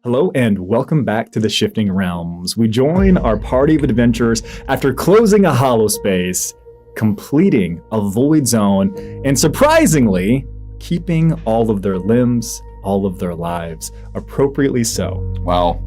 Hello and welcome back to the Shifting Realms. We join our party of adventurers after closing a hollow space, completing a void zone, and surprisingly, keeping all of their limbs, all of their lives, appropriately so. Wow.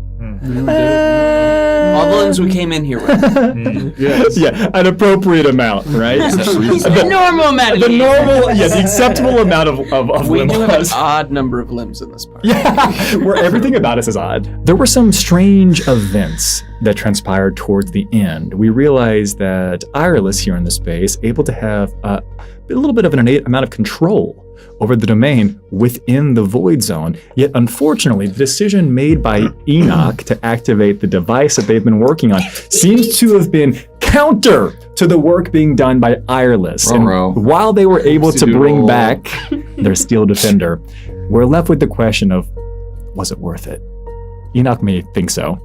All the limbs we came in here with. Yes. Yeah, an appropriate amount, right? The normal amount. The acceptable amount of We limb do have an loss. odd number of limbs in this part. Yeah, where everything about us is odd. There were some strange events that transpired towards the end. We realized that Ireless here in the space, able to have a little bit of an innate amount of control over the domain within the void zone. Yet unfortunately, the decision made by Enoch to activate the device that they've been working on seems to have been counter to the work being done by Ireless. And while they were able to bring back their Steel Defender, we're left with the question of, was it worth it? Enoch may think so.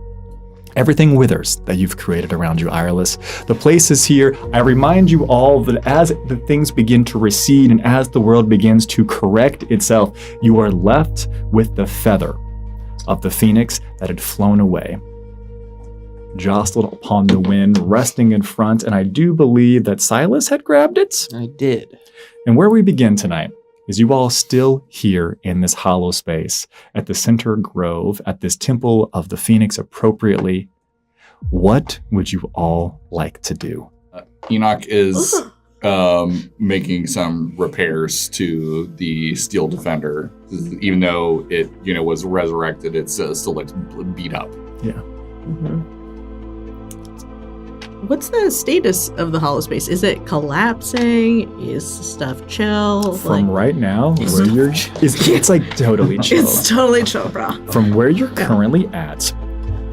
Everything withers that you've created around you, Ireless. The place is here. I remind you all that as the things begin to recede and as the world begins to correct itself, you are left with the feather of the phoenix that had flown away, jostled upon the wind, resting in front, and I do believe that Silas had grabbed it. I did. And where we begin tonight is you all still here in this hollow space at the center grove, at this temple of the Phoenix appropriately. What would you all like to do? Enoch is making some repairs to the Steel Defender. Even though it, was resurrected, it still looks beat up. Yeah. Mm-hmm. What's the status of the hollow space? Is it collapsing? Is stuff chill? From right now, where you're, it's like totally chill. It's totally chill, bro. From where you're currently at,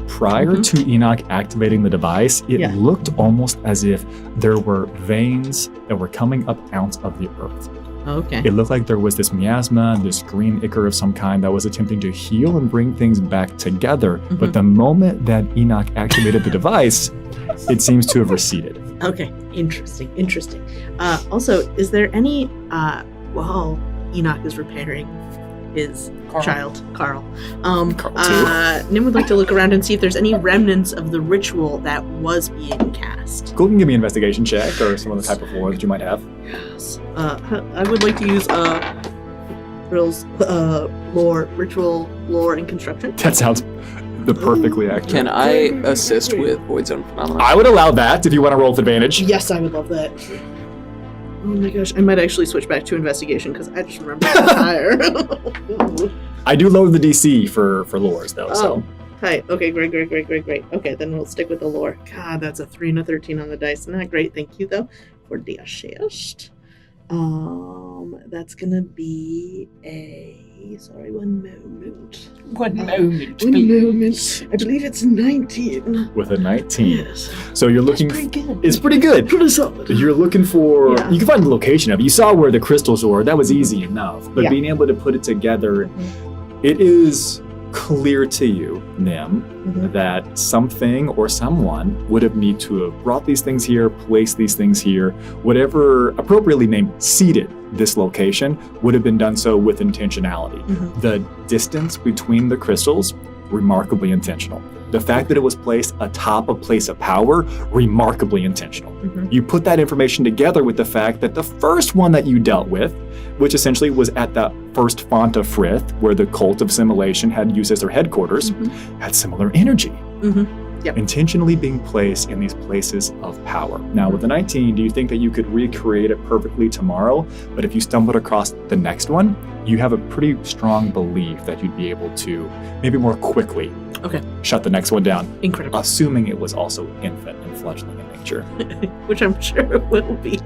prior to Enoch activating the device, it looked almost as if there were veins that were coming up out of the earth. Okay. It looked like there was this miasma, this green ichor of some kind that was attempting to heal and bring things back together. Mm-hmm. But the moment that Enoch activated the device, it seems to have receded. Okay, interesting. Also, is there any, while Enoch is repairing his child, Carl, Nim would like to look around and see if there's any remnants of the ritual that was being cast. Go and give me an investigation check or some other type of lore that you might have. Yes. I would like to use ritual lore and construction. That sounds perfectly accurate. Can I assist with Void Zone Phenomena? I would allow that if you want to roll with advantage. Yes, I would love that. Oh my gosh, I might actually switch back to investigation because I just remember it's higher. I do lower the DC for lores though. So. Tight. Okay, great. Okay, then we'll stick with the lore. God, that's a 3 and a 13 on the dice. Not great. Thank you though for the assist. That's gonna be one moment. One moment. I believe it's 19. With a 19. Yes. So you're looking. It's pretty good. It's pretty good. Pretty solid. You're looking for. Yeah. You can find the location of it. You saw where the crystals were. That was easy enough. But being able to put it together, it is clear to you, Nim, that something or someone would have need to have brought these things here, placed these things here, whatever appropriately named seeded this location would have been done so with intentionality. The distance between the crystals, remarkably intentional. The fact that it was placed atop a place of power, remarkably intentional. You put that information together with the fact that the first one that you dealt with, which essentially was at the first font of Frith, where the cult of assimilation had used as their headquarters, had similar energy. Intentionally being placed in these places of power. Now with the 19, do you think that you could recreate it perfectly tomorrow? But if you stumbled across the next one, you have a pretty strong belief that you'd be able to maybe more quickly shut the next one down. Incredible. Assuming it was also infant and fledgling in nature. Which I'm sure it will be.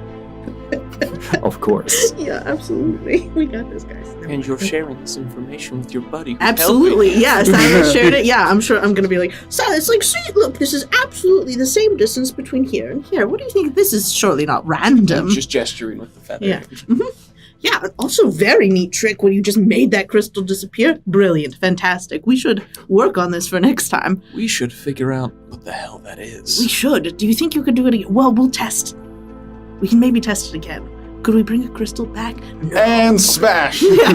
Of course. Yeah, absolutely. We got this, guys. And you're sharing this information with your buddy. Absolutely, yes. I shared it. Yeah, I'm sure I'm going to be like, Silas, see, look, this is absolutely the same distance between here and here. What do you think? This is surely not random. Just gesturing with the feather. Yeah. Yeah, also very neat trick when you just made that crystal disappear. Brilliant, fantastic. We should work on this for next time. We should figure out what the hell that is. We should. Do you think you could do it again? Well, we'll test. We can maybe test it again. Could we bring a crystal back? And smash! Yeah.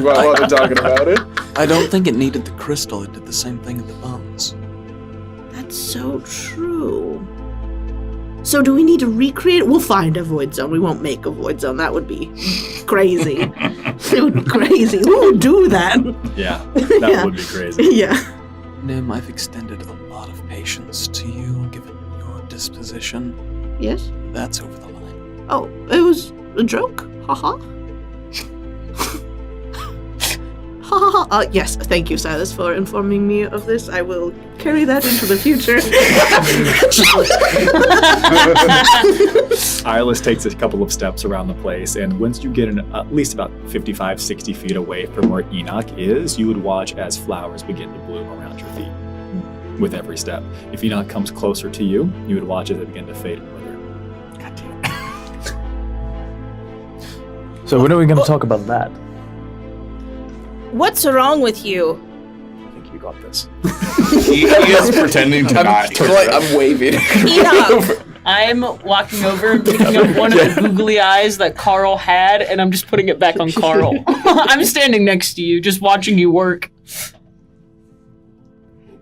While they're talking about it. I don't think it needed the crystal. It did the same thing in the bones. That's so true. So do we need to recreate? We'll find a void zone. We won't make a void zone. That would be crazy. It would be crazy. Who would do that? Yeah, that would be crazy. Yeah. Nim, I've extended a lot of patience to you, given your disposition. Yes? That's over the line. Oh, it was a joke. Haha. Yes, thank you, Silas, for informing me of this. I will carry that into the future. Iris takes a couple of steps around the place, and once you get at least about 55, 60 feet away from where Enoch is, you would watch as flowers begin to bloom around your feet with every step. If Enoch comes closer to you, you would watch as they begin to fade and wither. God damn it. So when are we going to talk about that? What's wrong with you? I think you got this. He is pretending to not. I'm waving. Enoch! I'm walking over and picking up one of the googly eyes that Carl had, and I'm just putting it back on Carl. I'm standing next to you, just watching you work.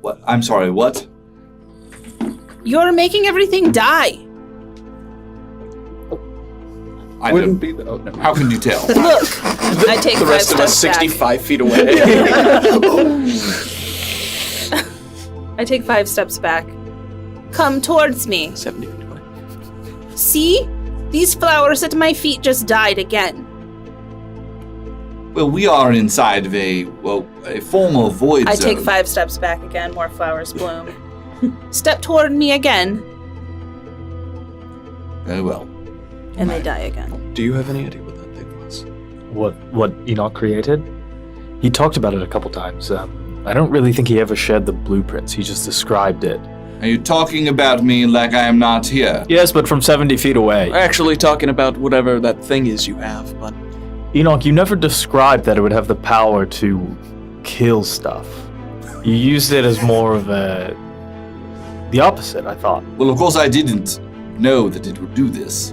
What? I'm sorry, what? You're making everything die. I Wouldn't don't- be the. Oh, no. How can you tell? Look, I take The 5 rest of us steps 65 feet away. back. I take 5 steps back. Come towards me. 70 feet away. See? These flowers at my feet just died again. Well, we are inside of a formal void I zone. take 5 steps back again. More flowers bloom. Step toward me again, Very well. and they die again. Do you have any idea what that thing was? What Enoch created? He talked about it a couple times. I don't really think he ever shared the blueprints. He just described it. Are you talking about me like I am not here? Yes, but from 70 feet away. We're actually talking about whatever that thing is you have, but Enoch, you never described that it would have the power to kill stuff. You used it as more of the opposite, I thought. Well, of course I didn't know that it would do this.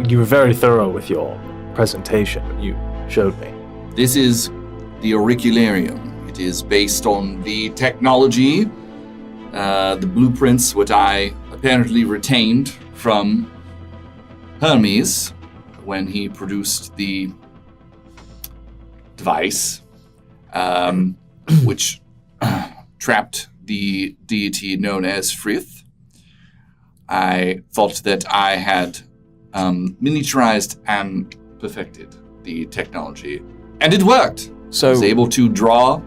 You were very thorough with your presentation when you showed me. This is the auricularium. It is based on the technology, the blueprints, what I apparently retained from Hermes when he produced the device, which trapped the deity known as Frith. I thought that I had miniaturized and perfected the technology, and it worked. I so was able to draw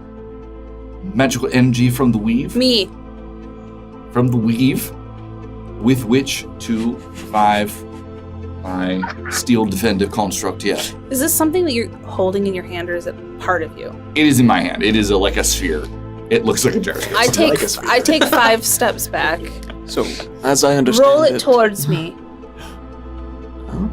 magical energy from the weave, Me. with which to revive my steel defender construct here. Is this something that you're holding in your hand, or is it part of you? It is in my hand. It is like a sphere. It looks like a jar. I take 5 steps back. So, as I understand Roll it towards me. Oh.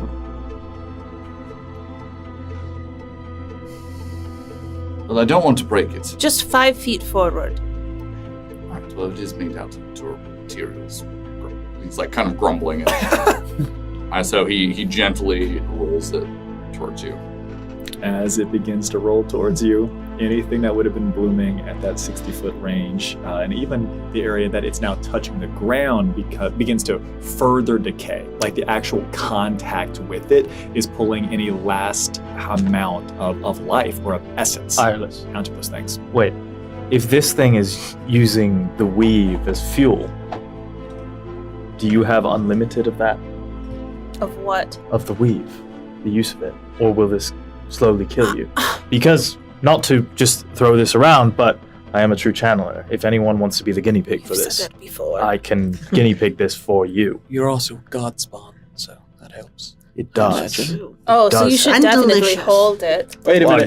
Well, I don't want to break it. Just 5 feet forward. All right, well, it is made out of durable materials. He's like kind of grumbling it. So he gently rolls it towards you. As it begins to roll towards you, anything that would have been blooming at that 60-foot range, and even the area that it's now touching the ground begins to further decay. Like the actual contact with it is pulling any last amount of life or of essence Iris, out of those things. wait. If this thing is using the weave as fuel, do you have unlimited of that? Of what? Of the weave, the use of it? Or will this slowly kill you? Because, not to just throw this around, but I am a true channeler. If anyone wants to be the guinea pig for You've this, said that before. I can guinea pig this for you. You're also God spawn, so that helps. It does. Imagine. Oh, so does. you should And definitely delicious. hold it. Wait a What?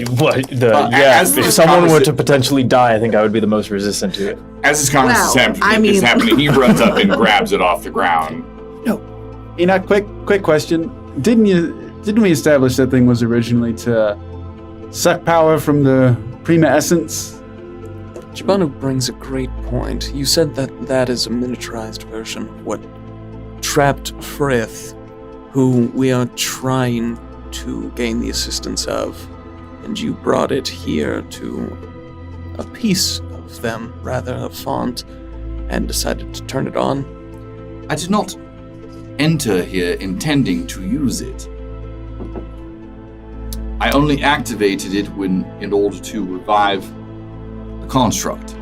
minute. as If this someone were conversa- to potentially die, I think I would be the most resistant to it. As this conversation Well, is happening, he runs up and grabs it off the ground. Enoch, quick question. Didn't we establish that thing was originally to suck power from the Prima Essence? Chibano brings a great point. You said that that is a miniaturized version of what trapped Frith, who we are trying to gain the assistance of, and you brought it here to a piece of them, rather, a font, and decided to turn it on. I did not enter here intending to use it. I only activated it in order to revive the construct.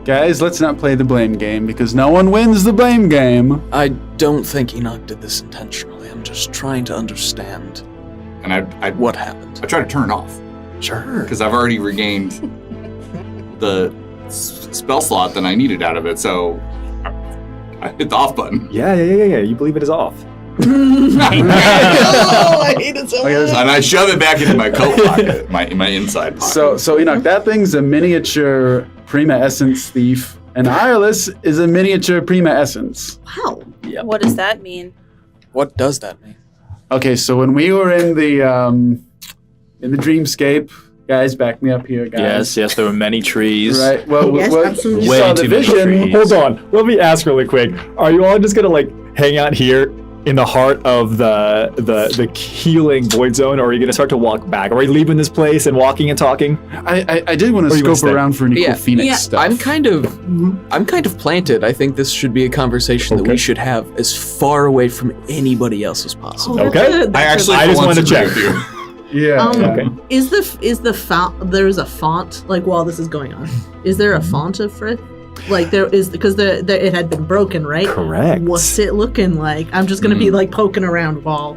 Guys, let's not play the blame game because no one wins the blame game. I don't think Enoch did this intentionally. I'm just trying to understand And I what happened. tried to turn it off Sure. because I've already regained the spell slot that I needed out of it, so I hit the off button. Yeah. You believe it is off. I hate it so much. And I shove it back into my coat pocket, my inside pocket. So Enoch, that thing's a miniature Prima Essence thief, and Ireless is a miniature Prima Essence. Wow. What does that mean? What does that mean? Okay, so when we were in the dreamscape, guys, back me up here, guys. Yes, there were many trees. Right. Well, Yes, absolutely. you Way saw the too many vision. trees. Hold on. Let me ask really quick. Are you all just gonna hang out here in the heart of the healing void zone, or are you gonna start to walk back? Are we leaving this place and walking and talking? I did want Or to you wanna scope stay? around for any cool Phoenix stuff. I'm kind of planted. I think this should be a conversation that Okay. we should have as far away from anybody else as possible. Oh, Okay. that's I actually I just for once wanted to agree check. with you. Yeah. Okay. Is the font? There's a font while this is going on. Is there a font of Frith? There is because it had been broken, right? Correct. What's it looking like? I'm just gonna be poking around while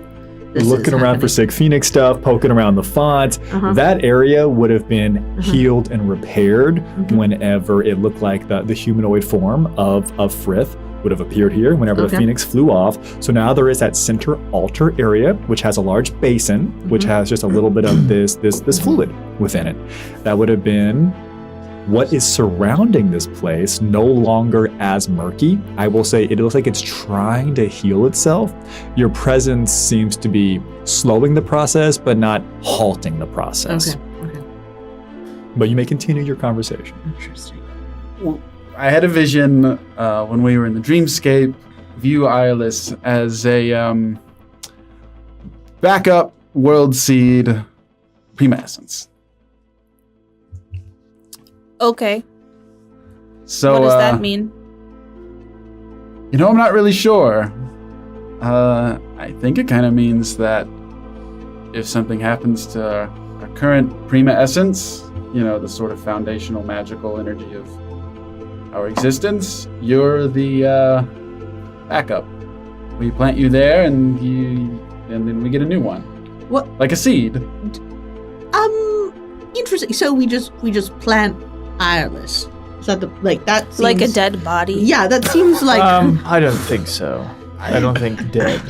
this Looking is around for happening. sick Phoenix stuff, poking around the font. Uh-huh. That area would have been healed and repaired whenever it looked like the humanoid form of Frith would have appeared here whenever the Okay. Phoenix flew off. So now there is that center altar area, which has a large basin, which has just a little bit of this fluid within it. That would have been what is surrounding this place, no longer as murky. I will say it looks like it's trying to heal itself. Your presence seems to be slowing the process, but not halting the process. Okay. But you may continue your conversation. Interesting. I had a vision when we were in the dreamscape, view Ireless as a backup world seed Prima Essence. Okay. So what does that mean? I'm not really sure. I think it kind of means that if something happens to our current Prima Essence, the sort of foundational magical energy of our existence, you're the backup. We plant you there, and then we get a new one. What? Like a seed. Interesting. So we just plant Ireless. Is that that seems, Like a dead body? Yeah, that seems like I don't think so. I don't think dead.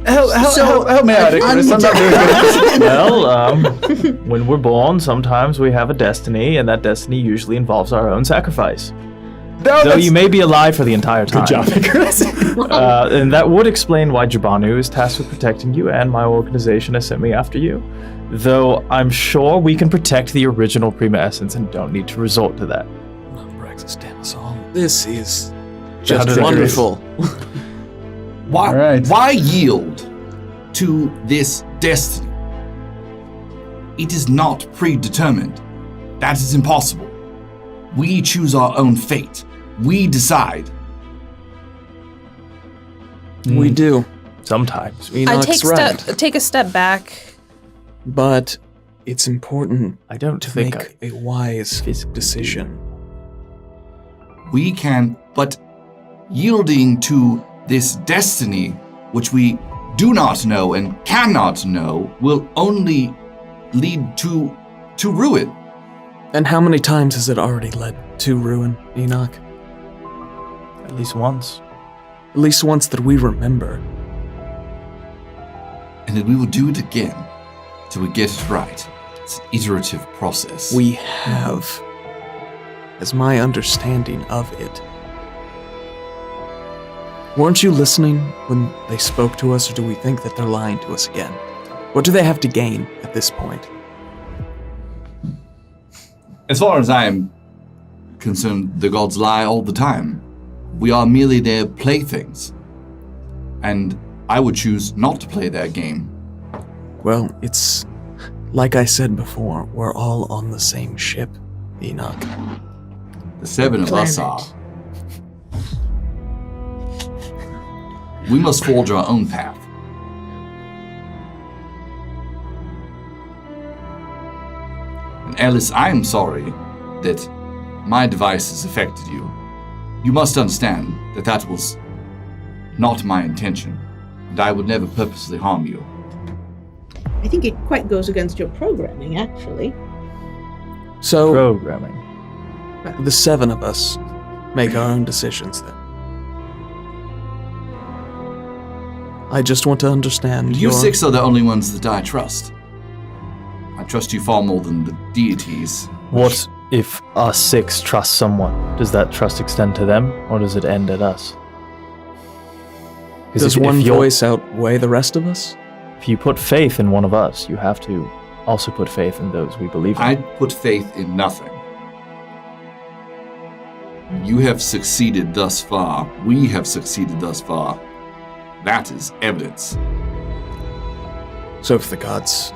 Help me out, Icarus. I'm not very good at this. Well, when we're born, sometimes we have a destiny, and that destiny usually involves our own sacrifice. No, Though that's- you may be alive for the entire time. Good job, Icarus. And that would explain why Jabanu is tasked with protecting you, and my organization has sent me after you. Though I'm sure we can protect the original Prima Essence and don't need to resort to that. Braxis, damn us all. This is Just just wonderful. Why, All right. why yield to this destiny? It is not predetermined. That is impossible. We choose our own fate. We decide. We do. Sometimes. I Enoch's right. take a step back. But it's important I don't to think make a wise decision. We can, but yielding to this destiny, which we do not know and cannot know, will only lead to ruin. And how many times has it already led to ruin, Enoch? at least once. At least once that we remember. And then we will do it again till we get it right. It's an iterative process. We have, as my understanding of it. Weren't you listening when they spoke to us, or do we think that they're lying to us again? What do they have to gain at this point? As far as I am concerned, the gods lie all the time. We are merely their playthings. And I would choose not to play their game. Well, it's like I said before, we're all on the same ship, Enoch. The 7 of us are. We must forge our own path. And Alice, I am sorry that my device has affected you. You must understand that that was not my intention, and I would never purposely harm you. I think it quite goes against your programming, actually. So, Programming. the 7 of us make our own decisions then. I just want to understand You 6 are the only ones that I trust. I trust you far more than the deities. What if us 6 trust someone? Does that trust extend to them, or does it end at us? 'Cause Does if one you're- voice outweigh the rest of us? If you put faith in one of us, you have to also put faith in those we believe in. I put faith in nothing. You have succeeded thus far. We have succeeded thus far. That is evidence. So if the gods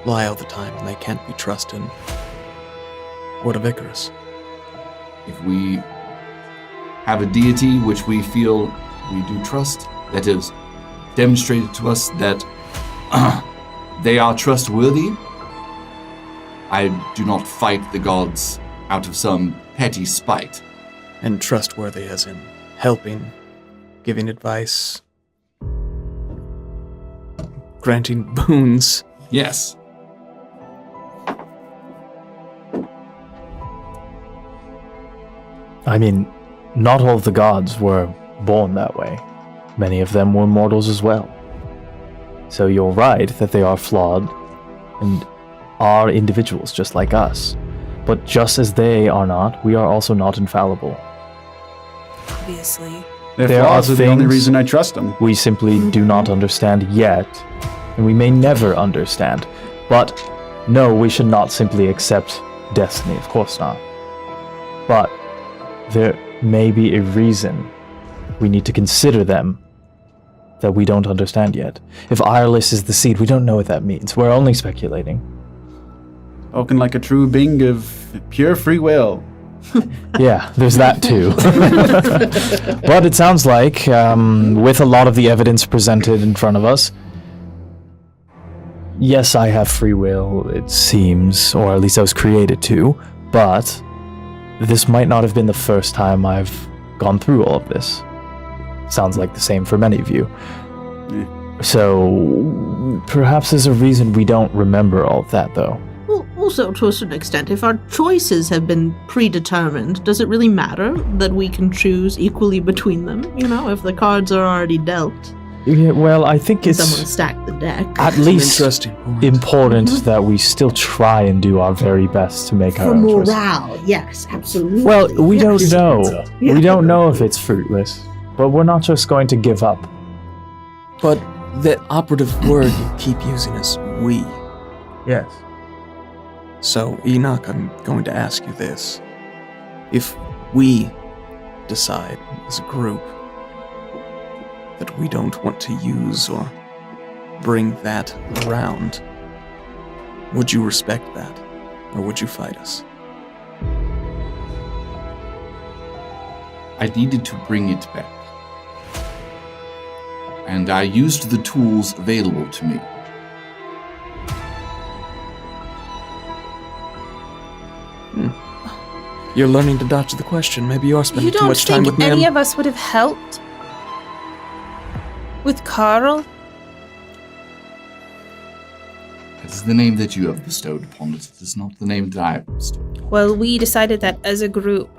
lie all the time and they can't be trusted, what of Icarus? If we have a deity which we feel we do trust, that is demonstrated to us that they are trustworthy, I do not fight the gods out of some petty spite. And trustworthy as in helping, giving advice, granting boons. Yes. I mean, not all of the gods were born that way. Many of them were mortals as well. So you're right that they are flawed and are individuals just like us. But just as they are not, we are also not infallible. Obviously. Their There flaws are are the only things- reason I trust them. We simply do not understand yet, and we may never understand. But no, we should not simply accept destiny, of course not. But there may be a reason we need to consider them that we don't understand yet. If Ireless is the seed, we don't know what that means. We're only speculating. Spoken like a true being of pure free will. Yeah, there's that too. But it sounds like, with a lot of the evidence presented in front of us, yes, I have free will, it seems, or at least I was created to, but this might not have been the first time I've gone through all of this. Sounds like the same for many of you. So, perhaps there's a reason we don't remember all of that, though. Well, also, to a certain extent, if our choices have been predetermined, does it really matter that we can choose equally between them? You know, if the cards are already dealt, Yeah, well, I think it's someone stacked the deck. at An least interesting point. important that we still try and do our very best to make our For own choices. morale, yes, absolutely. Well, we don't Yes. know. Yeah. We don't know if it's fruitless, but we're not just going to give up. But the operative word you keep using is we. Yes. So, Enoch, I'm going to ask you this. If we decide as a group that we don't want to use or bring that around, would you respect that? Or would you fight us? I needed to bring it back. And I used the tools available to me. You're learning to dodge the question. Maybe you are spending You too don't much time think with any Nim. of us would have helped? With Carl? It is the name that you have bestowed upon it. It is not the name that I have bestowed. Well, we decided that as a group.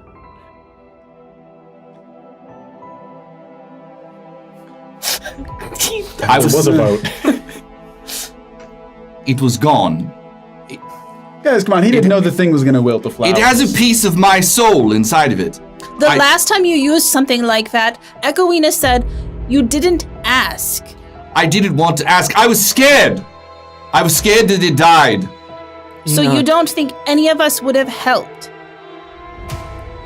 I was a vote. It was gone. Guys, come on. He didn't know the thing was going to wilt the flowers. It has a piece of my soul inside of it. The I- last time you used something like that, Echoina said you didn't ask. I didn't want to ask. I was scared. I was scared that it died. So you don't think any of us would have helped?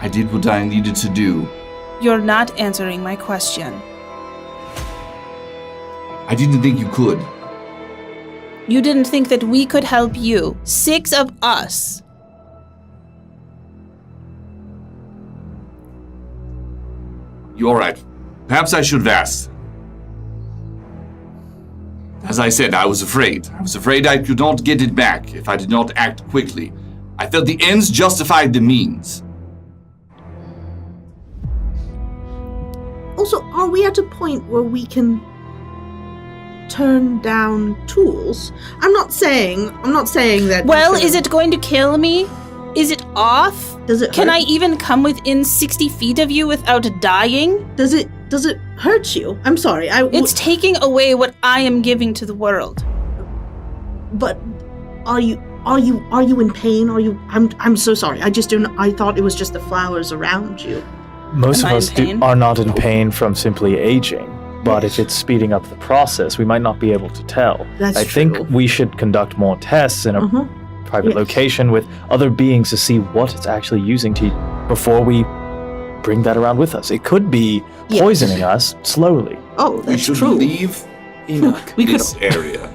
I did what I needed to do. You're not answering my question. I didn't think you could. You didn't think that we could help you. 6 of us. You're right. Perhaps I should have asked. As I said, I was afraid. I was afraid I could not get it back if I did not act quickly. I felt the ends justified the means. Also, are we at a point where we can turn down tools? I'm not saying that. Well, is it going to kill me? Is it off? Does it? Can hurt? I even come within 60 feet of you without dying? Does it hurt you? I'm sorry. It's taking away what I am giving to the world. But are you in pain? I'm so sorry. I just don't. I thought it was just the flowers around you. Most Am of I us in pain? are not in pain from simply aging, but if it's speeding up the process, we might not be able to tell. That's I true. think we should conduct more tests in a private Yes. location with other beings to see what it's actually using before we bring that around with us. It could be Yes. poisoning us slowly. Oh, We that's should true. leave Enoch. We could. this area.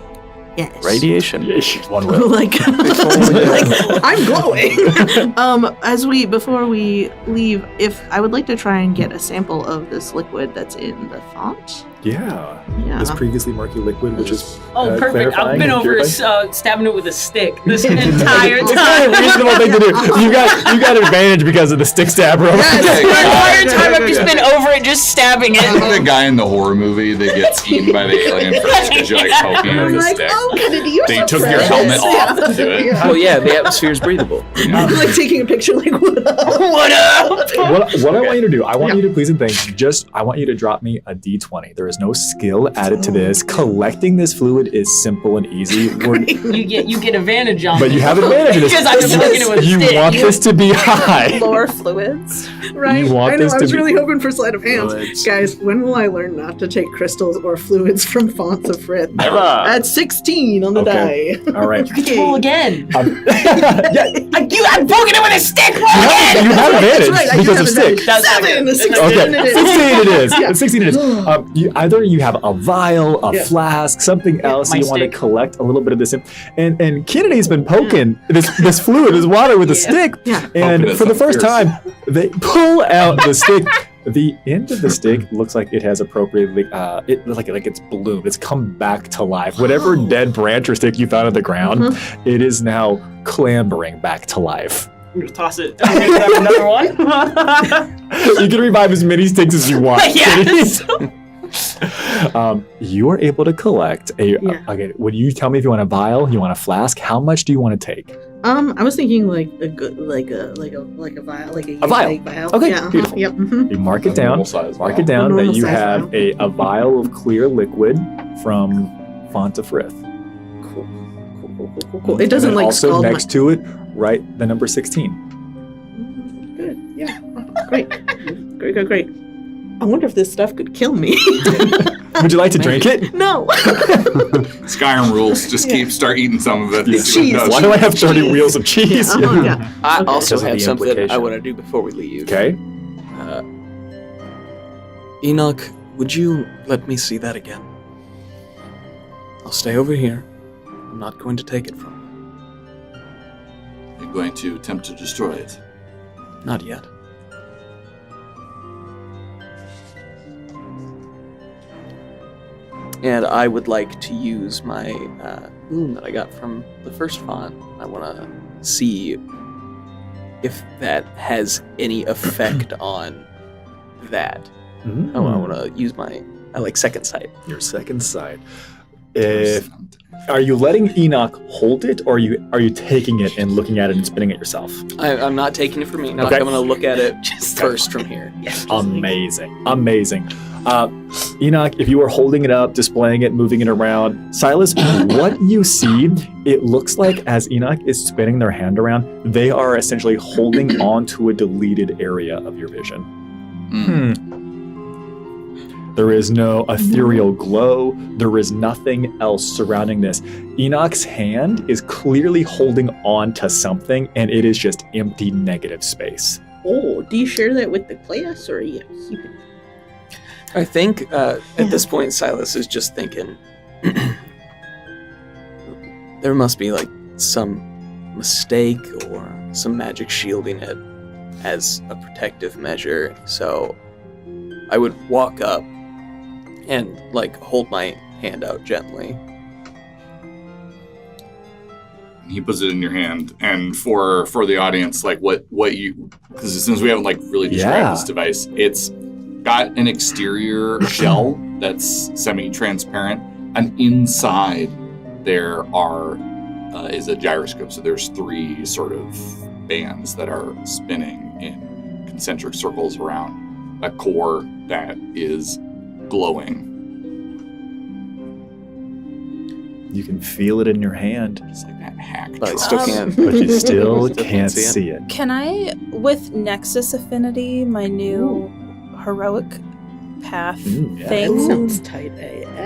Yes. Radiation. One will. like I'm glowing. Before we leave, if I would like to try and get a sample of this liquid that's in the font. Yeah. Yeah. This previously murky liquid, which is Oh, perfect. I've clarifying been and over purifying. stabbing it with a stick this entire It's time. not a reasonable thing to do. You got advantage because of the stick stab roll. The entire time I've just been over it, just stabbing it. The guy in the horror movie that gets eaten by the alien first because you're like poking him I'm with a like, stick. oh, Kennedy, you're They so took your precious. helmet off to do it. Yeah. Well, yeah, the atmosphere is breathable. Like taking a picture, like what up? What up? What I want you to do, I want you to please and thank I want you to drop me a d20. There is no skill added to this. Collecting this fluid is simple and easy. You get advantage on But it. you have advantage in this. Because I'm sticking it with a You stick. want this to be high. Lore fluids. Right? You want I know. this I to was be- really hoping for sleight of hand. Fluids. Guys, when will I learn not to take crystals or fluids from fonts of Frith? Never. At 16 on the Okay. die. All right. Roll again. Yeah, I'm poking it with a stick. Roll you again. have advantage right, I do because have of stick. advantage. That's 7, like- 16 Okay, it is. 16 it is. Yeah. 16 it is. Either you have a vial, a Yeah. flask, something else my you want to stick. collect a little bit of this in. And Kennedy's been poking this fluid, this water with a stick. Yeah. And Poking it for the some first fierce. time, they pull out the stick. The end of the stick looks like it has appropriately, like it's bloomed. It's come back to life. Whatever dead branch or stick you found on the ground, it is now clambering back to life. I'm gonna toss it. I'm gonna grab another one. You can revive as many sticks as you want. Yes. You are able to collect a. Yeah. Okay, would you tell me if you want a vial? You want a flask? How much do you want to take? I was thinking like a good, like a vial, like a vial. vial. Okay, Yeah, beautiful. Yep. You mark it A down. normal size Mark vial. it down A that normal you size have a vial of clear liquid from Font of Frith. Cool. It doesn't And then like also scald next to it, write the number 16. Good. Yeah. Great. Great. I wonder if this stuff could kill me. Would you like to drink it? No. Skyrim rules. Just start eating some of it. Yeah. See what it does. Why do I have 30 wheels of cheese? Yeah. I Okay. also Because of have the something I implication. want to do before we leave. Okay. Enoch, would you let me see that again? I'll stay over here. I'm not going to take it from You're going to attempt to destroy it. you. Not yet. And I would like to use my boon that I got from the first font. I want to see if that has any effect on that. I want to use my second sight. Your second sight. Are you letting Enoch hold it, or are you taking it and looking at it and spinning it yourself? I'm not taking it from me. Okay. I'm going to look at it first from here. Amazing. Enoch, if you are holding it up, displaying it, moving it around, Silas, what you see, it looks like as Enoch is spinning their hand around, they are essentially holding on to a deleted area of your vision. There is no ethereal glow. There is nothing else surrounding this. Enoch's hand is clearly holding on to something, and it is just empty negative space. Oh, do you share that with the class, or you keep it? I think at this point, Silas is just thinking there must be like some mistake or some magic shielding it as a protective measure. So I would walk up and like hold my hand out gently. He puts it in your hand, and for the audience, like what you, because since we haven't like really described this device, it's got an exterior shell that's semi-transparent, and inside there is a gyroscope. So there's 3 sort of bands that are spinning in concentric circles around a core that is glowing. You can feel it in your hand, It's like that hack. But I drop. still can't. but you still Still can't see it. Can I, with Nexus Affinity, my new heroic path Yeah. thing, That sounds tight.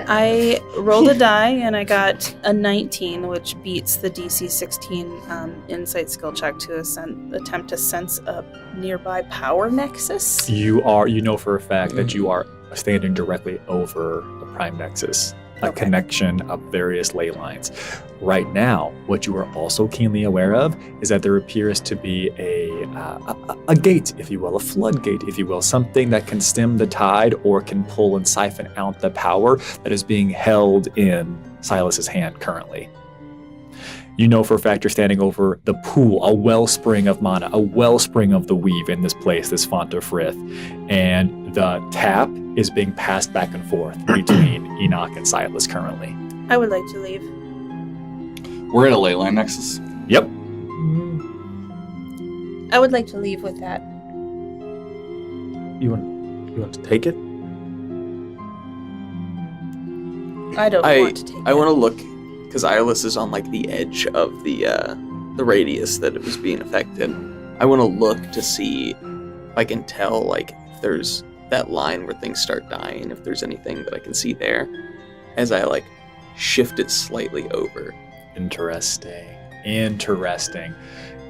I rolled a die and I got a 19, which beats the DC 16 insight skill check to attempt to sense a nearby power nexus. You know for a fact that you are standing directly over the Prime Nexus, a Okay. connection of various ley lines. Right now, what you are also keenly aware of is that there appears to be a gate, if you will, a floodgate, if you will, something that can stem the tide or can pull and siphon out the power that is being held in Silas's hand currently. You know for a fact you're standing over the pool, a wellspring of mana, a wellspring of the weave in this place, this font of Frith. And the tap is being passed back and forth between Enoch and Silas currently. I would like to leave. We're at a ley line nexus. Yep. I would like to leave with that. You want to take it? I don't want to take I it. want to look because Irelis is on like the edge of the radius that it was being affected. I want to look to see if I can tell like if there's that line where things start dying, if there's anything that I can see there, as I like shift it slightly over. Interesting.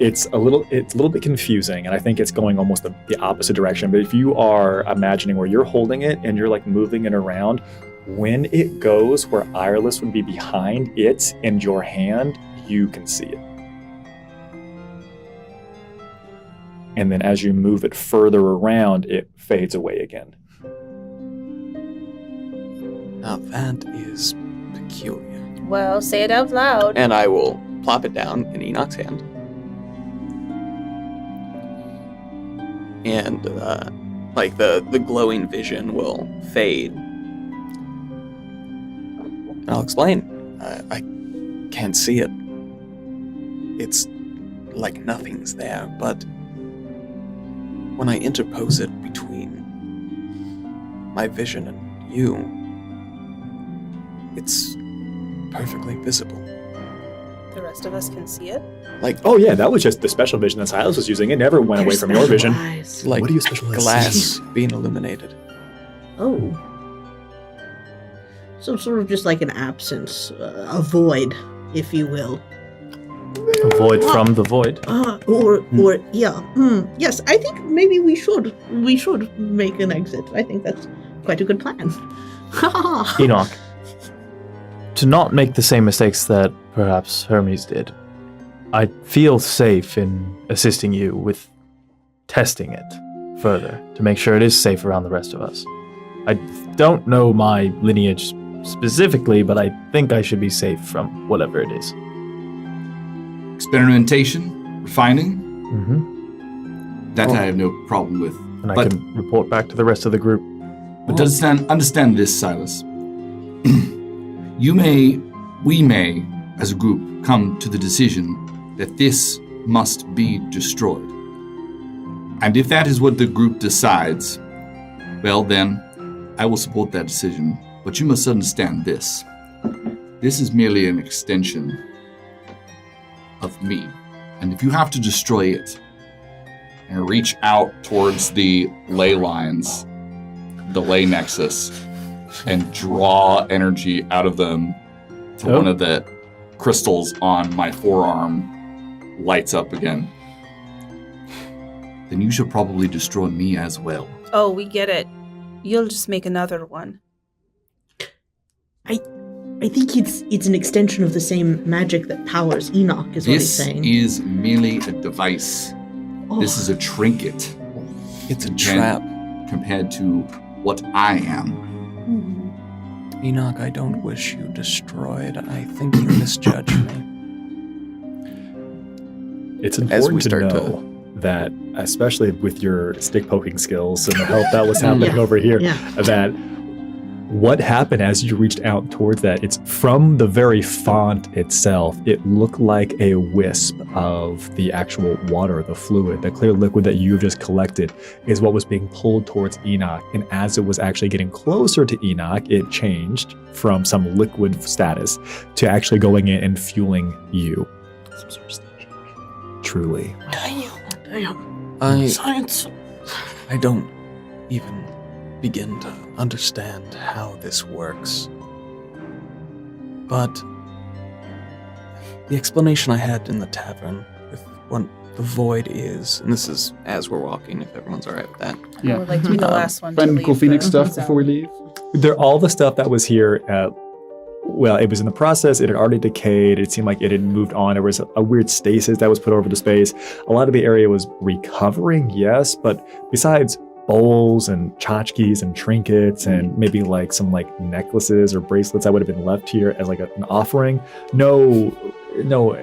It's a little bit confusing, and I think it's going almost the opposite direction. But if you are imagining where you're holding it and you're like moving it around, when it goes where Irelis would be behind it and your hand, you can see it. And then as you move it further around, it fades away again. Now that is peculiar. Well, say it out loud. And I will plop it down in Enoch's hand. And like the glowing vision will fade. And I'll explain. I can't see it. It's like nothing's there, but when I interpose it between my vision and you, it's perfectly visible. The rest of us can see it. Like Oh yeah, that was just the special vision that Silas was using. It never went away from your vision. like What do you specialize? glass being illuminated. Oh. So sort of just like an absence, a void, if you will. A void from the void. Or yeah. Yes, I think maybe we should make an exit. I think that's quite a good plan. Enoch, to not make the same mistakes that perhaps Hermes did, I feel safe in assisting you with testing it further to make sure it is safe around the rest of us. I don't know my lineage specifically, but I think I should be safe from whatever it is. Experimentation, refining, Mm-hmm. that I have no problem with. And I But- can report back to the rest of the group. But understand this, Silas. We may, as a group, come to the decision that this must be destroyed. And if that is what the group decides, well then, I will support that decision. But you must understand this. This is merely an extension of me. And if you have to destroy it and reach out towards the ley lines, the ley nexus, and draw energy out of them to one of the crystals on my forearm lights up again, then you should probably destroy me as well. Oh, we get it. You'll just make another one. I think it's an extension of the same magic that powers Enoch, is what he's saying. This is merely a device. Oh. This is a trinket. It's a trap. Compared to what I am. Enoch, I don't wish you destroyed. I think you misjudged me. It's As we important to start to- know that, especially with your stick poking skills and the help that was happening over here, that what happened as you reached out towards that, it's from the very font itself, it looked like a wisp of the actual water, the fluid, the clear liquid that you've just collected is what was being pulled towards Enoch. And as it was actually getting closer to Enoch, it changed from some liquid status to actually going in and fueling you. Some sort of stage. Truly. Damn. Science. I don't even begin to understand how this works. But the explanation I had in the tavern with what the void is, and this is as we're walking, if everyone's alright with that. I would like to be the last one to Find leave cool Phoenix the stuff zone. before we leave. All the stuff that was here, well, it was in the process, it had already decayed, it seemed like it had moved on, there was a weird stasis that was put over the space. A lot of the area was recovering, yes, but besides bowls and tchotchkes and trinkets and maybe like some like necklaces or bracelets that would have been left here as like an offering, no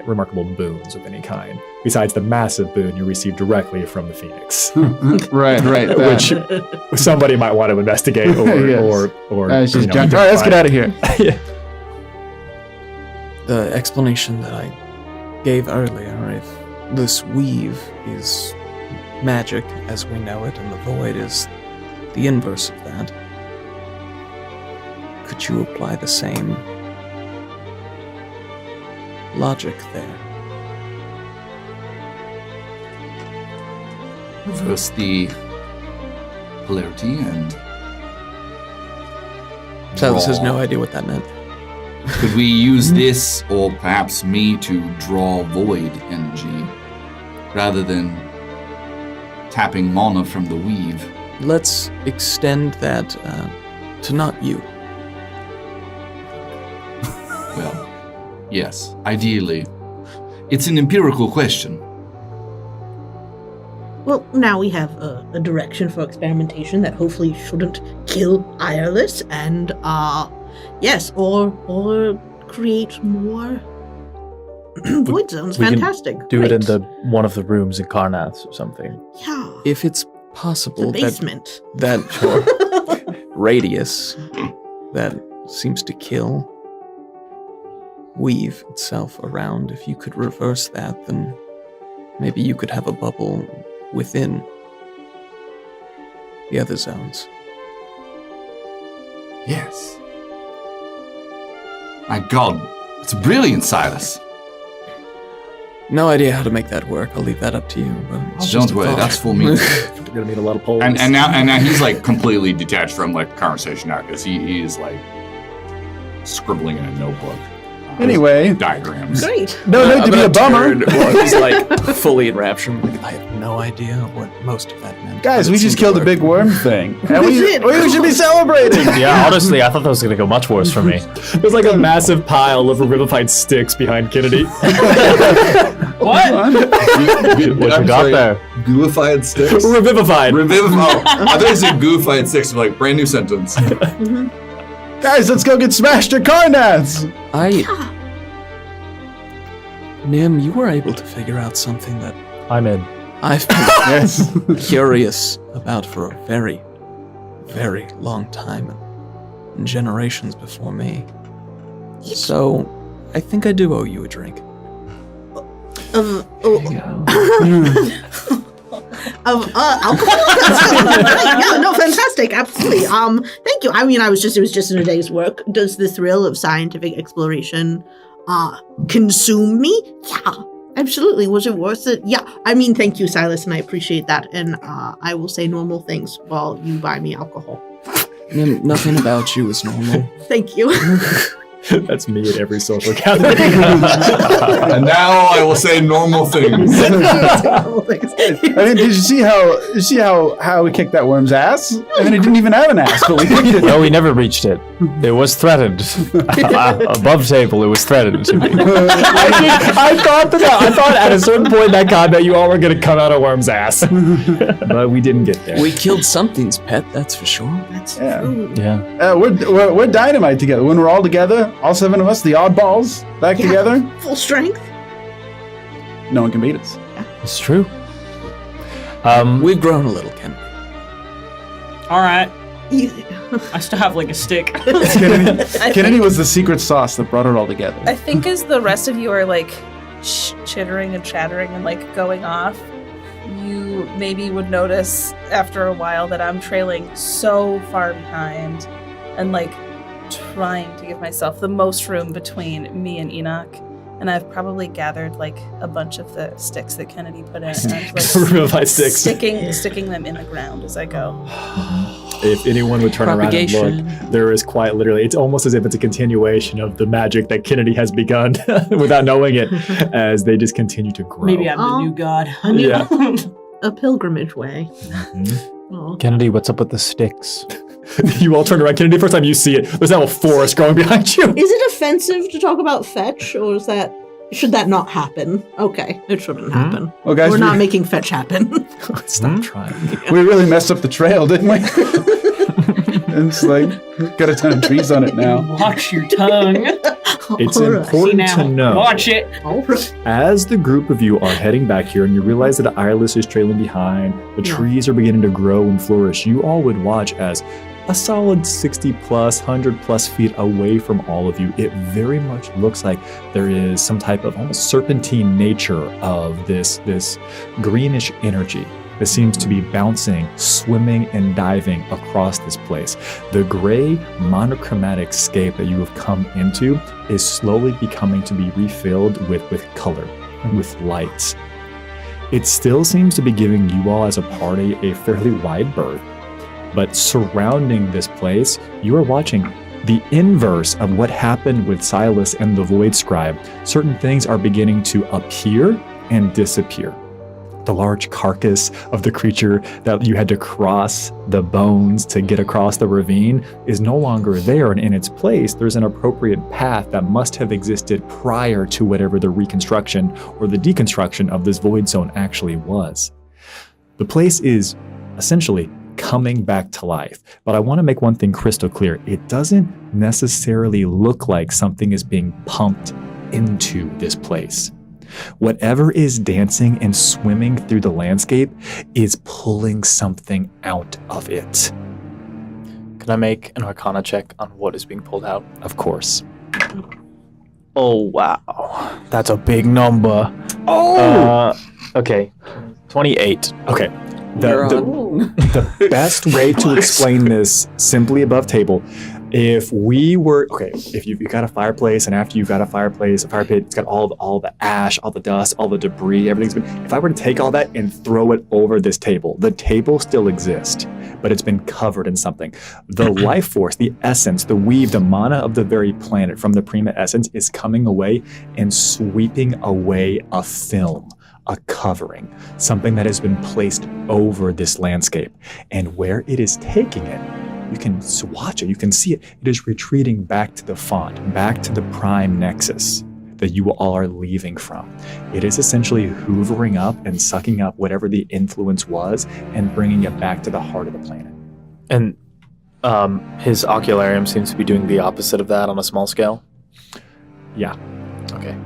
remarkable boons of any kind, besides the massive boon you received directly from the Phoenix. right. Which somebody might want to investigate or Yes. or It's just junk. identify. All right, let's get out of here. Yeah. The explanation that I gave earlier, if this weave is magic as we know it, and the void is the inverse of that, could you apply the same logic there? Reverse the polarity and Silas has draw. no idea what that meant. Could we use this, or perhaps me, to draw void energy rather than tapping mana from the weave? Let's extend that to not you. Well, yes, ideally. It's an empirical question. Well, now we have a direction for experimentation that hopefully shouldn't kill Ireless and, yes, or create more void zones. We can Fantastic. Do it in Great. one of the rooms in Karnath or something. Yeah. If it's The possible basement. that radius that seems to kill weave itself around, if you could reverse that, then maybe you could have a bubble within the other zones. Yes. My God, it's brilliant, Silas. No idea how to make that work. I'll leave that up to you. But it's just Don't a worry, thought. that's for me. We're gonna meet a lot of poles. And now he's like completely detached from like conversation now because he is like scribbling in a notebook. Anyway, Diagrams. Great. no need to be a bummer. He's like fully in rapture. I'm like, I have no idea what most of that meant. Guys, but we it just seemed to killed a work. big worm thing. And We did. we should be celebrating. Yeah, honestly, I thought that was going to go much worse for me. There's like a massive pile of revivified sticks behind Kennedy. What? What you got there? Gooified sticks? Revivified. Oh, I thought you said gooified sticks, like brand new sentence. Guys, let's go get smashed at Karnath's. Nim, you were able to figure out something that I'm in. I've been Yes. curious about for a very, very long time, and generations before me. So, I think I do owe you a drink. Alcohol? Yeah, no, fantastic. Absolutely. Thank you. I mean, it was just in a day's work. Does the thrill of scientific exploration consume me? Yeah, absolutely. Was it worth it? Yeah. I mean, thank you, Silas, and I appreciate that. And I will say normal things while you buy me alcohol. Nim, nothing about you is normal. Thank you. That's me at every social gathering. And now I will say normal things. I mean, did you see how we kicked that worm's ass? And then it didn't even have an ass, but we kicked it. No, we never reached it. It was threatened. Above table, it was threatened to me. I thought at a certain point in that combat you all were going to come out of Worm's ass. But we didn't get there. We killed something's pet, that's for sure. That's Yeah. true. Yeah. We're dynamite together. When we're all together, all 7 of us, the oddballs, back Yeah. together, Full strength. no one can beat us. It's true. We've grown a little, Ken. All right. Easy. I still have like a stick. Kennedy was the secret sauce that brought it all together. I think as the rest of you are like chittering and chattering and like going off, you maybe would notice after a while that I'm trailing so far behind and like trying to give myself the most room between me and Enoch. And I've probably gathered like a bunch of the sticks that Kennedy put in and I'm, like, Revive sticks. sticking them in the ground as I go. If anyone would turn around and Propagation. look, there is quite literally, it's almost as if it's a continuation of the magic that Kennedy has begun without knowing it, as they just continue to grow. Maybe I'm the new god. A new- Yeah. A pilgrimage way. Mhm. Aw. Kennedy, what's up with the sticks? You all turn around. Kennedy, first time you see it, there's now a forest growing behind you. Is it offensive to talk about fetch, or should that not happen? Okay, it shouldn't happen. Well, guys, We're not making fetch happen. Stop trying. we really messed up the trail, didn't we? It's like, got a ton of trees on it now. Watch your tongue. It's All right. See important now. to know. Watch it. All right. As the group of you are heading back here and you realize that Irelis is trailing behind, the Yeah. trees are beginning to grow and flourish, you all would watch as a solid 60 plus, 100 plus feet away from all of you, it very much looks like there is some type of almost serpentine nature of this greenish energy that seems to be bouncing, swimming, and diving across this place. The gray monochromatic scape that you have come into is slowly becoming to be refilled with color and with lights. It still seems to be giving you all as a party a fairly wide berth, but surrounding this place, you are watching the inverse of what happened with Silas and the Void Scribe. Certain things are beginning to appear and disappear. The large carcass of the creature that you had to cross the bones to get across the ravine is no longer there, and in its place, there's an appropriate path that must have existed prior to whatever the reconstruction or the deconstruction of this void zone actually was. The place is essentially coming back to life, but I want to make one thing crystal clear. It doesn't necessarily look like something is being pumped into this place. Whatever is dancing and swimming through the landscape is pulling something out of it. Can I make an Arcana check on what is being pulled out? Of course. Oh, wow. That's a big number. Oh! Okay. 28. Okay. We're The best way to explain this simply above table, if you've got a fireplace, and after you've got a fireplace, a fire pit, it's got all the ash, all the dust, all the debris, everything's been, if I were to take all that and throw it over this table, the table still exists, but it's been covered in something. The life force, the essence, the weave, the mana of the very planet from the Prima essence is coming away and sweeping away a film, a covering, something that has been placed over this landscape. And where it is taking it, you can watch it, you can see it. It is retreating back to the font, back to the prime nexus that you all are leaving from. It is essentially hoovering up and sucking up whatever the influence was and bringing it back to the heart of the planet. And his ocularium seems to be doing the opposite of that on a small scale. Yeah. Okay.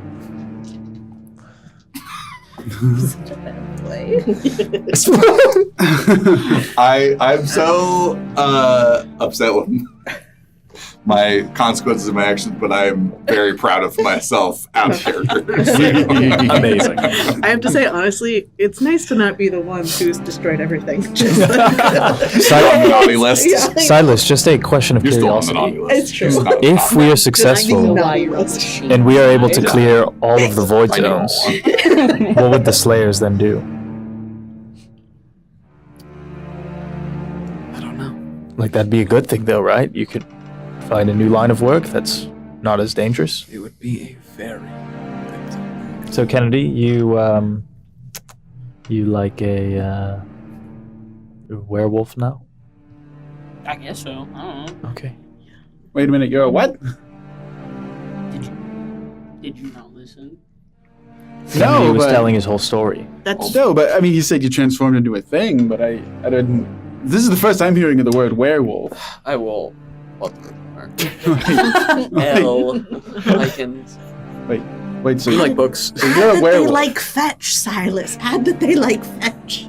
Such a bad play. I'm so upset with my consequences of my actions, but I am very proud of myself out of character. Amazing. I have to say, honestly, it's nice to not be the one who's destroyed everything. Just On the naughty list. Yeah, like, Silas, just a question of You're still on the curiosity. naughty list. It's true. Just not If we are successful Naughty Naughty list. machine. and we are able to clear all of the void I know. zones, what would the Slayers then do? I don't know. Like, that'd be a good thing, though, right? You could find a new line of work that's not as dangerous. It would be a very good thing. So Kennedy, you like a werewolf now? I guess so. I don't know. Okay. Wait a minute, you're a what? Did you not listen? Kennedy was but- telling his whole story. That's No, but I mean, you said you transformed into a thing, but I didn't. This is the first I'm hearing of the word werewolf. I will. L. Lycans. Wait, so You like books? So how you're a did they werewolf. like fetch, Silas? How did they like fetch?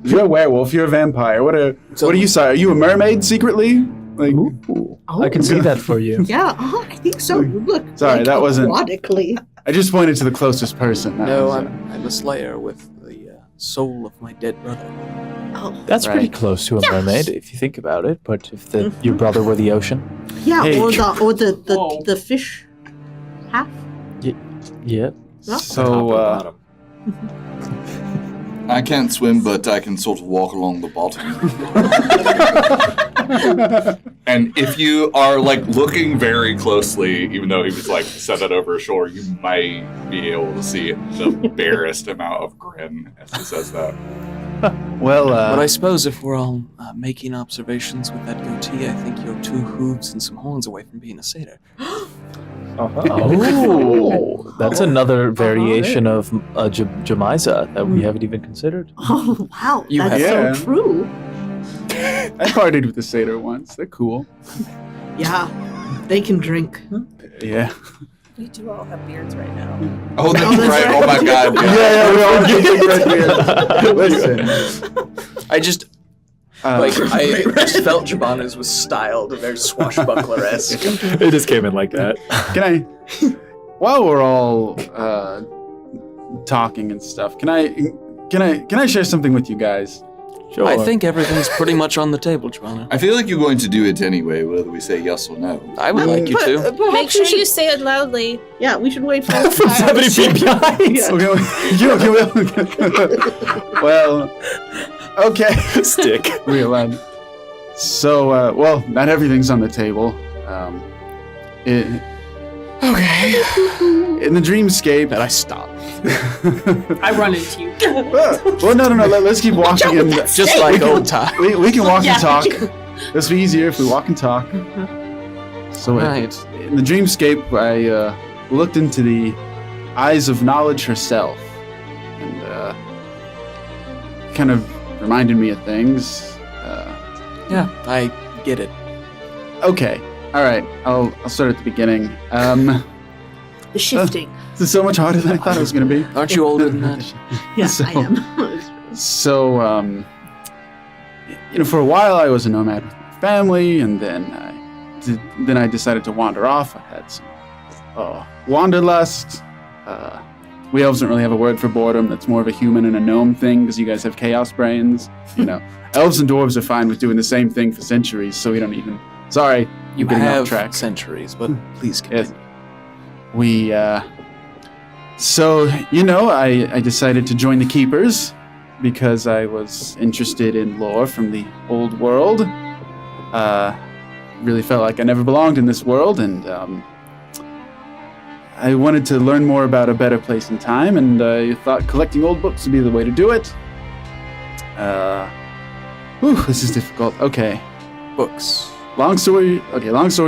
You're a werewolf. You're a vampire. What are you? Sorry, are you a mermaid secretly? Like, Ooh, I can see that for you. Yeah, I think so. You look Sorry, like that wasn't- aquatically. I just pointed to the closest person. That No, was, I'm a slayer with the soul of my dead brother. Oh, That's pretty Right. close to a mermaid if you think about it. But if your brother were the ocean, yeah, Hey. or Whoa. the fish half. yeah. So, I can't swim, but I can sort of walk along the bottom. And if you are like looking very closely, even though he was like set that over shore, you might be able to see the barest amount of grin as he says that. well, But I suppose if we're all making observations with that goatee, I think you're 2 hooves and some horns away from being a satyr. Oh, that's another variation of Jamaiza that we haven't even considered. Oh wow, You that's have- so true. I partied with the satyr once. They're cool. Yeah, they can drink. Yeah. We do all have beards right now. Oh, that's Oh, that's right. right. Oh my god. We all get Listen. I just I just felt Jabana's was styled very swashbuckler-esque. It just came in like that. Can I, while we're all talking and stuff, can I share something with you guys? Sure. I think everything's pretty much on the table, Jabana. I feel like you're going to do it anyway, whether we say yes or no. I would like you to. Perhaps Make sure we should, you say it loudly. Yeah, we should wait for From 70 feet behind. Yeah. Well, okay. Stick. Real loud. So, well, not everything's on the table. Okay. In the dreamscape, And I stop. I run into you. well, no. Let's keep walking. And Just like old time. we can walk Yeah. and talk. This will be easier if we walk and talk. So, Right. in the dreamscape, I looked into the eyes of knowledge herself, and kind of reminded me of things. Yeah, I get it. Okay, all right. I'll start at the beginning. The shifting. This is so much harder than I thought it was going to be. Aren't you older than that? Yes, so- I am. So, for a while I was a nomad with my family, and then I decided to wander off. I had some wanderlust. We elves don't really have a word for boredom. That's more of a human and a gnome thing because you guys have chaos brains. Elves and dwarves are fine with doing the same thing for centuries, so we don't even. Sorry, You getting off have track. centuries, but please continue. Yes. We, I decided to join the Keepers because I was interested in lore from the old world. Really felt like I never belonged in this world, and I wanted to learn more about a better place and time, and I thought collecting old books would be the way to do it. This is difficult. Okay. Books. Long story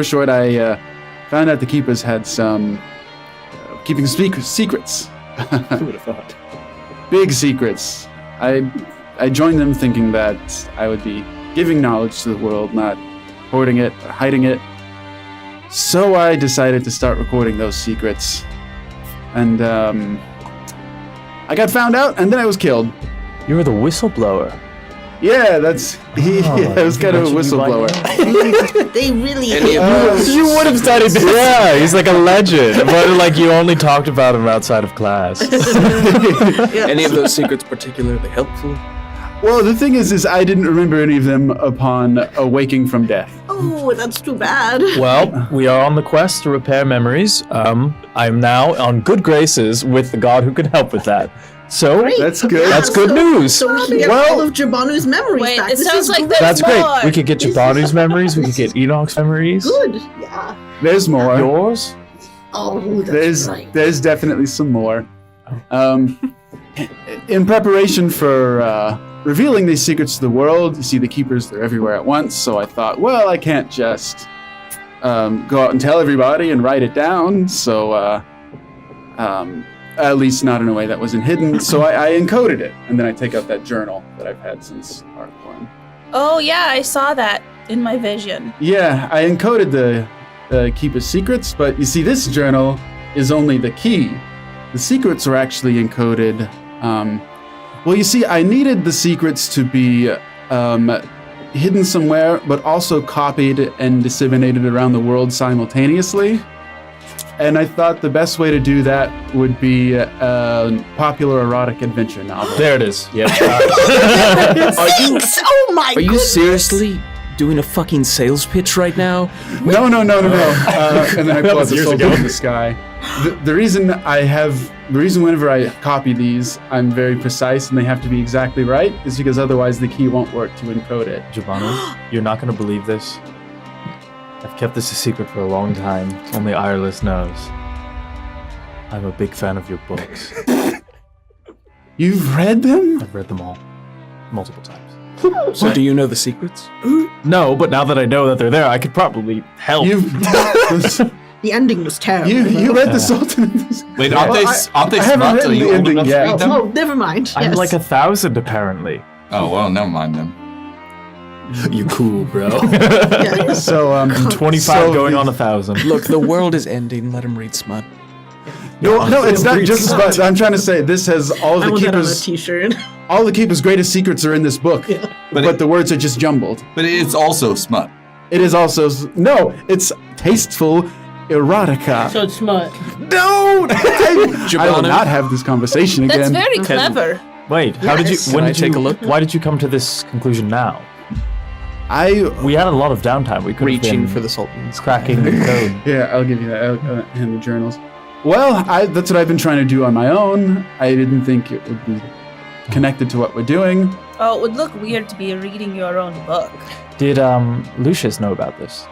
short, I found out the Keepers had some keeping secrets. Who would have thought? Big secrets. I joined them thinking that I would be giving knowledge to the world, not hoarding it or hiding it. So I decided to start recording those secrets. And I got found out, and then I was killed. You're the whistleblower. Yeah, I was kind of a whistleblower. They really Any of those? You would have studied this. Yeah, he's like a legend, but like you only talked about him outside of class. Any of those secrets particularly helpful? Well, the thing is I didn't remember any of them upon awaking from death. Oh, that's too bad. Well, we are on the quest to repair memories. I'm now on good graces with the god who can help with that. So Great. That's good. That's good news. So we can get Well- all of Jabanu's memories Wait, back. it This sounds is like great. that's great. more. We could get Jabanu's memories. We could get Enoch's memories. Good. Yeah. There's more. Yours. Oh, that's right. There's definitely some more. In preparation for revealing these secrets to the world, you see the keepers, they're everywhere at once, so I thought, well, I can't just go out and tell everybody and write it down, so at least not in a way that wasn't hidden, so I encoded it, and then I take out that journal that I've had since Arc 1. Oh, yeah, I saw that in my vision. Yeah, I encoded the keeper's secrets, but you see this journal is only the key. The secrets are actually encoded. Well, you see, I needed the secrets to be hidden somewhere, but also copied and disseminated around the world simultaneously. And I thought the best way to do that would be a popular erotic adventure novel. There it is. Yep. Oh my Are you goodness. seriously doing a fucking sales pitch right now? No. And then I pull out the years soul ago. in the sky. The reason whenever I copy these, I'm very precise and they have to be exactly right, is because otherwise the key won't work to encode it. Giovanni, you're not going to believe this. I've kept this a secret for a long time. Only Ireless knows. I'm a big fan of your books. You've read them? I've read them all. Multiple times. So do you know the secrets? No, but now that I know that they're there, I could probably help. The ending was terrible. You read the Sultan in this? Wait, Well, aren't they I haven't smart? written Are the you old ending enough to yet. read them? Oh, never mind. I'm Yes. like 1,000 apparently. Oh, well, never mind then. You cool, bro. Yeah. So, 25 so going the- on 1,000. Look, the world is ending. Let him read smut. No, it's not just smut. I'm trying to say this has all I the want that on a keepers. t-shirt. All the keepers' greatest secrets are in this book, Yeah. but the words are just jumbled. But it's also smut. It is also it's tasteful erotica. So it's smut. Don't! I will not have this conversation That's again. very clever. Wait, how did you? Yes. When Can I did take you? a look? Why did you come to this conclusion now? We had a lot of downtime. We could Reaching have for been the Sultan's cracking the code. Yeah, I'll give you that. And the journals. Well, that's what I've been trying to do on my own. I didn't think it would be connected to what we're doing. Oh, it would look weird to be reading your own book. Did Lucius know about this?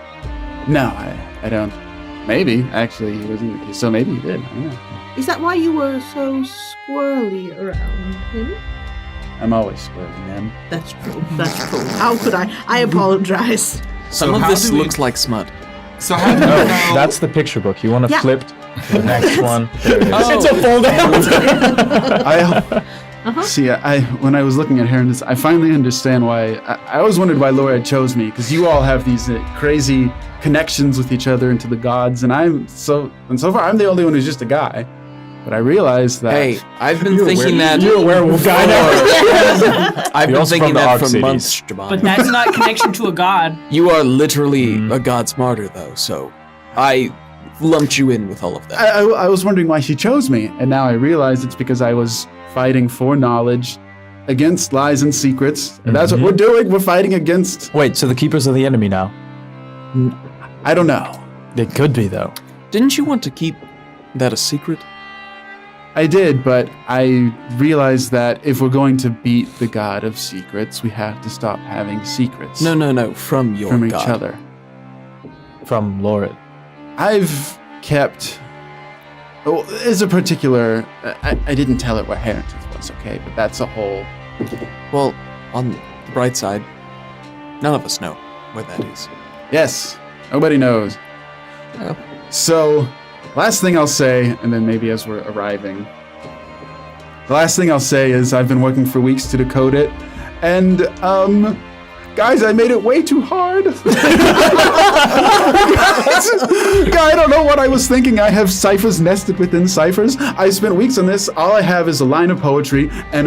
No, I don't. Maybe, actually, he wasn't. So maybe he did. I don't know. Is that why you were so squirrely around him? I'm always squirting them. That's true. That's true. How could I? I apologize. Some of how this do we- looks like smut. So how do you No, know? that's the picture book. You want to Yeah. flip to the next one? There it is. Oh. It's a fold out. See, when I was looking at her, I finally understand why. I always wondered why Laura chose me, because you all have these crazy connections with each other and to the gods, and so far I'm the only one who's just a guy. But I realized that. Hey, I've been thinking that. You're a werewolf guy now. I've You're been also thinking from the that Ark for cities. months, Jabon. But that's not connection to a god. You are literally a god's martyr, though, so I lumped you in with all of that. I was wondering why she chose me, and now I realize it's because I was fighting for knowledge against lies and secrets. And that's what we're doing. We're fighting against. Wait, so the keepers are the enemy now? I don't know. They could be, though. Didn't you want to keep that a secret? I did, but I realized that if we're going to beat the god of secrets, we have to stop having secrets. No, from your from god. each other. From Lorid. I've kept. Oh, there's a particular. I didn't tell her what heritage was, okay? But that's a whole. Well, on the bright side, none of us know where that is. Yes, nobody knows. Well. So, last thing I'll say, and then maybe as we're arriving, the last thing I'll say is I've been working for weeks to decode it, and guys, I made it way too hard. I don't know what I was thinking. I have ciphers nested within ciphers. I spent weeks on this. All I have is a line of poetry and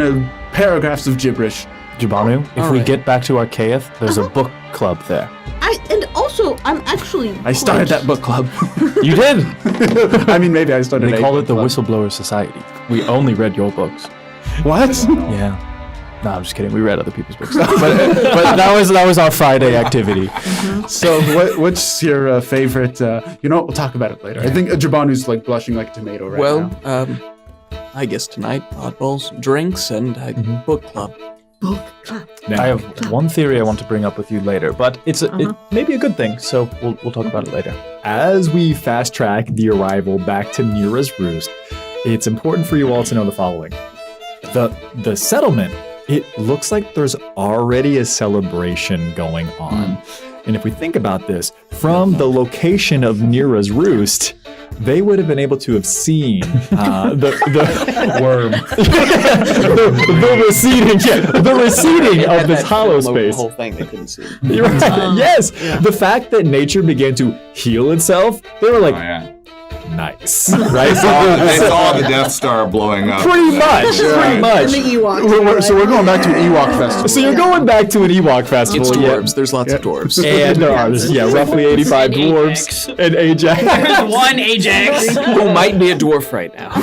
paragraphs of gibberish. Jabanu, if All we right. get back to Archaeath, there's a book club there. And also, I'm actually. I started that book club. You did! I mean, maybe I started. They a call book it the club. Whistleblower Society. We only read your books. What? Yeah. No, I'm just kidding. We read other people's books. but that was our Friday activity. So, what's your favorite? You know what? We'll talk about it later. I think Jabanu's like blushing like a tomato right now. Well, I guess tonight, oddballs, drinks, and a book club. Book club. I have one theory I want to bring up with you later, but it may be a good thing, so we'll talk about it later. as we fast track the arrival back to Nira's Roost, it's important for you all to know the following. The settlement, it looks like there's already a celebration going on. And if we think about this, from the location of Nira's Roost, they would have been able to have seen the worm, the receding of this hollow space. The whole thing they couldn't see. You're right. Yes, the fact that nature began to heal itself, they were like, nice, right? They saw the Death Star blowing up. Pretty much. And the Ewoks. So we're going back to an Ewok festival. So you're going back to an Ewok festival. It's dwarves. There's lots of dwarves. And there are, roughly 85 dwarves and Ajax. There's one Ajax. Who might be a dwarf right now.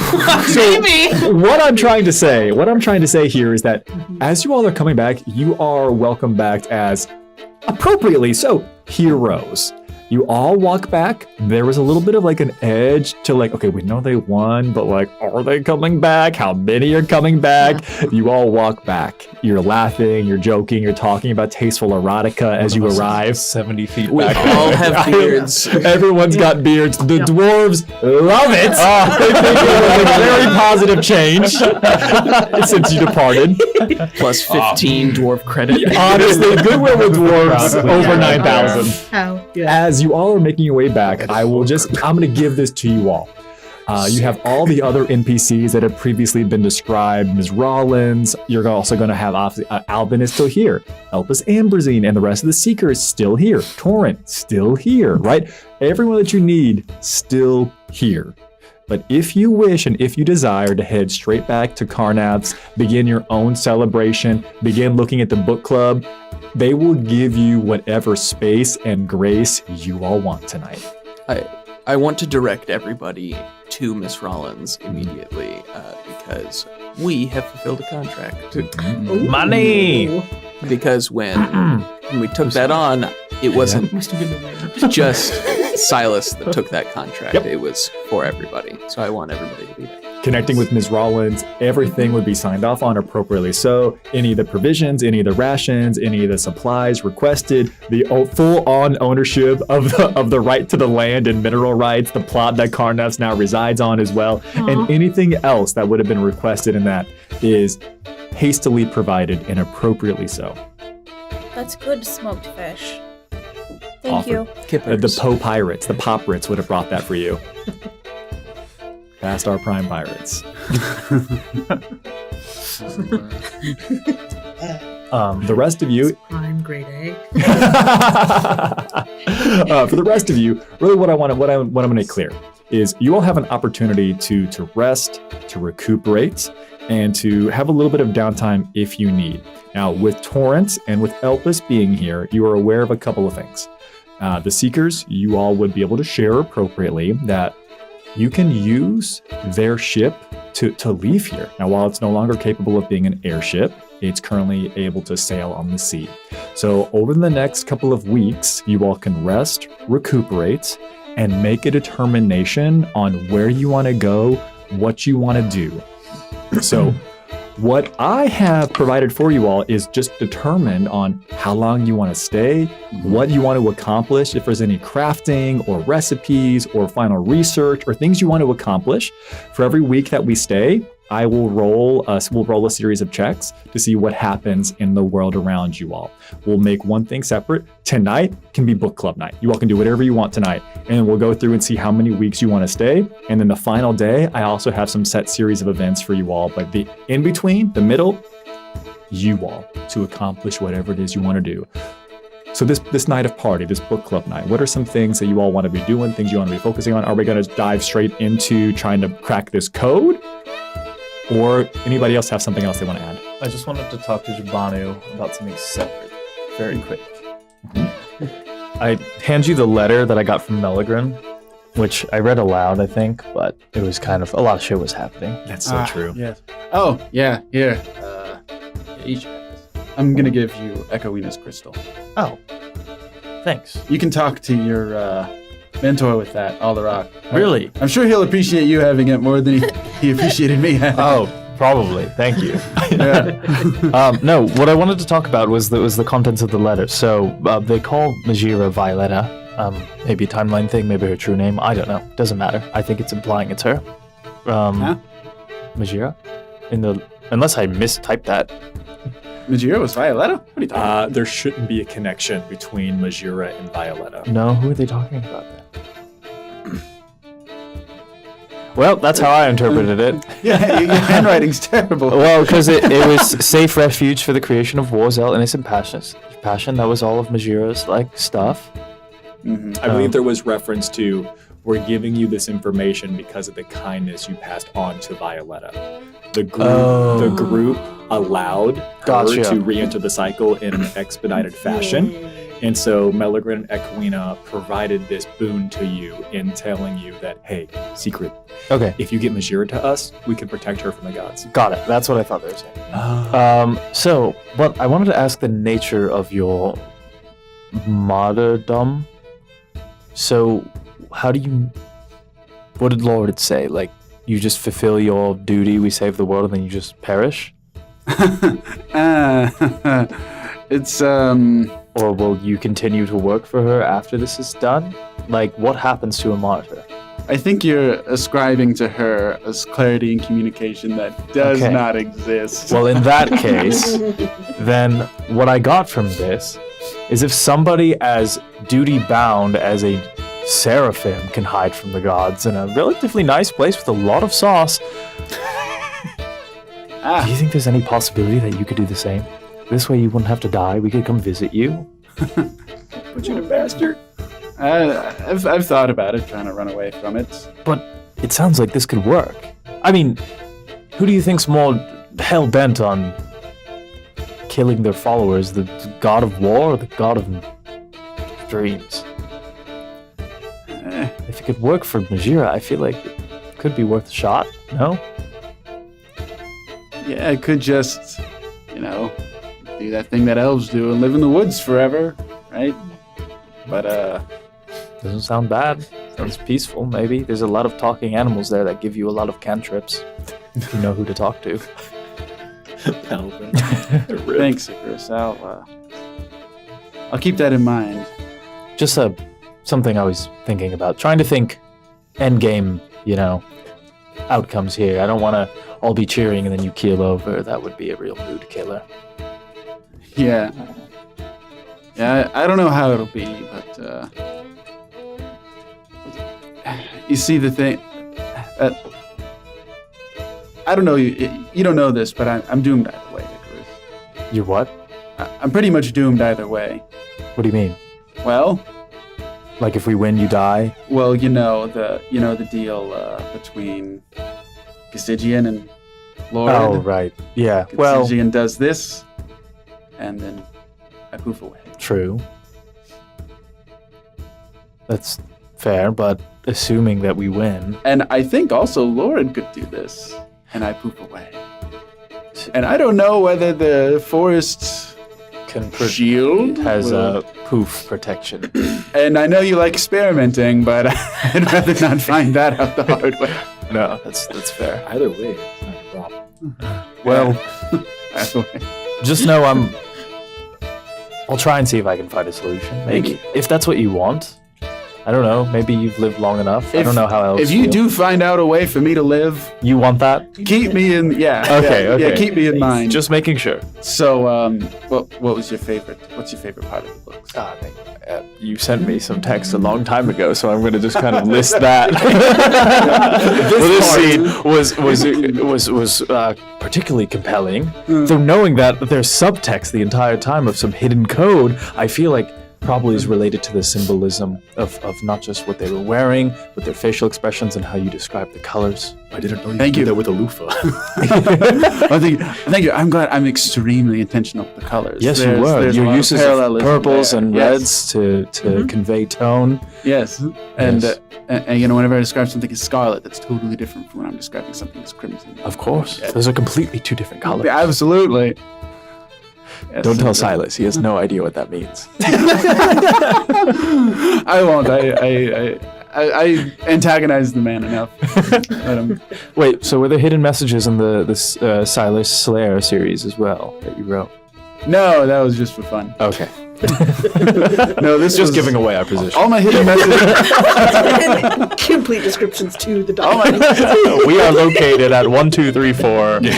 Maybe. What I'm trying to say here is that as you all are coming back, you are welcome back as appropriately so heroes. You all walk back. There was a little bit of like an edge to like, okay, we know they won, but like, are they coming back? How many are coming back? You all walk back. You're laughing, you're joking, you're talking about tasteful erotica as you arrive. 70 feet We back. all have beards. Everyone's got beards. The dwarves love it. They think it was a very positive change since you departed. Plus 15 dwarf credit. Honestly, goodwill with dwarves over 9,000. How? As you all are making your way back, I'm going to give this to you all. You have all the other NPCs that have previously been described. Ms. Rollins, you're also going to have, Albin is still here. Elpis Amberzine and the rest of the Seekers still here. Torrent, still here, right? Everyone that you need, still here. But if you wish and if you desire to head straight back to Carnath's, begin your own celebration, begin looking at the book club, they will give you whatever space and grace you all want tonight. I want to direct everybody to Miss Rollins immediately because we have fulfilled a contract. Money! Because when we took that on, it wasn't just Silas that took that contract. Yep. It was for everybody. So I want everybody to be there. Connecting with Ms. Rollins, everything would be signed off on appropriately. So any of the provisions, any of the rations, any of the supplies requested, the full-on ownership of the right to the land and mineral rights, the plot that Carnath's now resides on as well, and anything else that would have been requested in that is hastily provided and appropriately so. That's good smoked fish. Thank you. The Poe Pirates, the Pop-Rits would have brought that for you. Past our prime pirates. The rest of you, Prime grade A. for the rest of you, really what I want to make clear is you all have an opportunity to rest, to recuperate, and to have a little bit of downtime if you need. Now, with Torrent and with Elpis being here, you are aware of a couple of things. The Seekers, you all would be able to share appropriately that you can use their ship to leave here. Now, while it's no longer capable of being an airship, it's currently able to sail on the sea. So over the next couple of weeks, you all can rest, recuperate, and make a determination on where you want to go, what you want to do. So what I have provided for you all is just determined on how long you want to stay, what you want to accomplish, if there's any crafting or recipes or final research or things you want to accomplish. For every week that we stay, I will roll a series of checks to see what happens in the world around you all. We'll make one thing separate. Tonight can be book club night. You all can do whatever you want tonight. And we'll go through and see how many weeks you want to stay. And then the final day, I also have some set series of events for you all. But the in between, the middle, you all to accomplish whatever it is you want to do. So this night of party, this book club night, what are some things that you all want to be doing, things you want to be focusing on? Are we going to dive straight into trying to crack this code? Or anybody else have something else they want to add? I just wanted to talk to Jabanu about something separate, very quick. I hand you the letter that I got from Meligran, which I read aloud, I think, but it was kind of, a lot of shit was happening. That's so true. Yes. Oh, yeah, here. Each. I'm going to give you Echoina's crystal. Oh, thanks. You can talk to your mentor with that, Alderock. Really? I'm sure he'll appreciate you having it more than he appreciated me having it. Oh, probably. Thank you. Yeah. No, what I wanted to talk about was the contents of the letter. So they call Majira Violetta. Maybe a timeline thing, maybe her true name. I don't know. Doesn't matter. I think it's implying it's her. Majira? Unless I mistyped that. Majira was Violetta? What are you talking about? There shouldn't be a connection between Majira and Violetta. No, who are they talking about then? Well, that's how I interpreted it. Yeah, your handwriting's terrible. Well, because it was safe refuge for the creation of war, zeal, innocent passion. That was all of Majira's stuff. Mm-hmm. I believe there was reference to, we're giving you this information because of the kindness you passed on to Violetta. The group allowed her to re-enter the cycle in an expedited fashion. And so Melagrin and Equina provided this boon to you in telling you that, hey, secret. Okay. If you get Majira to us, we can protect her from the gods. Got it. That's what I thought they were saying. But I wanted to ask the nature of your martyrdom. So, what did Lord say? You just fulfill your duty, we save the world, and then you just perish? It's, Or will you continue to work for her after this is done? What happens to a martyr? I think you're ascribing to her a clarity in communication that does not exist. Well, in that case, then what I got from this is if somebody as duty-bound as a seraphim can hide from the gods in a relatively nice place with a lot of sauce, do you think there's any possibility that you could do the same? This way you wouldn't have to die. We could come visit you. Put you in a bastard. I've thought about it, trying to run away from it. But it sounds like this could work. I mean, who do you think's more hell-bent on killing their followers? The god of war or the god of dreams? If it could work for Majira, I feel like it could be worth a shot, no? Yeah, I could just, do that thing that elves do and live in the woods forever, right? But, doesn't sound bad. Sounds peaceful, maybe. There's a lot of talking animals there that give you a lot of cantrips. If you know who to talk to. Thanks, Icarus. I'll keep that in mind. Just something I was thinking about. Trying to think endgame, outcomes here. I don't want to all be cheering and then you keel over. That would be a real mood killer. Yeah, I don't know how it'll be, but you see the thing. I don't know. You don't know this, but I'm doomed either way, Icarus. You're what? I'm pretty much doomed either way. What do you mean? Well, if we win, you die. Well, the deal between Gasigian and Lord. Oh, right. Yeah. Gasigian does this, and then I poof away. True. That's fair, but assuming that we win. And I think also Lauren could do this, and I poof away. And I don't know whether the forest shield has a poof protection. And I know you like experimenting, but I'd rather not find that out the hard way. No, that's fair. Either way, it's not a problem. Well, either way. Just know I'll try and see if I can find a solution. Maybe. If that's what you want. I don't know. Maybe you've lived long enough. I don't know how else. If you do find out a way for me to live, you want that? Keep me in. Yeah. Okay. Yeah, keep me in mind. Just making sure. So, what was your favorite? What's your favorite part of the book? You sent me some text a long time ago, so I'm going to just kind of list that. This scene was particularly compelling. So knowing that there's subtext the entire time of some hidden code, I feel like probably is related to the symbolism of not just what they were wearing, but their facial expressions and how you describe the colors. I didn't know you could do that with a loofah. Well, thank you. I'm glad. I'm extremely intentional with the colors. Yes, you were. Your uses of purples and reds to convey tone. Yes, and whenever I describe something as scarlet, that's totally different from when I'm describing something as crimson. Of course, those are completely two different colors. Yeah, absolutely. Yes, don't tell Silas. He has no idea what that means. I won't. I antagonize the man enough. Wait, so were there hidden messages in the Silas Slayer series as well that you wrote? No, that was just for fun. Okay. No, this Just was giving away our position. all my hidden messages. Complete descriptions to the all dog. my, We are located at 1234. Let me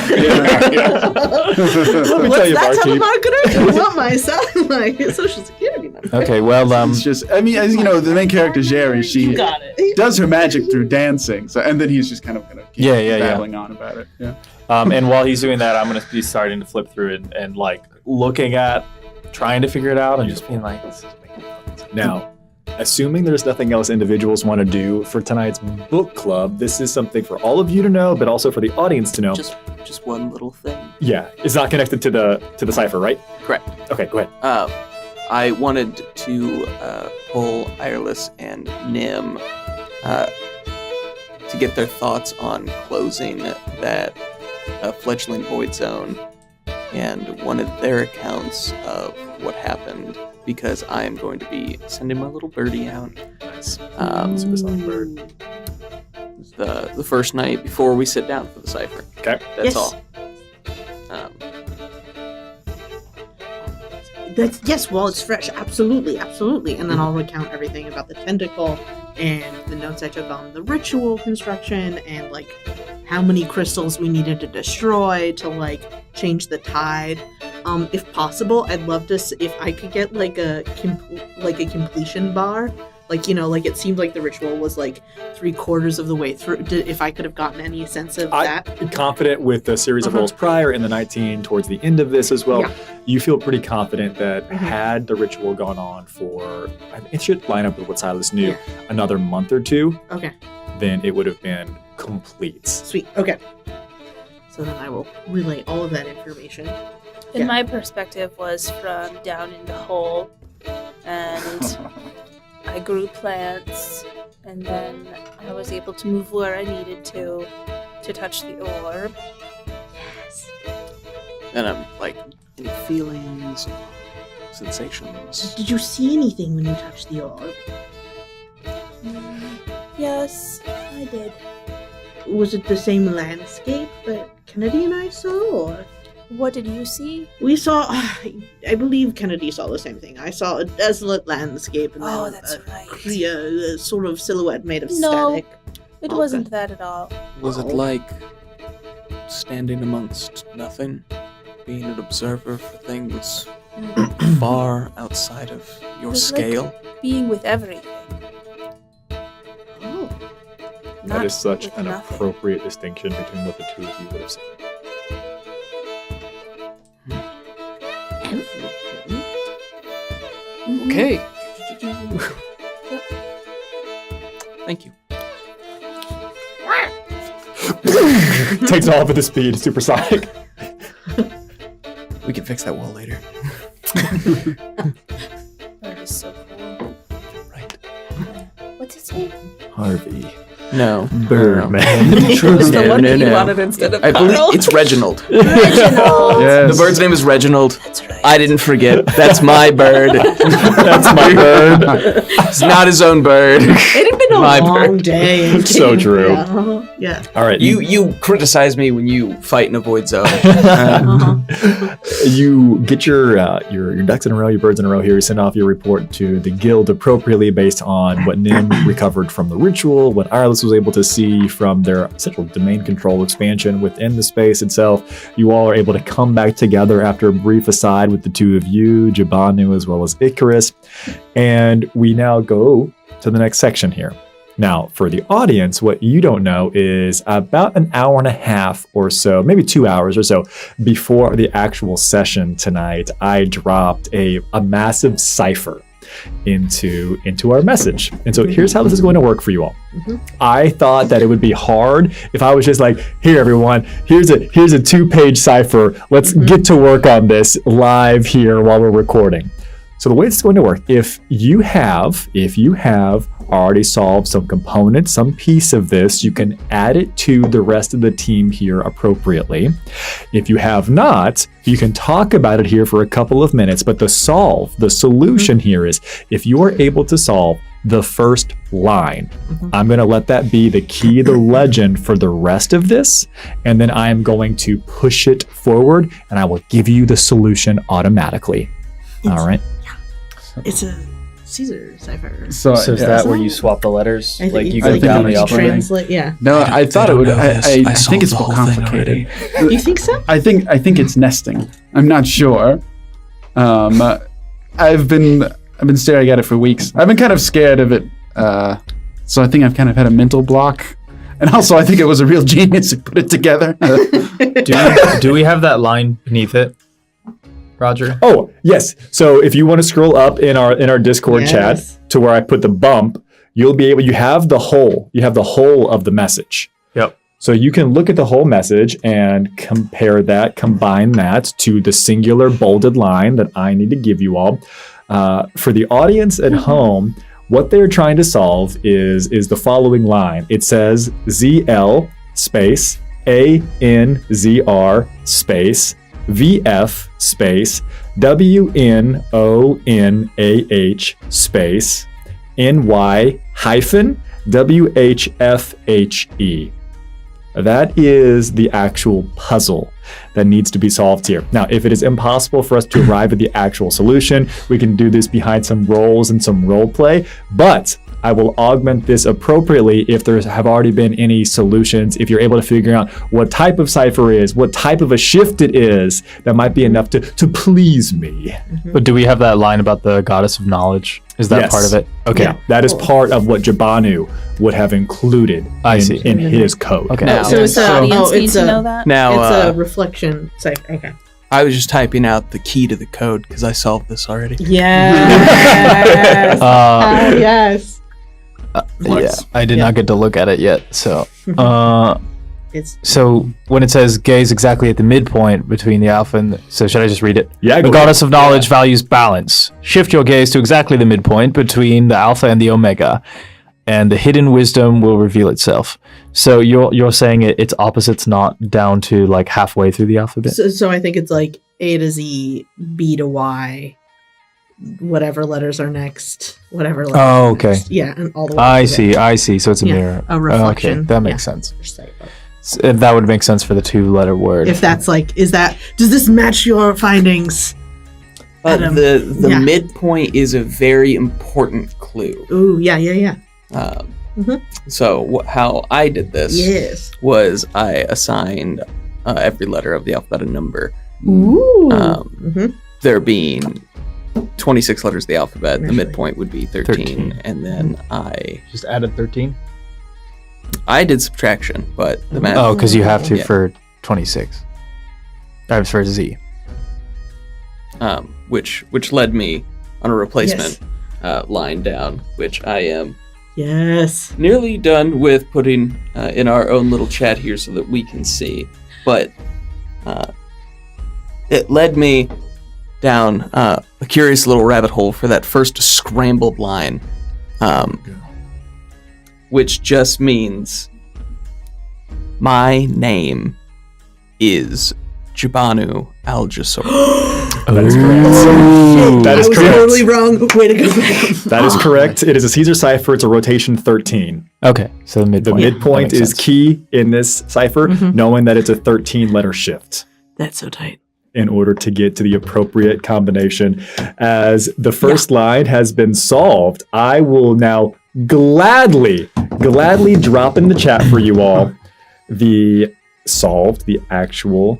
What's tell you, that barkeep. telemarketer? You want my social security number? Okay, well, it's just, I mean, as you know, the main character Jerry, she You got it. does her magic through dancing. So, and then he's just kind of gonna keep Yeah. babbling on about it. Yeah. and while he's doing that, I'm going to be starting to flip through it and like looking at, trying to figure it out and just being like, this is making fucking sense. Now, assuming there's nothing else individuals want to do for tonight's book club, this is something for all of you to know, but also for the audience to know. Just one little thing. Yeah, it's not connected to the cipher, right? Correct. Okay, go ahead. I wanted to pull Ireless and Nim to get their thoughts on closing that fledgling void zone, and wanted their accounts of what happened, because I am going to be sending my little birdie out. Nice. Supersonic bird. The first night before we sit down for the cipher. Okay. That's Yes. all. Yes, while it's fresh, absolutely. And then I'll recount everything about the tentacle and the notes I took on the ritual construction and like how many crystals we needed to destroy to like change the tide. If possible, I'd love to if I could get like a completion bar. Like, you know, like it seemed like the ritual was like 3/4 of the way through. If I could have gotten any sense of that. I'm confident with the series of rolls prior and the 19 towards the end of this as well. Yeah. You feel pretty confident that Mhm. had the ritual gone on for, it should line up with what Silas knew, Yeah. another month or two, Okay, then it would have been complete. sweet. Okay. So then I will relay all of that information. In Yeah. my perspective was from down in the hole, and I grew plants, and then I was able to move where I needed to touch the orb. Yes. And I'm like, any feelings, sensations. Did you see anything when you touched the orb? Yes, I did. Was it the same landscape that Kennedy and I saw, or? What did you see? We saw, I believe Kennedy saw the same thing. I saw a desolate landscape and Oh, then that's a right. clear sort of silhouette made of No. static. It Okay. wasn't that at all. Was it Oh. like standing amongst nothing? Being an observer for things far outside of your It was like scale? being with everything. Oh. That Not is such with an nothing. appropriate distinction between what the two of you would have said. Okay. Thank you. Takes off at the speed, supersonic. We can fix that wall later. That is so cool. Right. What's his name? Harvey. No. Birdman. It was the No, one no, that you no. wanted instead of I believe Carl. it's Reginald. Reginald. The bird's name is Reginald. That's right. I didn't forget. That's my bird. That's my bird. It's not his own bird. It had been a My long bird. day. So true. Yeah. Yeah. All right. You criticize me when you fight in a void zone. You get your ducks in a row, your birds in a row here. You send off your report to the guild appropriately based on what Nim recovered from the ritual, what Ireless was able to see from their essential domain control expansion within the space itself. You all are able to come back together after a brief aside with the two of you, Jabanu as well as Icarus. And we now go to the next section here. Now, for the audience, what you don't know is about an hour and a half or so, maybe 2 hours or so, before the actual session tonight, I dropped a massive cipher into our message. And so here's how this is going to work for you all. I thought that it would be hard if I was just like, here everyone, here's a 2-page cipher. Let's get to work on this live here while we're recording. So the way it's going to work, if you have already solved some component, some piece of this, you can add it to the rest of the team here appropriately. If you have not, you can talk about it here for a couple of minutes, but the solution here is if you are able to solve the first line, I'm going to let that be the key, the legend for the rest of this, and then I am going to push it forward and I will give you the solution automatically. All right. It's a Caesar cipher. So is yeah. that where you swap the letters? I think Like you it's go like down you the alphabet? translate. Yeah. No, I thought it would. I think it's more solved the whole thing complicated. You think so? I think it's nesting. I'm not sure. I've been staring at it for weeks. I've been kind of scared of it. So I think I've kind of had a mental block. And also, I think it was a real genius who put it together. Do we have that line beneath it, Roger? Oh, yes. So if you want to scroll up in our Discord Yes. chat to where I put the bump, you'll be able, you have the whole of the message. Yep. So you can look at the whole message and combine that to the singular bolded line that I need to give you all. For the audience at home, what they're trying to solve is the following line. It says ZL space ANZR space VF space WNONAH space NY hyphen WHFHE. That is the actual puzzle that needs to be solved here. Now, if it is impossible for us to arrive at the actual solution, we can do this behind some roles and some role play, but I will augment this appropriately if there have already been any solutions, if you're able to figure out what type of cipher is, what type of a shift it is, that might be enough to please me. But do we have that line about the goddess of knowledge? Is that Yes. part of it? Okay. Yeah, that is part of what Jabanu would have included I see. in his code. Okay. Now, So does the So- audience need it's to a- know that? now It's a reflection cipher. Okay. I was just typing out the key to the code because I solved this already. Yes. Yes. Yeah, I did not get to look at it yet. So, It's so when it says gaze exactly at the midpoint between the alpha and so should I just read it? Yeah, The go ahead. goddess of knowledge values balance. Shift your gaze to exactly the midpoint between the alpha and the omega, and the hidden wisdom will reveal itself. So you're saying its opposite's not down to like halfway through the alphabet? so I think it's like A to Z, B to Y, whatever letters are next, whatever. Letters Oh, are okay. next. Yeah, and all the way. I to the- see. So it's a Yeah, mirror. a reflection. Okay, that makes Yeah. sense. cipher. That would make sense for the two-letter word. If that's like, does this match your findings? Adam? The Yeah. midpoint is a very important clue. Ooh, yeah. So how I did this Yes. was I assigned every letter of the alphabet a number. Ooh. There being 26 letters of the alphabet, the Actually. midpoint would be 13. 13. And then I just added 13? did subtraction, but the math. Oh, because you have to Yeah. for 26. For Z. Which led me on a replacement line down, which I am Yes. nearly done with putting in our own little chat here so that we can see. But it led me down a curious little rabbit hole for that first scrambled line, which just means my name is Jabanu Al-Jasor. That is correct. That is I was correct. totally wrong. Way to go. That is correct. It is a Caesar cipher. It's a rotation 13. Okay, so the midpoint. The midpoint That makes is sense. key in this cipher, knowing that it's a 13-letter shift That's so tight. in order to get to the appropriate combination. As the first line has been solved, I will now gladly drop in the chat for you all the actual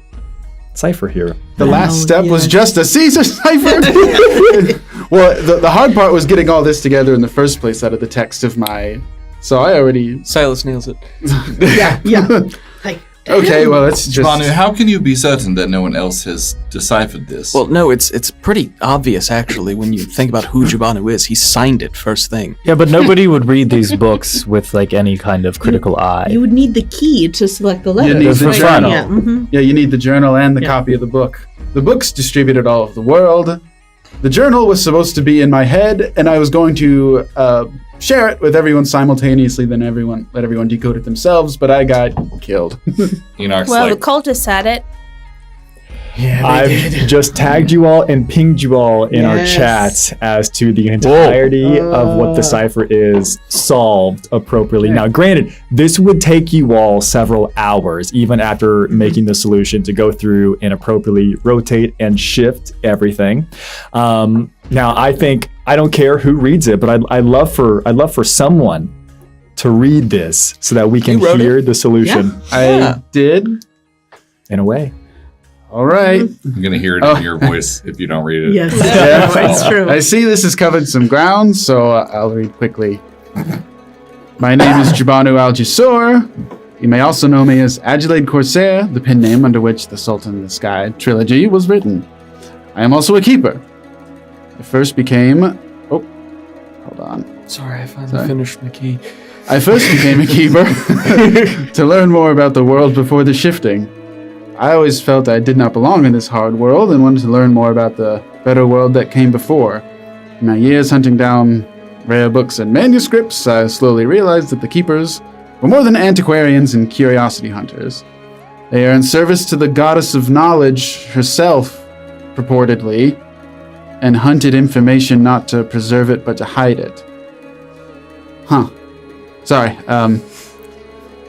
cipher here. The last step was yes. just a Caesar cipher. Well, the hard part was getting all this together in the first place out of the text of my. So I already. Silas nails it. Yeah. Like, Okay, well, let's just. Banu, how can you be certain that no one else has deciphered this? Well, no, it's pretty obvious actually when you think about who Jabanu is. He signed it first thing. Yeah, but nobody would read these books with like any kind of critical eye. you would need the key to select the letters. need the right? journal. Yeah. Yeah, you need the journal and the Yeah. copy of the book. The book's distributed all over the world. The journal was supposed to be in my head, and I was going to share it with everyone simultaneously. Then let everyone decode it themselves. But I got killed. Enoch's Well, like, the cultists had it. I've just tagged you all and pinged you all in our Yes. chat as to the entirety of what the cipher is solved appropriately. Now, granted, this would take you all several hours, even after making the solution, to go through and appropriately rotate and shift everything. Now, I think I don't care who reads it, but I'd love for someone to read this so that we can hear the solution. I did. In a way. All right. I'm going to hear it in your voice if you don't read it. Yes, Yeah. it's true. I see this has covered some ground, so I'll read quickly. My name is Jabanu Al-Jasur. You may also know me as Adulade Corsair, the pen name under which the Sultan in the Sky trilogy was written. I am also a keeper. I first became... Oh, hold on. Sorry, I finally finished my key. I first became a keeper to learn more about the world before the shifting. I always felt I did not belong in this hard world and wanted to learn more about the better world that came before. In my years hunting down rare books and manuscripts, I slowly realized that the keepers were more than antiquarians and curiosity hunters. They are in service to the goddess of knowledge herself, purportedly, and hunted information not to preserve it but to hide it. Huh. Sorry,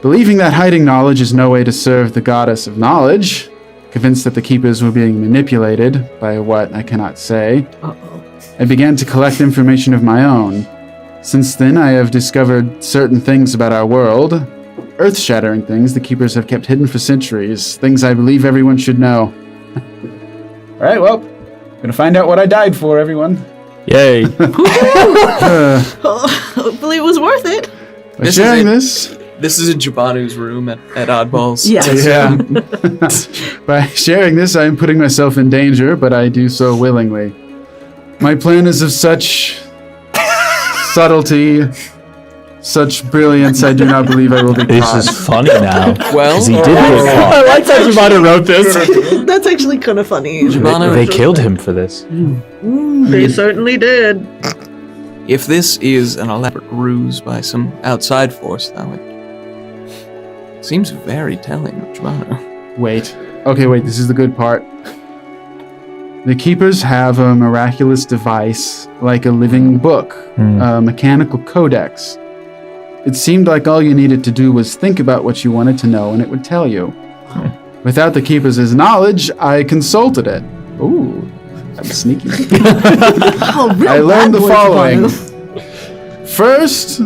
believing that hiding knowledge is no way to serve the goddess of knowledge, convinced that the keepers were being manipulated by what I cannot say, I began to collect information of my own. Since then, I have discovered certain things about our world, earth-shattering things the keepers have kept hidden for centuries, things I believe everyone should know. Alright, well, gonna find out what I died for, everyone. Yay. Hopefully it was worth it. By sharing this... This is in Jabanu's room at Oddballs. Yes. Yeah. By sharing this, I am putting myself in danger, but I do so willingly. My plan is of such subtlety, such brilliance, I do not believe I will be This caught. is funny now. Well, 'cause he did get caught. I like how Jabanu wrote this. That's actually kind of funny. Jabanu, They killed him for this. They certainly did. if this is an elaborate ruse by some outside force, that would seems very telling, Jabanu. Wait. Okay, wait, this is the good part. The Keepers have a miraculous device, like a living book, a mechanical codex. It seemed like all you needed to do was think about what you wanted to know and it would tell you. Without the Keepers' knowledge, I consulted it. Ooh, I'm sneaky. I learned the following. First,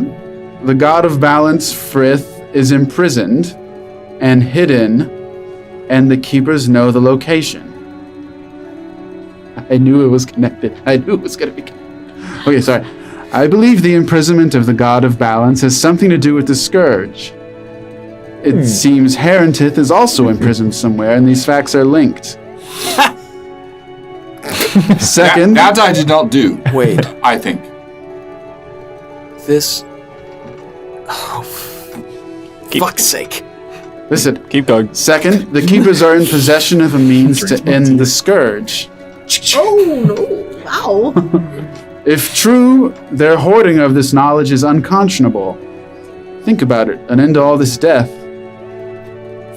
the god of balance, Frith, is imprisoned and hidden, and the Keepers know the location. I knew it was connected. I knew it was going to be connected. Okay, sorry. I believe the imprisonment of the god of balance has something to do with the Scourge. It seems Herentith is also imprisoned somewhere, and these facts are linked. Second... That I did not do. Wait, I think. this... Oh, fuck's sake. Listen. Keep going. Second, the Keepers are in possession of a means to end the Scourge. Oh, no. Wow. If true, their hoarding of this knowledge is unconscionable. Think about it, an end to all this death.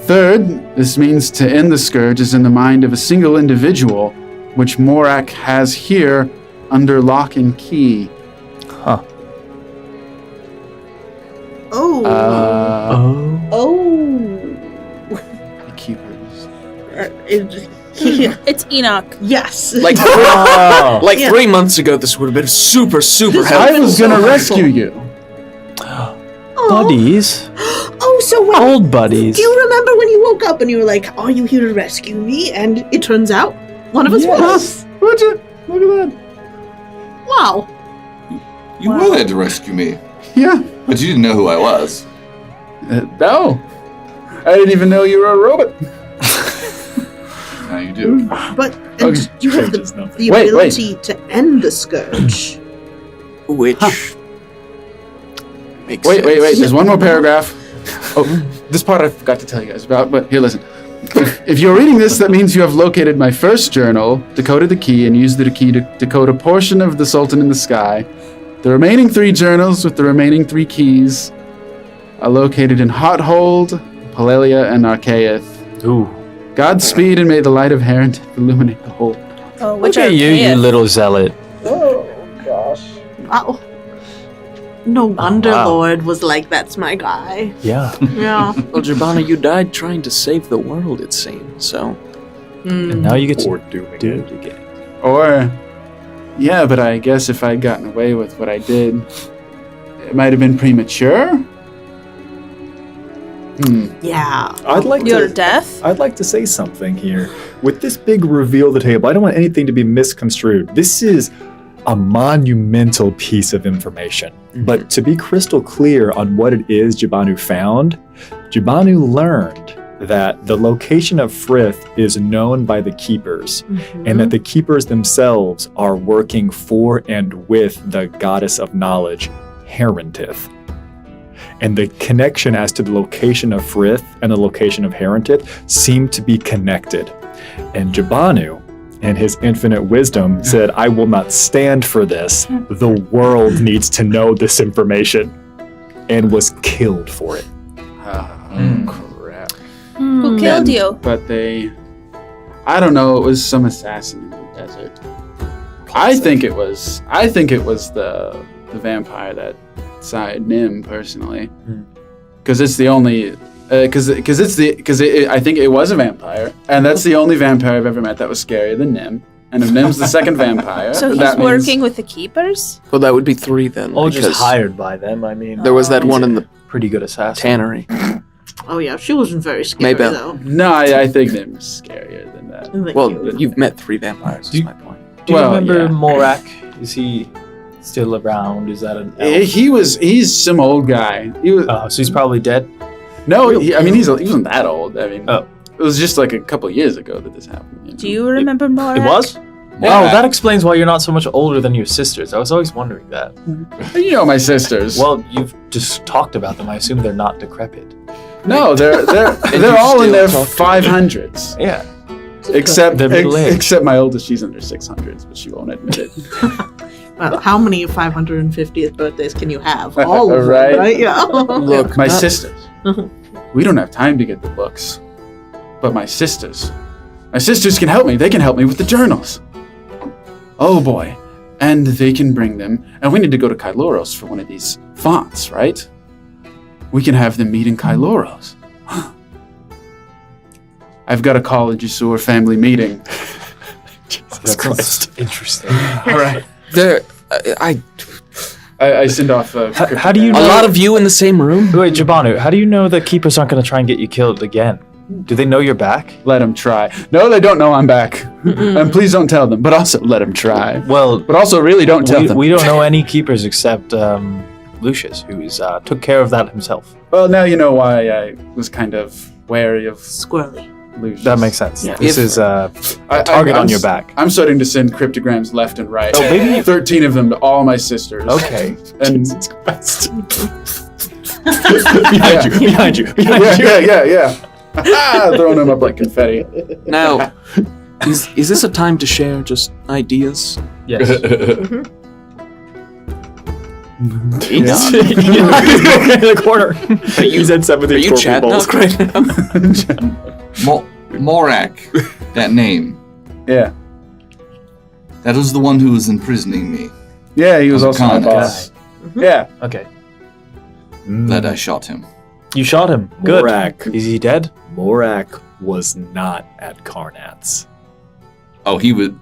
Third, this means to end the Scourge is in the mind of a single individual, which Morak has here under lock and key. Huh. Oh. Oh. The Keepers. It's Enoch. Yes. Like, Oh. like Yeah. 3 months ago, this would have been super helpful. I was gonna so rescue you. Buddies. Oh, so what? Old buddies. Do you remember when you woke up and you were like, "Are you here to rescue me?" And it turns out one of us was. Would you? Look at that. Wow. You were there to rescue me, Yeah. but you didn't know who I was. No. I didn't even know you were a robot. Now you do. But Okay. you have the Wait, ability to end the Scourge. Which makes Wait. sense. There's one more paragraph. Oh, this part I forgot to tell you guys about, but here, listen. If you're reading this, that means you have located my first journal, decoded the key, and used the key to decode a portion of the Sultan in the Sky. The remaining 3 journals with the remaining 3 keys are located in Hothold, Palelia, and Archaeith. Ooh. Godspeed, and may the light of Herent illuminate the whole. Oh, which Look at you, you Archaeith? little zealot. Wow. No wonder wow. Lord was like, "That's my guy." Yeah. Yeah. Well, Jabana, you died trying to save the world, it seems, so... And now you get to Or doing do it. it again. Or Yeah, but I guess if I'd gotten away with what I did, it might have been premature. Yeah. I'd like Your to. death? I'd like to say something here. With this big reveal of the table, I don't want anything to be misconstrued. This is a monumental piece of information. But to be crystal clear on what it is Jibanu found, Jibanu learned that the location of Frith is known by the Keepers, and that the Keepers themselves are working for and with the goddess of knowledge, Herentith. And the connection as to the location of Frith and the location of Herentith seem to be connected. And Jibanu, in his infinite wisdom, said, I will not stand for this. The world needs to know this information. And was killed for it. Crap. Who killed you? But I don't know, it was some assassin in the desert. I think it was the vampire that side Nim personally. Because it's the only I think it was a vampire, and that's the only vampire I've ever met that was scarier than Nim. And if Nim's the second vampire, So he's that means- working with the keepers? Well, that would be 3 then. Or just because hired by them. I mean, There was that one in the pretty good assassin. tannery. Oh yeah, she wasn't very scary Maybell. though. No, I think Nim's scarier than that. Thank Well, you. you've met 3 vampires, is my point. Do you Well, remember yeah. Morak? Is he still around? Is that an elf? He's some old guy. He was Oh, so he's probably dead? no, he wasn't that old. I mean, Oh. it was just like a couple years ago that this happened. You know? Do you remember Morak? It was? Yeah. Oh, that explains why you're not so much older than your sisters. I was always wondering that. You know my sisters. Well, you've just talked about them. I assume they're not decrepit. no, they're you all in still their talk to 500s. Yeah. Except They're middle-aged. except my oldest, she's in her 600s, but she won't admit it. Well, how many 550th birthdays can you have? All of Right. them, right? Yeah. Look, My not- sisters. We don't have time to get the books, but my sisters can help me. They can help me with the journals. Oh boy, and they can bring them. And we need to go to Kyloros for one of these fonts, right? We can have them meet in Kyloros. I've got to call a Jasur family meeting. Jesus Christ. Interesting. All right. There, I send off. How do you a know? lot of you in the same room? Wait, Jibanu, how do you know the keepers aren't going to try and get you killed again? Do they know you're back? Let them try. No, they don't know I'm back. And please don't tell them. But also let them try. Well, But also really don't tell them. we don't know any keepers except Lucius, who's took care of that himself. Well, now you know why I was kind of wary of Squirrely. Lucius. That makes sense. Yeah. This is a I- target I'm on your s- back. I'm starting to send cryptograms left and right. Oh, maybe- 13 of them to all my sisters. Okay. And Jesus Christ. yeah. Behind you. Behind you. Yeah. Throwing them up like confetti. Now, is this a time to share just ideas? Yes. In the corner. He's in 7 Are you chatting balls. up right now? Morak, that name. Yeah. That was the one who was imprisoning me. Yeah, he was Was also my Khan a boss. Yeah. Okay. That I shot him. You shot him. Good. Morak. Is he dead? Morak was not at Karnat's. Oh, he would.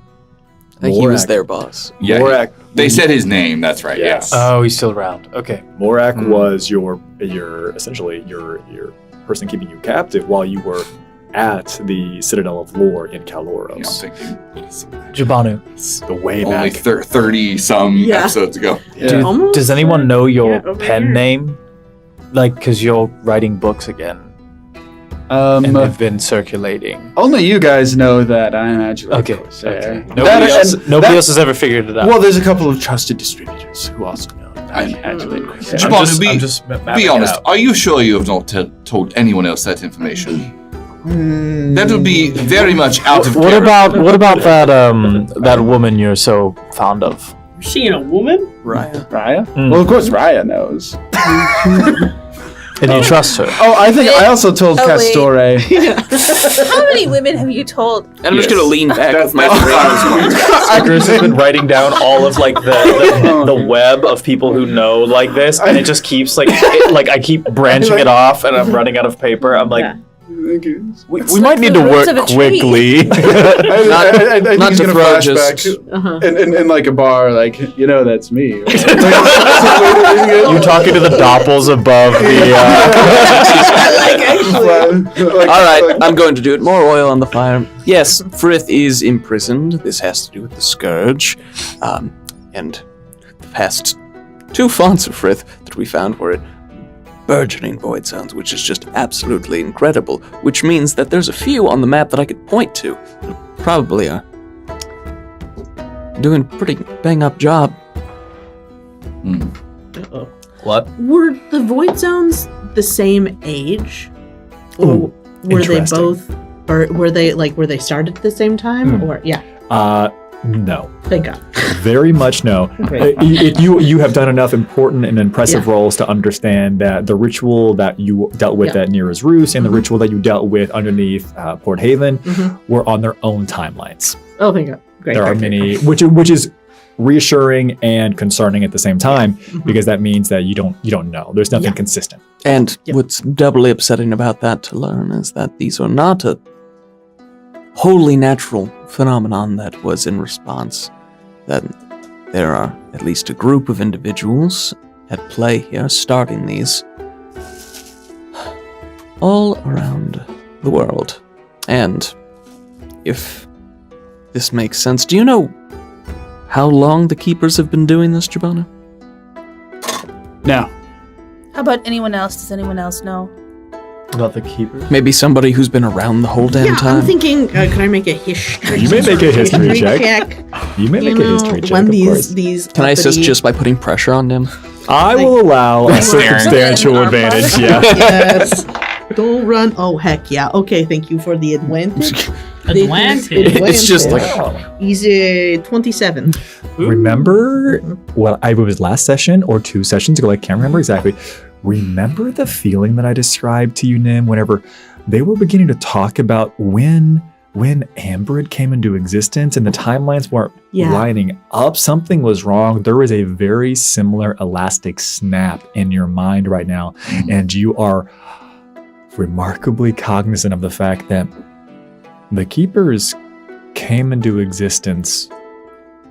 I think he was Morak. their boss. Yeah, Morak. they said his name. That's right. Yes. Yes. Oh, he's still around. Okay. Morak Hmm. was your essentially your person keeping you captive while you were at the Citadel of Lore in You know, I'm Kaloros. thinking Jibanu, It's the way only back. 30 some Yeah. episodes ago. Yeah. Almost does anyone know your Yeah, over pen here. name? Like, because you're writing books again and they've been circulating. Only you guys know that I'm actually Okay. a Corsair. Okay. That- Nobody else has ever figured it out. Well, there's a couple of trusted distributors who also know that I'm actually a Corsair. Jabanu, be- I'm just mapping Be it honest. out. Are you sure you have not told anyone else that information? That would be very much out of What character. about that that woman you're so fond of? You seeing a woman? Raya. Raya? Mm. Well, of course Raya knows. And you trust her? Oh, I think I also told Oh, wait. Castore. How many women have you told? And I'm just Yes. gonna lean back with my Chris has been writing down all of like the web of people who know like this, and it just keeps like I keep branching it off, and I'm running out of paper. I'm like, Yeah. We might need to roots work of a tree. quickly. I think not he's to gonna throw flashback just- in like a bar, like, that's me. You talking to the doppels above the... All right, I'm going to do it. More oil on the fire. Yes, Frith is imprisoned. This has to do with the Scourge. And the past 2 fonts of Frith that we found were burgeoning void zones, which is just absolutely incredible, which means that there's a few on the map that I could point to. Probably are doing a pretty bang-up job. Uh-oh. What? Were the void zones the same age? Or were they interesting. both, or were they started at the same time? Or, yeah, No. thank God. Very much no. Great. You have done enough important and impressive roles to understand that the ritual that you dealt with at Nearest Roost and the ritual that you dealt with underneath Port Haven were on their own timelines. Oh, thank God. Great. There are many, which is reassuring and concerning at the same time because that means that you don't know. There's nothing consistent. And what's doubly upsetting about that to learn is that these are not a wholly natural phenomenon that was in response. That there are at least a group of individuals at play here starting these all around the world. And if this makes sense, do you know how long the Keepers have been doing this, Jabana? No. How about anyone else? Does anyone else know? About the keepers? Maybe somebody who's been around the whole damn time? I'm thinking, can I make a history? You may make a history check. You may make a know, history check, when of course. these Can I assist uppity- just by putting pressure on them? I will allow a circumstantial advantage, yeah. Yes. Don't run. Oh, heck yeah. Okay, thank you for the advantage. It's just like... He's a 27. Remember what I was last session or 2 sessions ago, I can't remember exactly. Remember the feeling that I described to you, Nim, whenever they were beginning to talk about when Ambrid came into existence and the timelines weren't lining up, something was wrong. There is a very similar elastic snap in your mind right now, and you are remarkably cognizant of the fact that the Keepers came into existence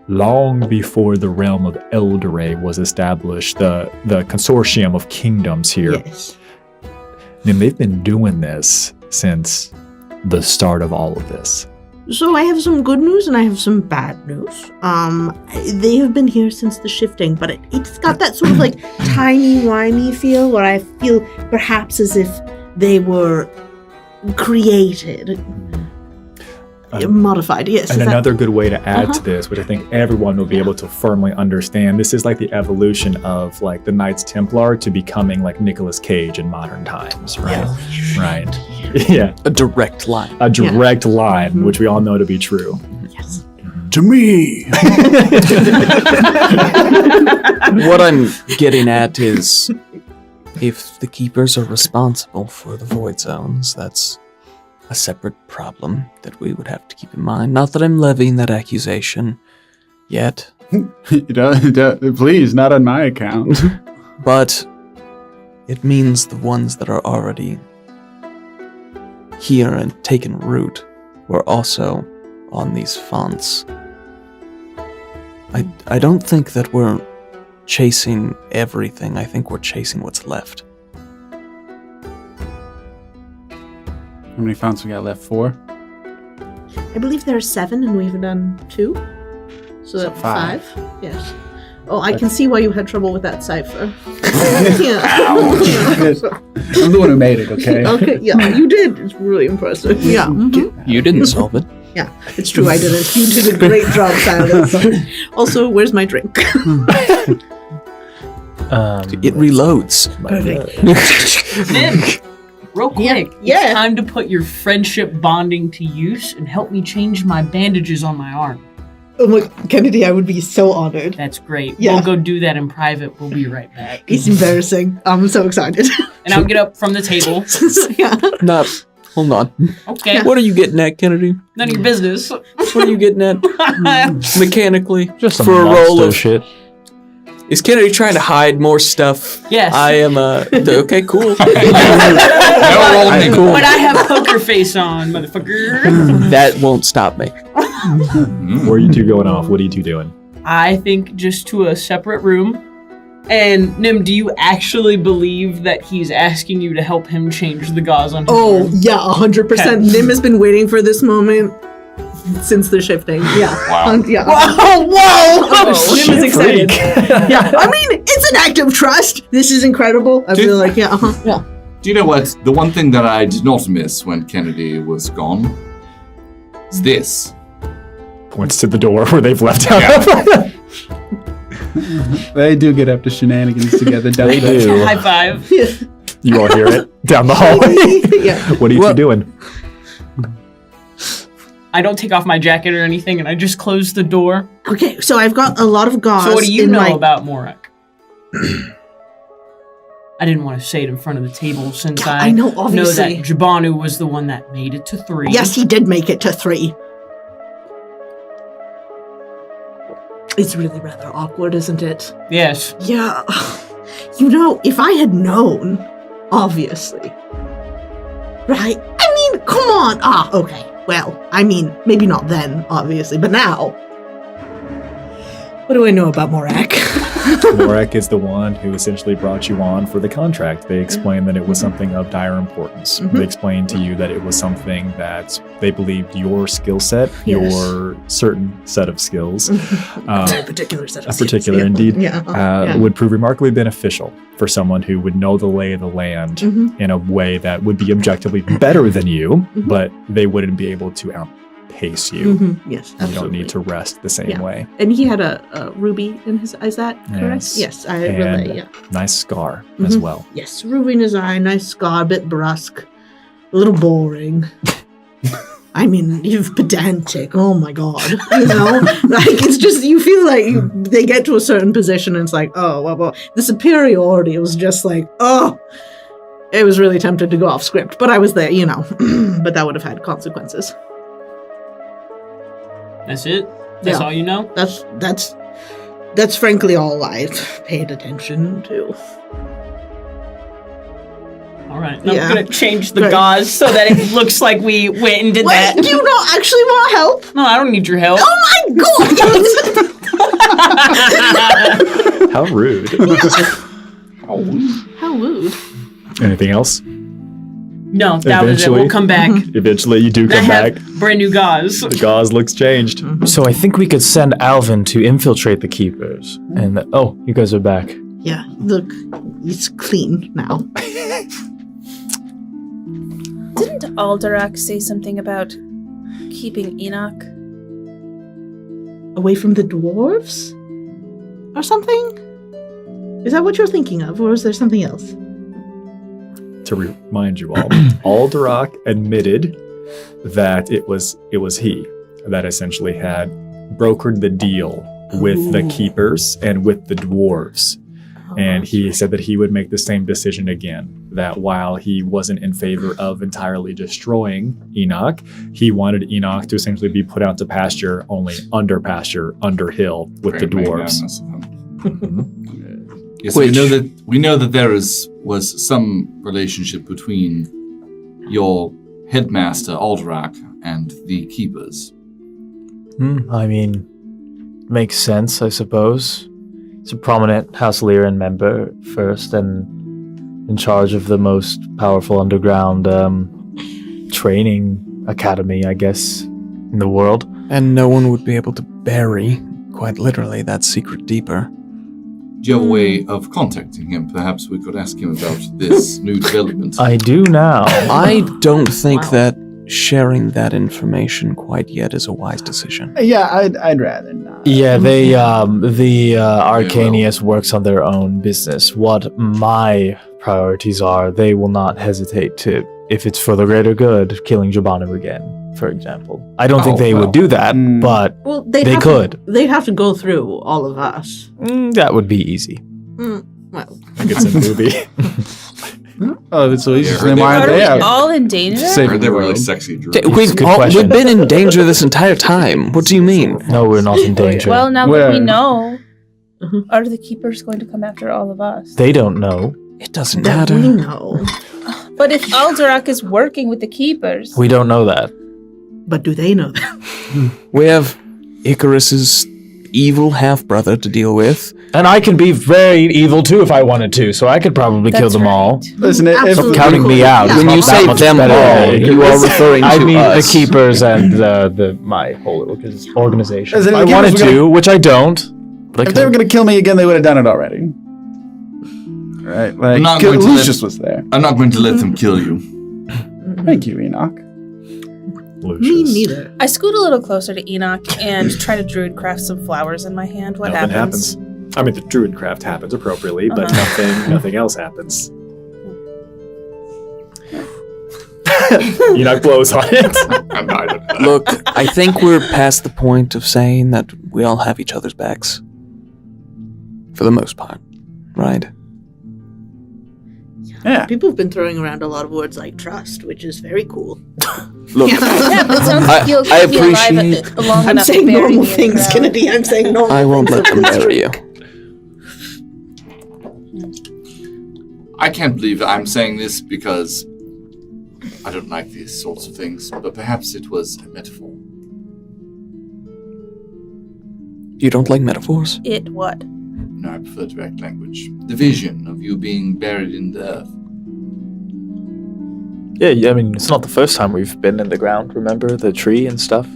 long before the realm of Eldoray was established, the consortium of kingdoms here. Yes. And they've been doing this since the start of all of this. So I have some good news and I have some bad news. They have been here since the shifting, but it's got that sort of like timey-wimey feel where I feel perhaps as if they were created. Modified, yes. And another good way to add to this, which I think everyone will be able to firmly understand, this is like the evolution of like the Knights Templar to becoming like Nicolas Cage in modern times, right? Right. Yeah. A direct line. A direct line, which we all know to be true. Yes. To me. What I'm getting at is if the Keepers are responsible for the void zones, that's a separate problem that we would have to keep in mind. Not that I'm levying that accusation yet. Please, not on my account. But it means the ones that are already here and taken root were also on these fonts. I don't think that we're chasing everything. I think we're chasing what's left. How many fonts we got left? 4? I believe there are 7 and we've done 2. So that's 5. Yes. Oh, I can see why you had trouble with that cipher. I'm the one who made it, okay? Okay, yeah, you did. It's really impressive. Yeah. You didn't solve it. Yeah, it's true, I didn't. You did a great job, Silas. Also, where's my drink? It reloads. Nim, real quick, Yeah. it's time to put your friendship bonding to use and help me change my bandages on my arm. Oh my, Kennedy, I would be so honored. That's great. Yeah. We'll go do that in private. We'll be right back. It's embarrassing. I'm so excited. And I'll get up from the table. Yeah. No, hold on. Okay. What are you getting at, Kennedy? None of your business. What are you getting at mechanically? Just some for a roll monster of shit. Is Kennedy trying to hide more stuff? Yes. I am, okay, cool. No rolling. Cool. But I have poker face on, motherfucker. That won't stop me. Where are you two going off? What are you two doing? I think just to a separate room. And Nim, do you actually believe that he's asking you to help him change the gauze on his Oh, arm? yeah, 100%. Okay. Nim has been waiting for this moment since the shifting. Yeah. Wow. Yeah. Whoa! Nim is excited. Yeah. I mean, it's an act of trust. This is incredible. I feel like, yeah. Do you know what? The one thing that I did not miss when Kennedy was gone is this. Points to the door where they've left out. They do get up to shenanigans together, don't They they? do. High five. You all hear it down the hallway. Yeah. What are you two doing? I don't take off my jacket or anything, and I just close the door. Okay, so I've got a lot of gauze. So what do you in know my... about Morak? I didn't want to say it in front of the table since Yeah, I I know, obviously. that Jabanu was the one that made it to 3. Yes, he did make it to 3. It's really rather awkward, isn't it? Yes. Yeah. You know, if I had known, obviously. Right? I mean, come on. Okay. Well, I mean, maybe not then, obviously, but now. What do I know about Morak? Morak is the one who essentially brought you on for the contract. They explained that it was something of dire importance. Mhm. They explained to you that it was something that they believed your skill set, Yes. your certain set of skills, Very particular set of a skills, particular yeah. indeed, Yeah. Yeah. would prove remarkably beneficial for someone who would know the lay of the land Mhm. in a way that would be objectively better than you, Mhm. but they wouldn't be able to outpace you. Mhm. Yes, absolutely. You don't need to rest the same Yeah. way. And he had a ruby in his eye, is that correct? Yes. Yes, I And relay, yeah. nice scar as Mhm. well. Yes, ruby in his eye, nice scar, a bit brusque, a little boring. I mean, you're pedantic. Oh my god, you know, like it's just you feel like they get to a certain position and it's like, oh, well, the superiority was just like, oh, it was really tempted to go off script, but I was there, you know, but that would have had consequences. That's it? That's Yeah. all you know? That's frankly all I've paid attention to. All right. Yeah. I'm going to change the Great. gauze so that it looks like we went and did Wait, that. do you not actually want help? No, I don't need your help. Oh my god! How rude. How rude. Anything else? No, that was it. Eventually. We'll come back. Eventually, you do I come have back. brand new gauze. The gauze looks changed. So I think we could send Alvin to infiltrate the keepers. And you guys are back. Yeah, look, it's clean now. Didn't Alderak say something about keeping Enoch? Away from the dwarves? Or something? Is that what you're thinking of, or is there something else? To remind you all, Alderak admitted that it was he that essentially had brokered the deal with the Ooh. keepers and with the dwarves. And he said that he would make the same decision again, that while he wasn't in favor of entirely destroying Enoch, he wanted Enoch to essentially be put out to pasture, only under hill with the Very dwarves. magnanimous of him. Mhm. Yes, Which- we know that there was some relationship between your headmaster Alderak and the keepers. I mean, makes sense, I suppose. He's a prominent House Lyran member first and in charge of the most powerful underground training academy, I guess, in the world. And no one would be able to bury, quite literally, that secret deeper. Do you have a way of contacting him? Perhaps we could ask him about this new development. I do now. I don't think Wow. that sharing that information quite yet is a wise decision. Yeah, I'd rather not. Yeah, the Arcanius works on their own business. What my priorities are, they will not hesitate to, if it's for the greater good, killing Jabanu again, for example. I don't think they would do that, but Well, they could. They'd have to go through all of us. That would be easy. Well, I think it's a movie. Oh, so easy. Yeah, Then why Are aren't we they out? all in danger? Saving They're the really world. sexy drugs. We've Good question. been in danger this entire time. What do you mean? No, we're not in danger. Well, now that Where? we know, Are the keepers going to come after all of us? They don't know. It doesn't That matter. we know. But if Aldurak is working with the keepers, We don't know that. But do they know that? We have Icarus's evil half-brother to deal with. And I can be very evil too if I wanted to, so I could probably kill That's them all. right. Listen, if Absolutely. Counting me out. Yeah. it's When not you that say much them better all, than me. you are referring I to mean us. the keepers and my whole little organization. Listen, If I the keepers wanted were to, which I don't. But I if they were could. going to kill me again, they would have done it already. Right? Like, I'm not going to Lucius was there. I'm not going to let them kill you. Thank you, Enoch. Me neither. I scoot a little closer to Enoch and try to druidcraft some flowers in my hand. What Nothing happens? happens. I mean, the druidcraft happens appropriately, but nothing else happens. Enoch blows on it. Look, I think we're past the point of saying that we all have each other's backs. For the most part, right? Yeah. People have been throwing around a lot of words like trust, which is very cool. Look, Yeah, but it sounds like you'll I keep me alive appreciate- long I'm enough to saying bury normal me in the things, ground. Kennedy. I'm saying normal I won't things. let them bury you. I can't believe I'm saying this because I don't like these sorts of things, but perhaps it was a metaphor. You don't like metaphors? It what? No, I prefer direct language. The vision of you being buried in the earth. Yeah, I mean, it's not the first time we've been in the ground, remember? The tree and stuff?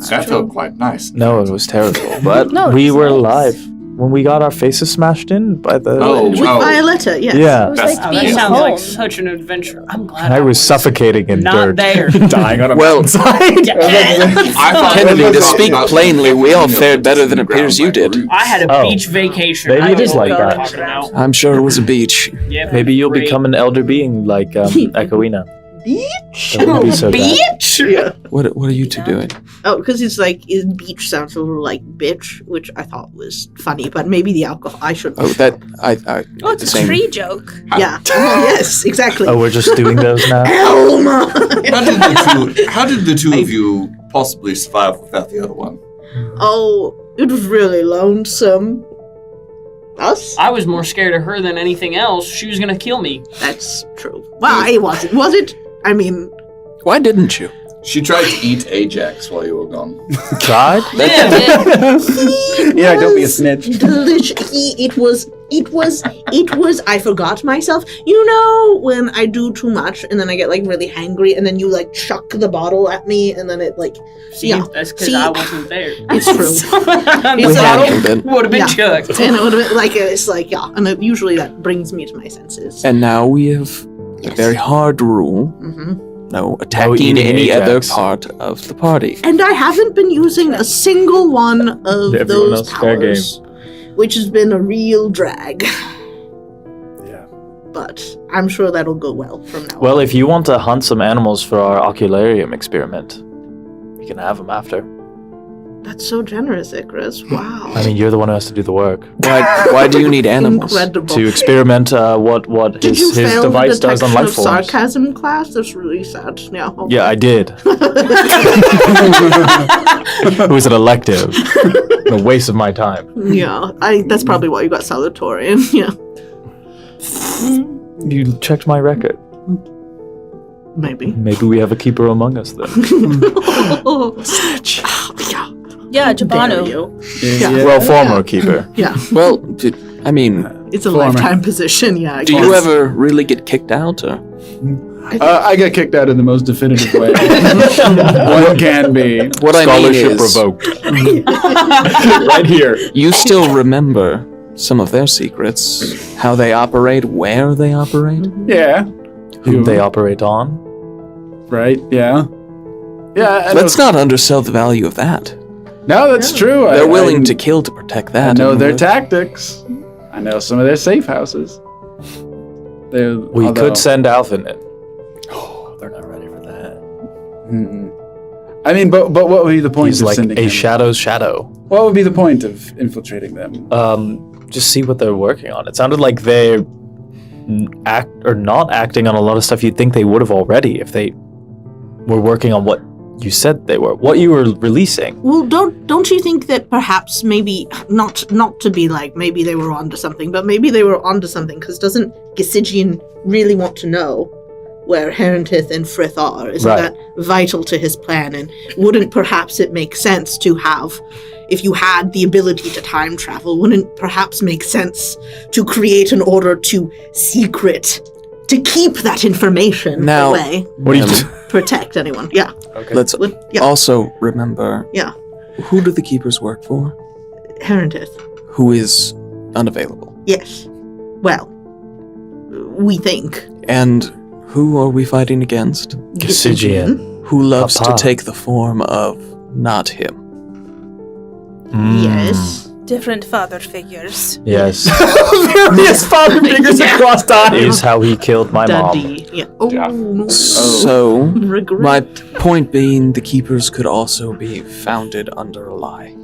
That felt quite nice. No, it was terrible. But No, we it's were nice. alive when we got our faces smashed in by the... Oh, With oh. Violetta, yes. It Yeah. was That's- like Oh, being that sounds home. like such an adventure. I'm glad I was suffocating in not dirt. there. Dying on a Well, mountainside. I thought Kennedy, we were to talking speak about plainly, we all something fared better than it ground appears you like did. roots. I had a Oh. beach vacation. Maybe I it is don't like know that. what I'm talking about. I'm sure it was a beach. Yeah, Maybe you'll great. become an elder being like Echoina. Beach? That wouldn't be so bad. Beach? Yeah. What are you two doing? Oh, because it's like beach sounds a little like bitch, which I thought was funny, but maybe the alcohol. I should. Oh, that I Oh, it's the a same. tree joke. Yeah. Yes, exactly. Oh, we're just doing those now? Elma. How did the two of you possibly survive without the other one? Oh, it was really lonesome. Us? I was more scared of her than anything else. She was gonna kill me. That's true. Well, I wasn't. Was it? I mean, Why didn't you? She tried to eat Ajax while you were gone. Tried? Yeah, Yeah, don't be a snitch. delicious. It was. I forgot myself. You know when I do too much and then I get like really hangry and then you like chuck the bottle at me and then like see, yeah. that's because See, I wasn't there. It's true. the It's handled bottle it. would have been Yeah. chucked. And it would have been like it's like yeah, and usually that brings me to my senses. And now we have a very hard rule: hmm no attacking eating any other Ajax. part of the party. And I haven't been using a single one of Everyone those else, fair powers, which has been a real drag. Yeah. But I'm sure that'll go well from now Well, on. if you want to hunt some animals for our ocularium experiment, you can have them after. That's so generous, Icarus. Wow. I mean, you're the one who has to do the work. Why do you need animals? Incredible. To experiment what Did you his fail device the does on detection life of forms. sarcasm class? That's really sad. Yeah. Okay. Yeah, I did. It was an elective. A waste of my time. Yeah. That's probably why you got salutatorian. Yeah. You checked my record. Maybe. Maybe we have a keeper among us then. Snitch. Yeah. Yeah, Dare Jabanu. you. Yeah. Well, former keeper. Yeah. Well, I mean, It's a Former. lifetime position. Yeah. I do guess. you ever really get kicked out? Or? I got kicked out in the most definitive way one can be. What I mean Scholarship is, revoked. Right here. you still remember some of their secrets, how they operate, where they operate. Yeah. Whom they operate on. Right. Yeah. Yeah. Let's not undersell the value of that. No, that's true. They're I willing to kill to protect that. I know and their we're- tactics. I know some of their safe houses. We could send Alvin in. Oh, they're not ready for that. I mean, but what would be the point He's of like sending a him? shadow's shadow. What would be the point of infiltrating them? Just see what they're working on. It sounded like they're not acting on a lot of stuff you'd think they would have already if they were working on what you said they were. What you were releasing. Well, don't you think that perhaps maybe not to be like maybe they were onto something, but maybe they were onto something because doesn't Gisigian really want to know where Herentith and Frith are? Isn't Right. that vital to his plan? And wouldn't perhaps it make sense to have, if you had the ability to time travel, wouldn't perhaps make sense to create an order to to keep that information Now- away, What do you do? protect anyone? Yeah. Let's Yeah. also remember, Yeah. who do the keepers work for? Herentith. Who is unavailable? Yes. Well, we think. And who are we fighting against? Gisigian. Who loves Papa. to take the form of not him? Yes. Different father figures. Yes. Various father figures across time. Is how he killed my mom. Dundee. Yeah. Oh, no. So, Regret. my point being, the keepers could also be founded under a lie.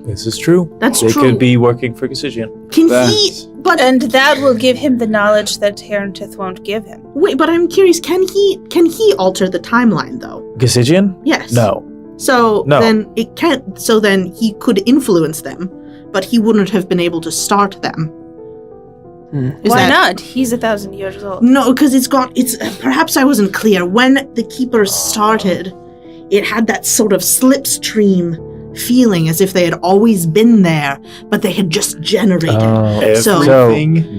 This is true. That's they true. could be working for Gisigian. Can That's- he? But And that will give him the knowledge that Herentith won't give him. wait. But I'm curious. Can he alter the timeline though? Gisigian? Yes. No. So No. then it can't. So then he could influence them, but he wouldn't have been able to start them. Is Why that- not? He's 1,000 years old. No, because it's perhaps I wasn't clear. When the keepers started, it had that sort of slipstream feeling as if they had always been there, but they had just generated. Everything So-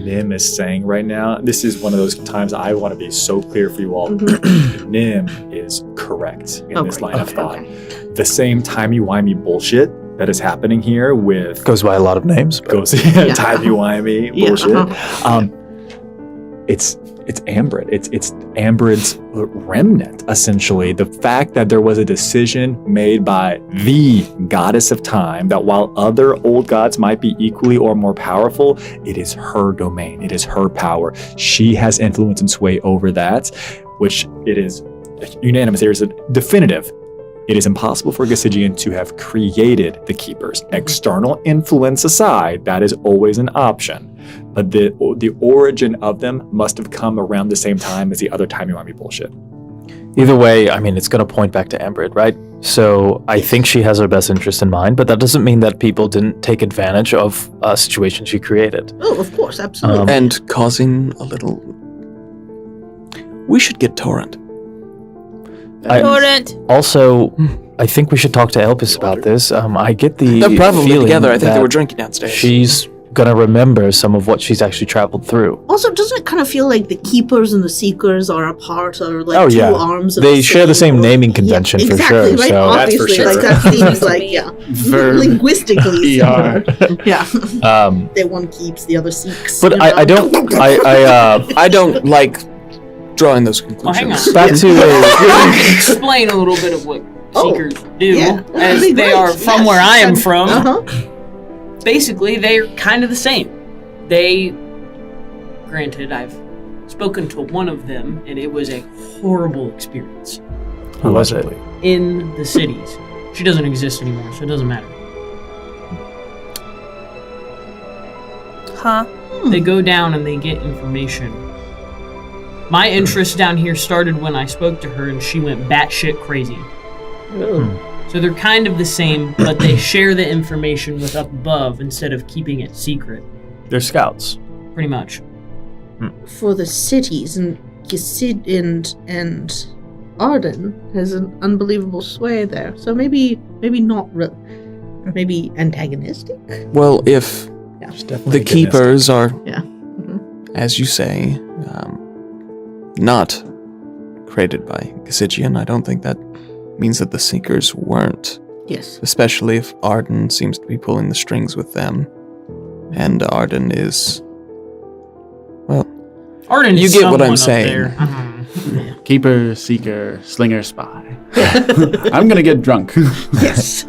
Nim is saying right now, this is one of those times I want to be so clear for you all. Mhm. Nim is correct in this Okay, line of okay, thought. okay. The same timey-wimey bullshit that is happening here with Goes by a lot of names. But goes timey-wimey Yeah, bullshit. uh-huh. It's Ambrid. It's Ambrid's remnant, essentially. The fact that there was a decision made by the goddess of time that while other old gods might be equally or more powerful, it is her domain. It is her power. She has influence and sway over that, which it is unanimous. There is a definitive. It is impossible for Gisigian to have created the keepers. External influence aside, that is always an option. But the origin of them must have come around the same time as the other timey-wimey bullshit. either way, I mean, it's going to point back to Ambrid, right? So I think she has her best interest in mind, but that doesn't mean that people didn't take advantage of a situation she created. Oh, of course, absolutely. And causing a little... We should get Torrent. Torrent. Also, I think we should talk to Elpis about this. I get the They're probably feeling together. I think they that were drinking downstairs. she's going to remember some of what she's actually traveled through. Also, doesn't it kind of feel like the Keepers and the Seekers are a part, or like Oh, two yeah. arms of They share the same world? naming convention for exactly, sure, Right? so- That's for Obviously, sure. like that seems like Verb. linguistically ER. similar. Yeah, Um, one keeps, the other seeks. but you I know? don't... I don't like drawing those Well, hang conclusions. on. back to... Explain a little bit of what Oh, Seekers do, yeah, that'd as be they great, are from yes. where I am from. Uh-huh. Basically, they're kind of the same. They, granted, I've spoken to one of them, and it was a horrible experience Who was it? in the cities. She doesn't exist anymore, so it doesn't matter. Huh? They go down and they get information. My interest down here started when I spoke to her, and she went batshit crazy. So they're kind of the same, but they share the information with up above instead of keeping it secret, They're scouts. pretty much. For the cities, and Gisid and Arden has an unbelievable sway there. So maybe not real, maybe antagonistic. Well, if the keepers are, Yeah. as you say, not created by Gisigian, I don't think that means that the Seekers weren't. Yes. Especially if Arden seems to be pulling the strings with them. And Arden is... Well, Arden, You is get what someone I'm up saying. there. Uh-huh. Keeper, seeker, slinger, spy. I'm gonna get drunk. Yes.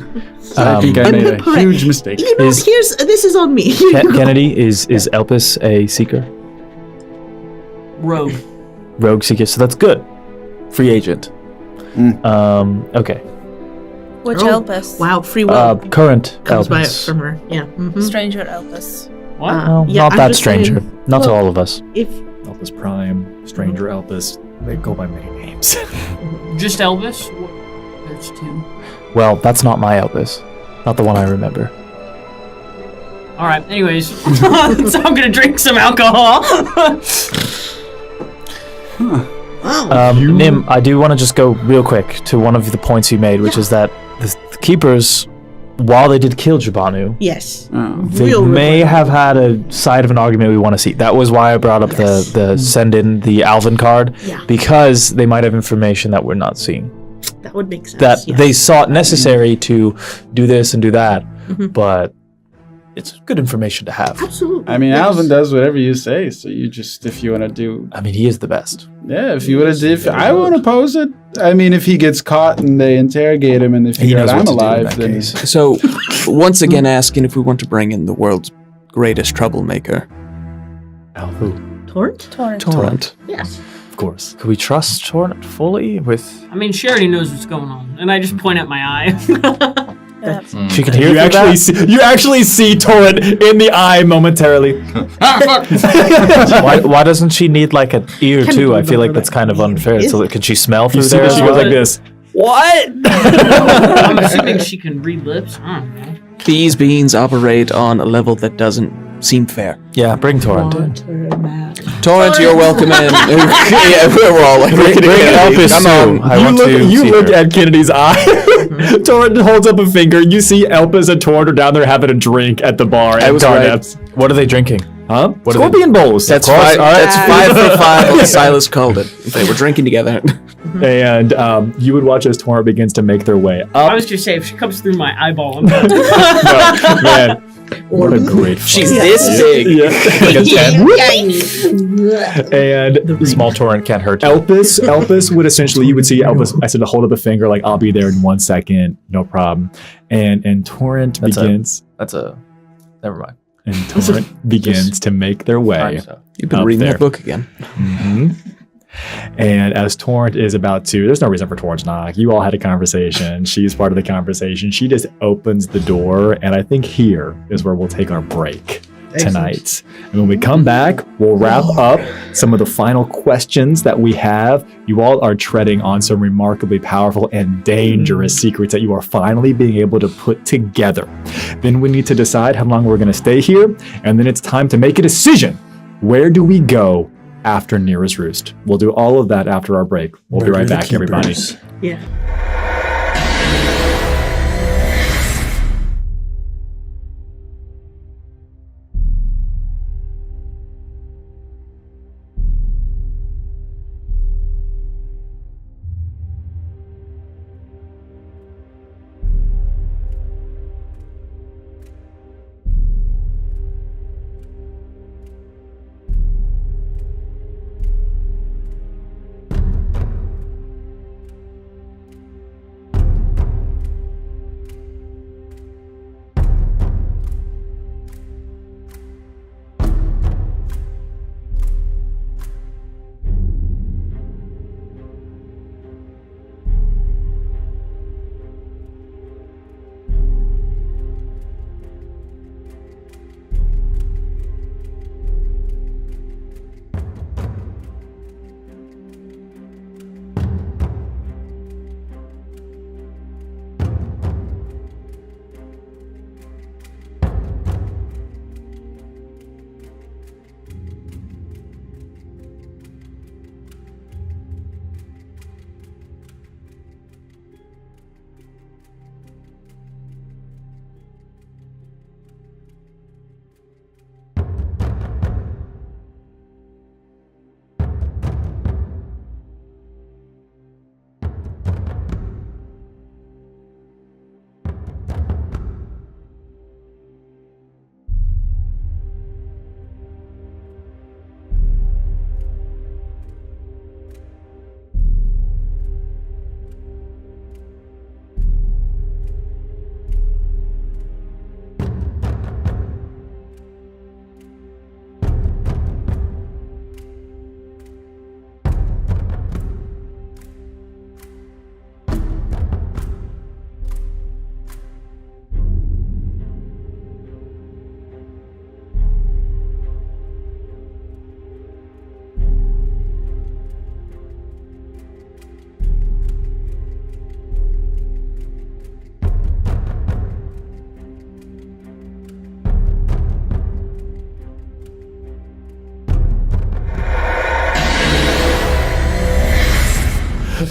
I think I I'm made the a parade. huge mistake. You know, Is- this is on me. Here you go. Kennedy, is Elpis a seeker? Rogue. Rogue seeker, so that's good. Free agent. Okay. Which Oh, Elpis? Wow, free will Current comes by it Elpis. from her. Yeah. Mhm. Stranger Elpis. What? Well, Yeah, not I'm that just stranger. saying- Not to well, all of us. If Elpis Prime, Stranger Elpis, they go by many names. Just Elvis? Elvis too. Well, that's not my Elvis. Not the one I remember. All right. Anyways, so I'm gonna drink some alcohol. Nim, I do want to just go real quick to one of the points you made, which is that the keepers, while they did kill Jabanu, Yes. they may have had a side of an argument we want to see. That was why I brought up the send in the Alvin card, because they might have information that we're not seeing. That would make sense. That they saw it necessary to do this and do that, but it's good information to have. Absolutely. I mean, Alvin does whatever you say, so you just, if you want to do... I mean, he is the best. Yeah, if you want to, if I want to pose it, I mean, if he gets caught and they interrogate him and they figure out I'm alive, then... So, once again asking if we want to bring in the world's greatest troublemaker. Who? Torrent? Torrent. Yes. Of course. Could we trust Torrent fully with... I mean, she already knows what's going on, and I just point at my eye. She can hear you actually see Torrent in the eye momentarily. Why doesn't she need like an ear too? I feel like that's kind of unfair. So can she smell through there? She goes like this. What? I'm assuming she can read lips. I don't know. These beings operate on a level that doesn't seem fair. Yeah, bring Torrent in. Torrent, you're welcome in. Yeah, we're all like, bring Elvis. Come on. You look at Kennedy's eye. Torrent holds up a finger. You see Elpis and Torrent are down there having a drink at the bar at Garnet's. What are they drinking? Huh? Scorpion bowls. That's 5. That's 5 for 5. Like Silas called it. They were drinking together. And you would watch as Torrent begins to make their way up. I was just saying, if she comes through my eyeball, I'm done. No, man. What a great She's this big. Yeah. Like a 10. And the small Torrent can't hurt you. Elpis would essentially, you would see Elpis, I said to hold up a finger, like, I'll be there in 1 second, no problem. And Torrent begins. Never mind. And Torrent begins to make their way. You've been reading that book again. Mm-hmm. And as Torrent is about to, there's no reason for Torrent to knock. You all had a conversation. She's part of the conversation. She just opens the door. And I think here is where we'll take our break tonight. And when we come back, we'll wrap up some of the final questions that we have. You all are treading on some remarkably powerful and dangerous secrets that you are finally being able to put together. Then we need to decide how long we're going to stay here. And then it's time to make a decision. Where do we go after Nearest Roost? We'll do all of that after our break. We'll be right back, everybody. Yeah.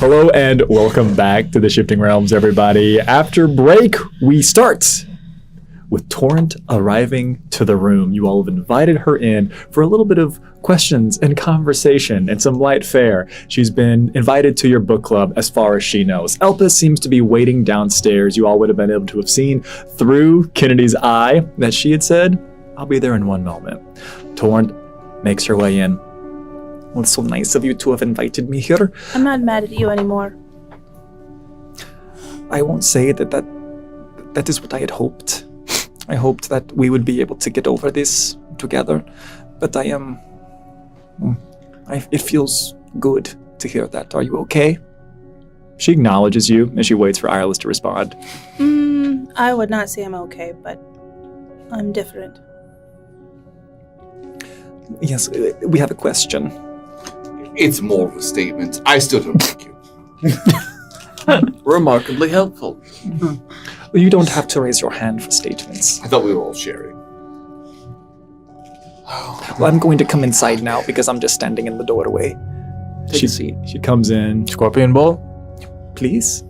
Hello and welcome back to the Shifting Realms, everybody. After break, we start with Torrent arriving to the room. You all have invited her in for a little bit of questions and conversation and some light fare. She's been invited to your book club as far as she knows. Elpis seems to be waiting downstairs. You all would have been able to have seen through Kennedy's eye that she had said, "I'll be there in one moment." Torrent makes her way in. "Well, it's so nice of you to have invited me here. I'm not mad at you anymore. I won't say that is what I had hoped. I hoped that we would be able to get over this together, but it feels good to hear that. Are you okay?" She acknowledges you and she waits for Irelis to respond. I would not say I'm okay, but I'm different. "Yes, we have a question." It's more of a statement. I still don't like you. Remarkably helpful. You don't have to raise your hand for statements. I thought we were all sharing. Well, I'm going to come inside now because I'm just standing in the doorway. Take a seat. She comes in. Scorpion Bowl? "Please?"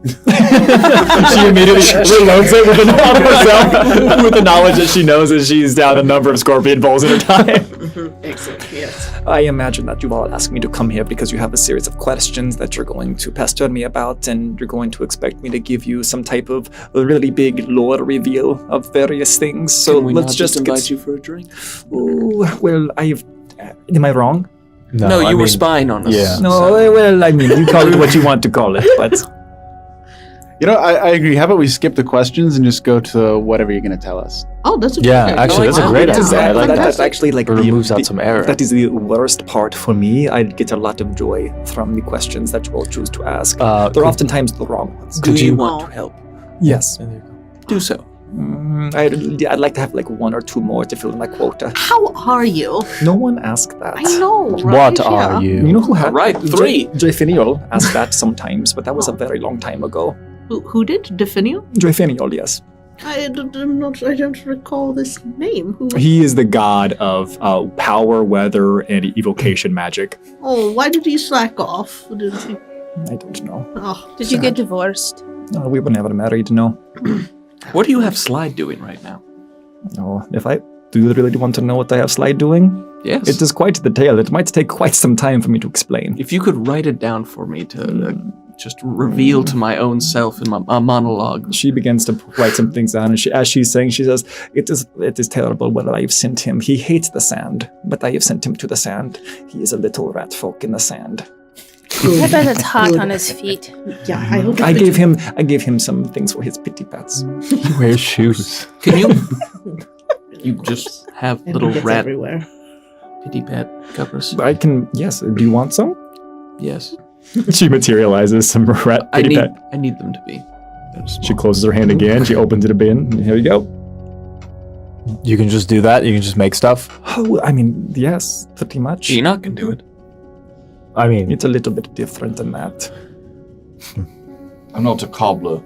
She immediately reloads it with the knowledge that she knows that she's down a number of scorpion bowls at a time. Excellent, yes. "I imagine that you all asked me to come here because you have a series of questions that you're going to pester me about, and you're going to expect me to give you some type of really big lore reveal of various things. So Can we let's not just invite you for a drink? Ooh, well, am I wrong? No, you were spying on us. Yeah. No, well, I mean, you call it what you want to call it, but You know, I agree. How about we skip the questions and just go to whatever you're going to tell us? Oh, that's a Yeah, good actually, that's a idea. great Yeah. idea. I like that. That's actually like It removes out some error. That is the worst part for me. I get a lot of joy from the questions that you all choose to ask. They're could- oftentimes the wrong ones. Do you you- want to help? Yes. Do so. I'd like to have like one or two more to fill in my quota. How are you? No one asked that. I know, right? What Yeah. are you? You know who had Right, 3. Joyfiniol asked that sometimes, but that was a very long time ago. Who did? Definio? Joyfiniol, yes. I don't recall this name. Who? He is the god of power, weather, and evocation magic. Oh, why did he slack off? Did he? I don't know. Oh, Did you get divorced? No, we were never married, no. What do you have Slide doing right now? No, if I do you really want to know what I have Slide doing? Yes. It is quite the tale. It might take quite some time for me to explain. If you could write it down for me to just reveal to my own self in my monologue. She begins to write some things down, and as she's saying, she says, "It is terrible what I have sent him. He hates the sand, but I have sent him to the sand. He is a little rat folk in the sand." I bet it's hot on his feet. yeah. I hope. I gave him some things for his pity pats. He wears shoes. Can you? You just have And little it gets rat everywhere. pity pat covers. I can, yes. Do you want some? Yes. She materializes some rat I pity pat. need them to be. She closes her hand again. She opens it a bin. And here you go. You can just do that? You can just make stuff? Oh, I mean, yes, pretty much. Enoch can do it. I mean, It's a little bit different than that. I'm not a cobbler.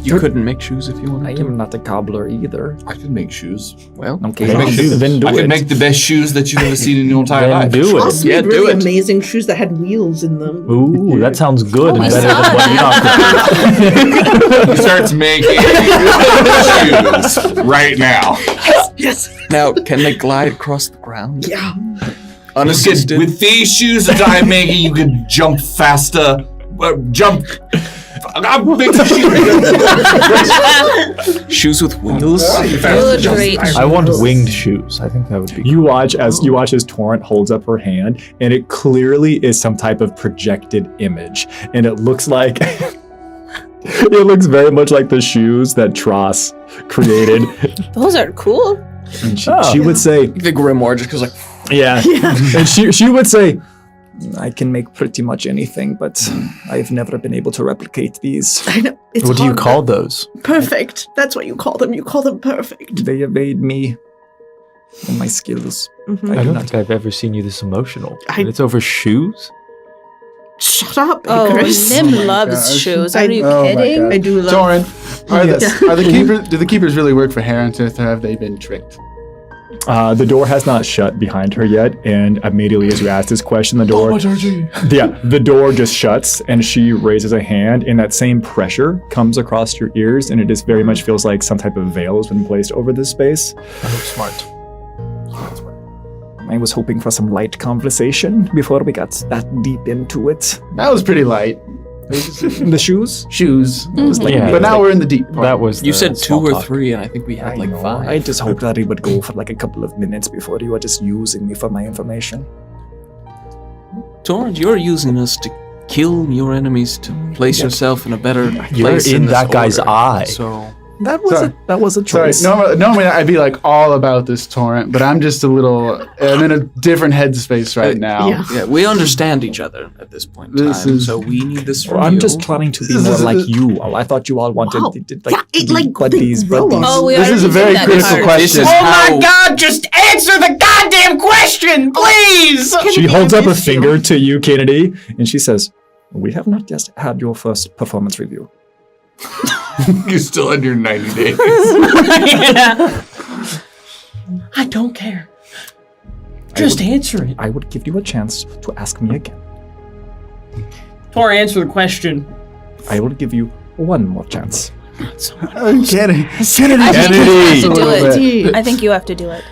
You couldn't make shoes if you I wanted to. am not a cobbler either. I can make shoes. Well, Okay, I can make then do I it. can make the best shoes that you've ever seen in your entire then life. do it. Also Yeah, made do really it. amazing shoes that had wheels in them. Ooh, that sounds good and we better saw than what Enoch could do. He starts making shoes right now. Yes. now can they glide across the ground? Yeah. Unassisted. With these shoes that I'm making, you can jump faster. Jump. I'm making shoes. Shoes with wheels. Good, great. I want winged shoes. I think that would be You watch as Torrent holds up her hand, and it clearly is some type of projected image, and it looks like it looks very much like the shoes that Tross created. Those are cool. And she would say, The grimoire just goes like, yeah, and she would say, "I can make pretty much anything, but I've never been able to replicate these. I know. It's What do you hard, call those? but perfect? That's what you call them. You call them perfect. They evade me and my skills." Mhm. I do don't not- think I've ever seen you this emotional. I- And it's over shoes? Shut up, Oh, Icarus. Nim Oh my loves gosh. shoes. Are you Oh my kidding? God. I do love. Torrent, are Yes. the keepers? Do the keepers really work for Herentith, or have they been tricked? The door has not shut behind her yet, and immediately as you ask this question, the door just shuts, and she raises a hand, and that same pressure comes across your ears, and it just very much feels like some type of veil has been placed over this space. I look smart. I was hoping for some light conversation before we got that deep into it. That was pretty light. The shoes? Shoes. Yeah, But now we're in the deep part. That was You the said 2 small or talk. 3, and I think we had like 5. I just hoped that it would go for like a couple of minutes before you were just using me for my information. Torrent, you're using us to kill your enemies to place yourself in a better You're place in this that guy's order. eye. So That was a Sorry, choice. normally I'd be like all about this Torrent, but I'm just I'm in a different headspace right now. Yeah. we understand each other at this point in This time, is- so we need this from I'm you. just trying to be more like you. I thought you all wanted Wow. buddies. Oh, we This are is a very that critical hard. question. This is how- God, just answer the goddamn question, please! She holds up a finger to you, Kennedy, and she says, "We have not just had your first performance review." You're still under 90 days. Yeah. I don't care. Just answer it. I would give you a chance to ask me again. Tor, answer the question. I will give you one more chance. Kennedy. I think you have to do Kennedy. it. I think you have to do it.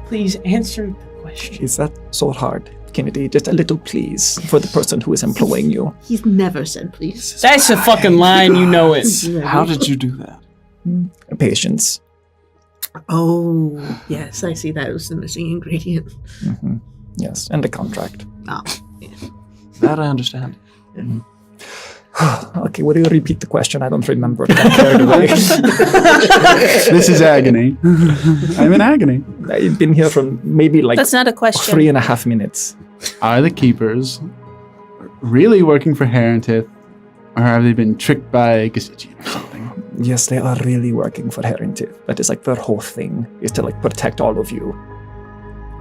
Please answer the question. Is that so hard, Kennedy? Just a little please for the person who is employing you. He's never said please. That's a fucking line, you know it. How did you do that? Patience. Oh, yes, I see that was the missing ingredient. Hmm. Yes, and a contract. Oh, That I understand. Okay, will you repeat the question? I don't remember. I got carried away. This is agony. I'm in agony. I've been here for maybe like That's not a question. 3.5 minutes. Are the keepers really working for Herentith, or have they been tricked by Gasigian or something? Yes, they are really working for Herentith. That is like their whole thing, is to like protect all of you.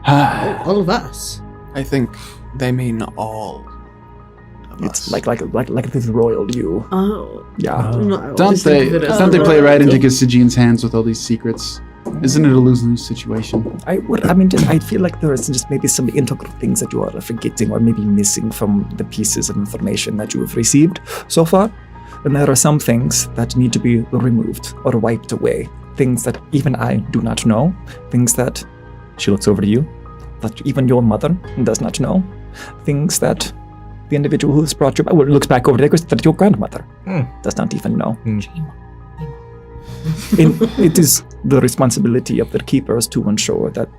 all of us. I think they mean all of It's us. like the royal you. Oh. Yeah. No, I Don't always think they? of it as Don't they the play right into royalty. Gasigian's hands with all these secrets? Isn't it a lose-lose situation? I feel like there is just maybe some integral things that you are forgetting or maybe missing from the pieces of information that you have received so far. And there are some things that need to be removed or wiped away. Things that even I do not know. Things that, she looks over to you, that even your mother does not know. Things that the individual who has brought you back, well, looks back over there, that your grandmother does not even know. It is the responsibility of the keepers to ensure that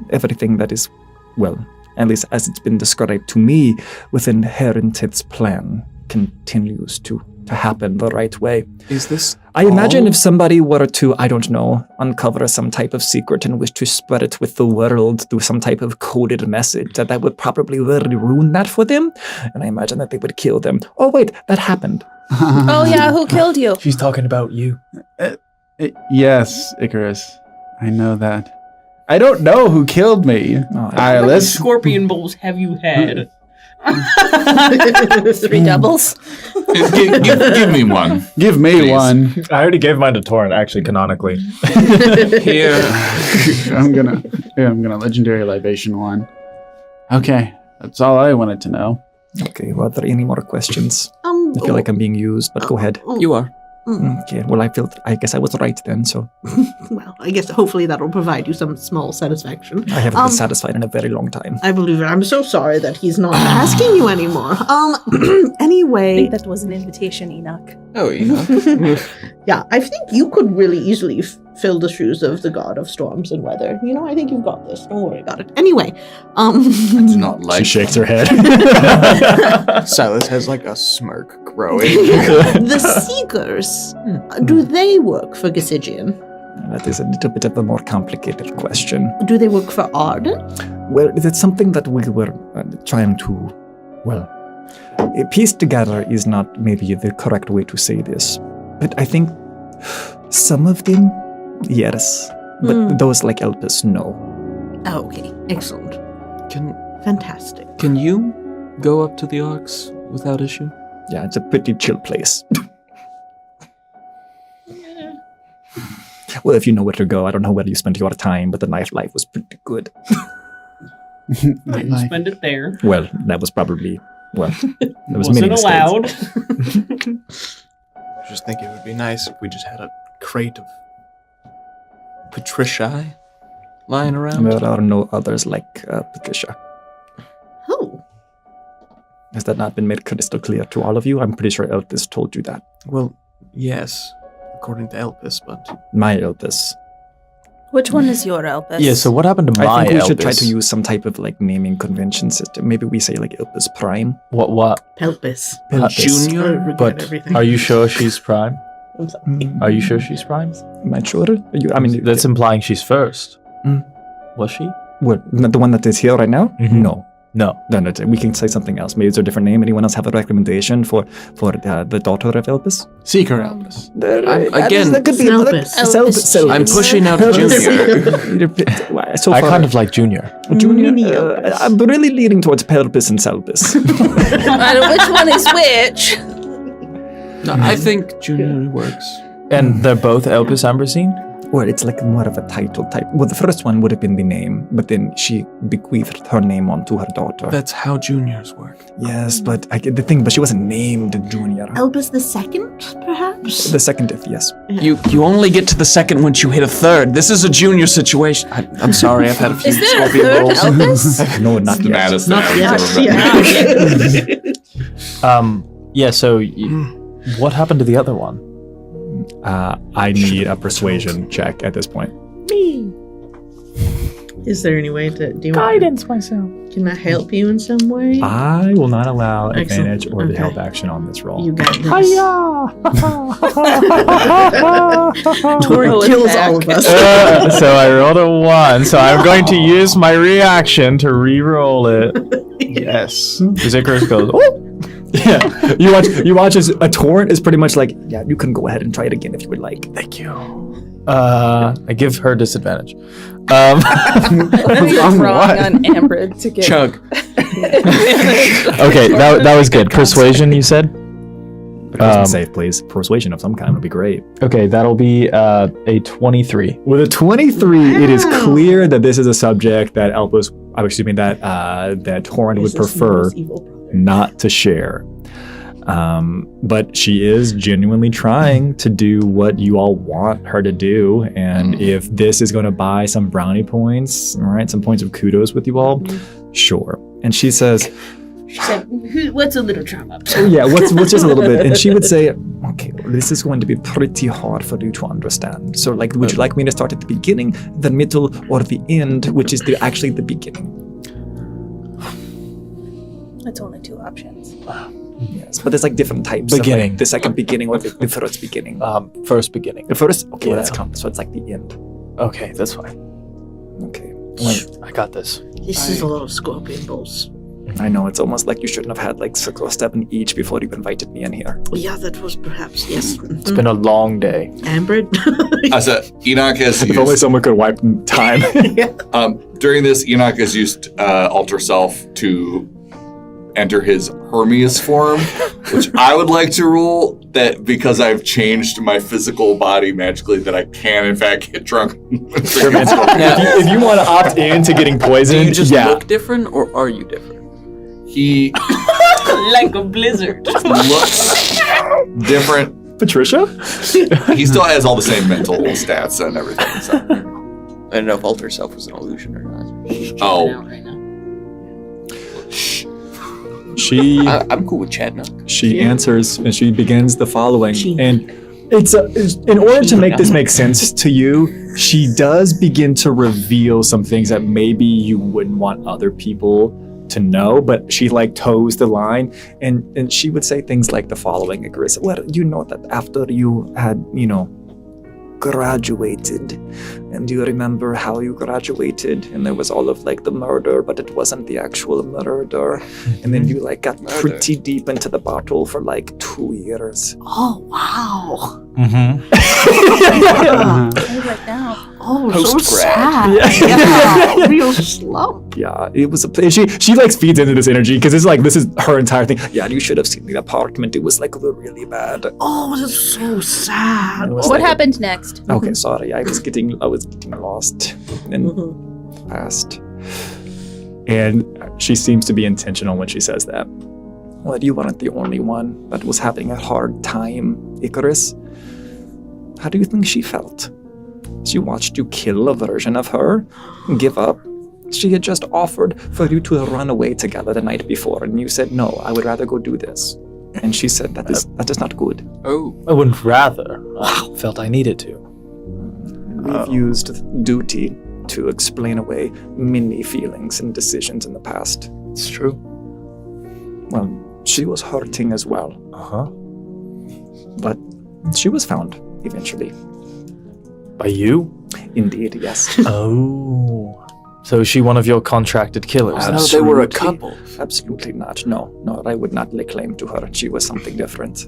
everything that is, well, at least as it's been described to me within Herentith's plan, continues to happen the right way. Is this I imagine all? if somebody were to, I don't know, uncover some type of secret and wish to spread it with the world through some type of coded message, that would probably really ruin that for them. And I imagine that they would kill them. Oh, wait, that happened. Oh yeah, who killed you? She's talking about you. Yes, Icarus. I know that. I don't know who killed me. Oh, How many Iris. scorpion bowls have you had? 3 doubles. give me one. Give me Please. one. I already gave mine to Torrent, actually, canonically. Here. I'm gonna legendary libation one. Okay, that's all I wanted to know. Okay, well, are there any more questions? I feel like I'm being used, but go ahead. You are. Okay, well, I guess I was right then, so Well, I guess hopefully that will provide you some small satisfaction. I haven't been satisfied in a very long time. I believe it. I'm so sorry that he's not asking you anymore. I Anyway, think that was an invitation, Enoch. Oh, yeah. yeah, I think you could really easily fill the shoes of the god of storms and weather. You know, I think you've got this. Don't worry about it. Anyway, I do not like She shakes her head. Silas has like a smirk growing. the Seekers, do they work for Gasigian? That is a little bit of a more complicated question. Do they work for Arden? Well, it's something that we were trying to, well, piece together is not maybe the correct way to say this. But I think some of them, yes. But those like Elpis, no. Oh, okay, excellent. Fantastic. Can you go up to the Arcs without issue? Yeah, it's a pretty chill place. Well, if you know where to go, I don't know where you spend your time, but the nightlife was pretty good. Didn't spend it there. Well, that was probably, there was Wasn't many mistakes. allowed. I just think it would be nice if we just had a crate of Patricia lying around. There are no others like Patricia. Oh. Has that not been made crystal clear to all of you? I'm pretty sure Elpis told you that. Well, yes, according to Elpis, but My Elpis. Which one is your Elpis? Yeah, so what happened to my I think we should try Elpis? to use some type of like naming convention system. Maybe we say like Elpis Prime. What? Pelpis. Junior? But everything. are you sure she's prime? I'm sorry. Are you sure she's prime? Am I sure? That's implying she's first. Was she? what, the one that is here right now? Mhm. No. No. Then we can say something else. Maybe it's a different name. Anyone else have a recommendation for the daughter of Elpis? Seeker Elpis. Again, that could be Elpis. I'm pushing out Junior. So I far, kind of like Junior. Junior. Mini Elpis. I'm really leaning towards Pelpis and Selbis. Which one is which? No, I think Junior works. And they're both Elpis Ambrosine? Or it's like more of a title type. Well, the first one would have been the name, but then she bequeathed her name onto her daughter. That's how Juniors work. Yes, but but she wasn't named Junior. Elpis the second, perhaps? The second, if yes. You only get to the second once you hit a third. This is a Junior situation. I'm sorry, I've had a few Is there a Scorpion third rolls. Elpis? No, not yet. Madison. Not yet. Yeah, so what happened to the other one? I need a persuasion check at this point. Me. Is there any way to do myself. Can I help you in some way? I will not allow Excellent. advantage or the Okay. help action on this roll. You got this. Roll Torrent it kills back. all of us. So I rolled a 1, so I'm going to use my reaction to re-roll it. Yes. Icarus goes, oh! Yeah, you watch as a torrent is pretty much like, yeah, you can go ahead and try it again if you would like. Thank you. I give her disadvantage. You're On wrong what? on Ambrid to get Chug. Okay, that was good. Persuasion, you said? Safe, please. Persuasion of some kind would be great. Okay, that'll be a 23. With a 23, it is Wow. clear that this is a subject that that Torrent would This is prefer Noah's evil brother. not to share. But she is genuinely trying to do what you all want her to do. And if this is going to buy some brownie points, all right, some points of kudos with you all, sure. And she says, She said, "What's a little trauma?" oh, yeah, what's just a little bit? And she would say, okay, well, this is going to be pretty hard for you to understand. So, like, would you like me to start at the beginning, the middle, or the end, which is actually the beginning? It's only 2 options. Yes, but there's like different types. Beginning. Of, like, the second beginning or the first beginning. First beginning. The first? Okay, well, Yeah. that's counted. So it's like the end. Okay, that's fine. Okay. I got this. This is a lot of scorpion balls. I know, it's almost like you shouldn't have had like 6 or 7 each before you invited me in here. Yeah, that was perhaps, yes. It's been a long day. Ambrid? As Enoch has If only used, someone could wipe time. during this, Enoch has used alter self to enter his Hermes form, which I would like to rule that because I've changed my physical body magically that I can in fact get drunk. Sure, man. If you want to opt in to getting Do poisoned, you just yeah. look different, or are you different? He Like a blizzard. looks different. Patricia? He still has all the same mental stats and everything. So. I don't know if alter self was an illusion or not. Oh, Right now. She I'm cool with Chadnock. she answers and she begins the following. She- And it's in order to make this make sense to you, she does begin to reveal some things that maybe you wouldn't want other people to know, but she like toes the line, and she would say things like the following, Agris. Well, you know that after you had, graduated, and you remember how you graduated, and there was all of like the murder, but it wasn't the actual murder, and then you like got pretty deep into the bottle for like 2 years. Oh, wow. Mm-hmm. Right now. Oh, so Post-grad. sad. Yeah, real slump. Yeah, it was she like feeds into this energy because it's like this is her entire thing. Yeah, you should have seen the apartment. It was like really bad. Oh, that's so sad. It was What like happened next? Okay, sorry. I was getting lost in past. And she seems to be intentional when she says that. Well, you weren't the only one that was having a hard time, Icarus. How do you think she felt? She watched you kill a version of her, give up. She had just offered for you to run away together the night before, and you said, no, I would rather go do this. And she said, that is not good. Oh. I wouldn't rather. I felt I needed to. We've used duty to explain away many feelings and decisions in the past. It's true. Well, she was hurting as well. Uh-huh. But she was found, eventually. By you? Indeed, yes. Oh. So is she one of your contracted killers? I know they were a Absolutely. couple. Absolutely not. No, I would not lay claim to her. She was something different.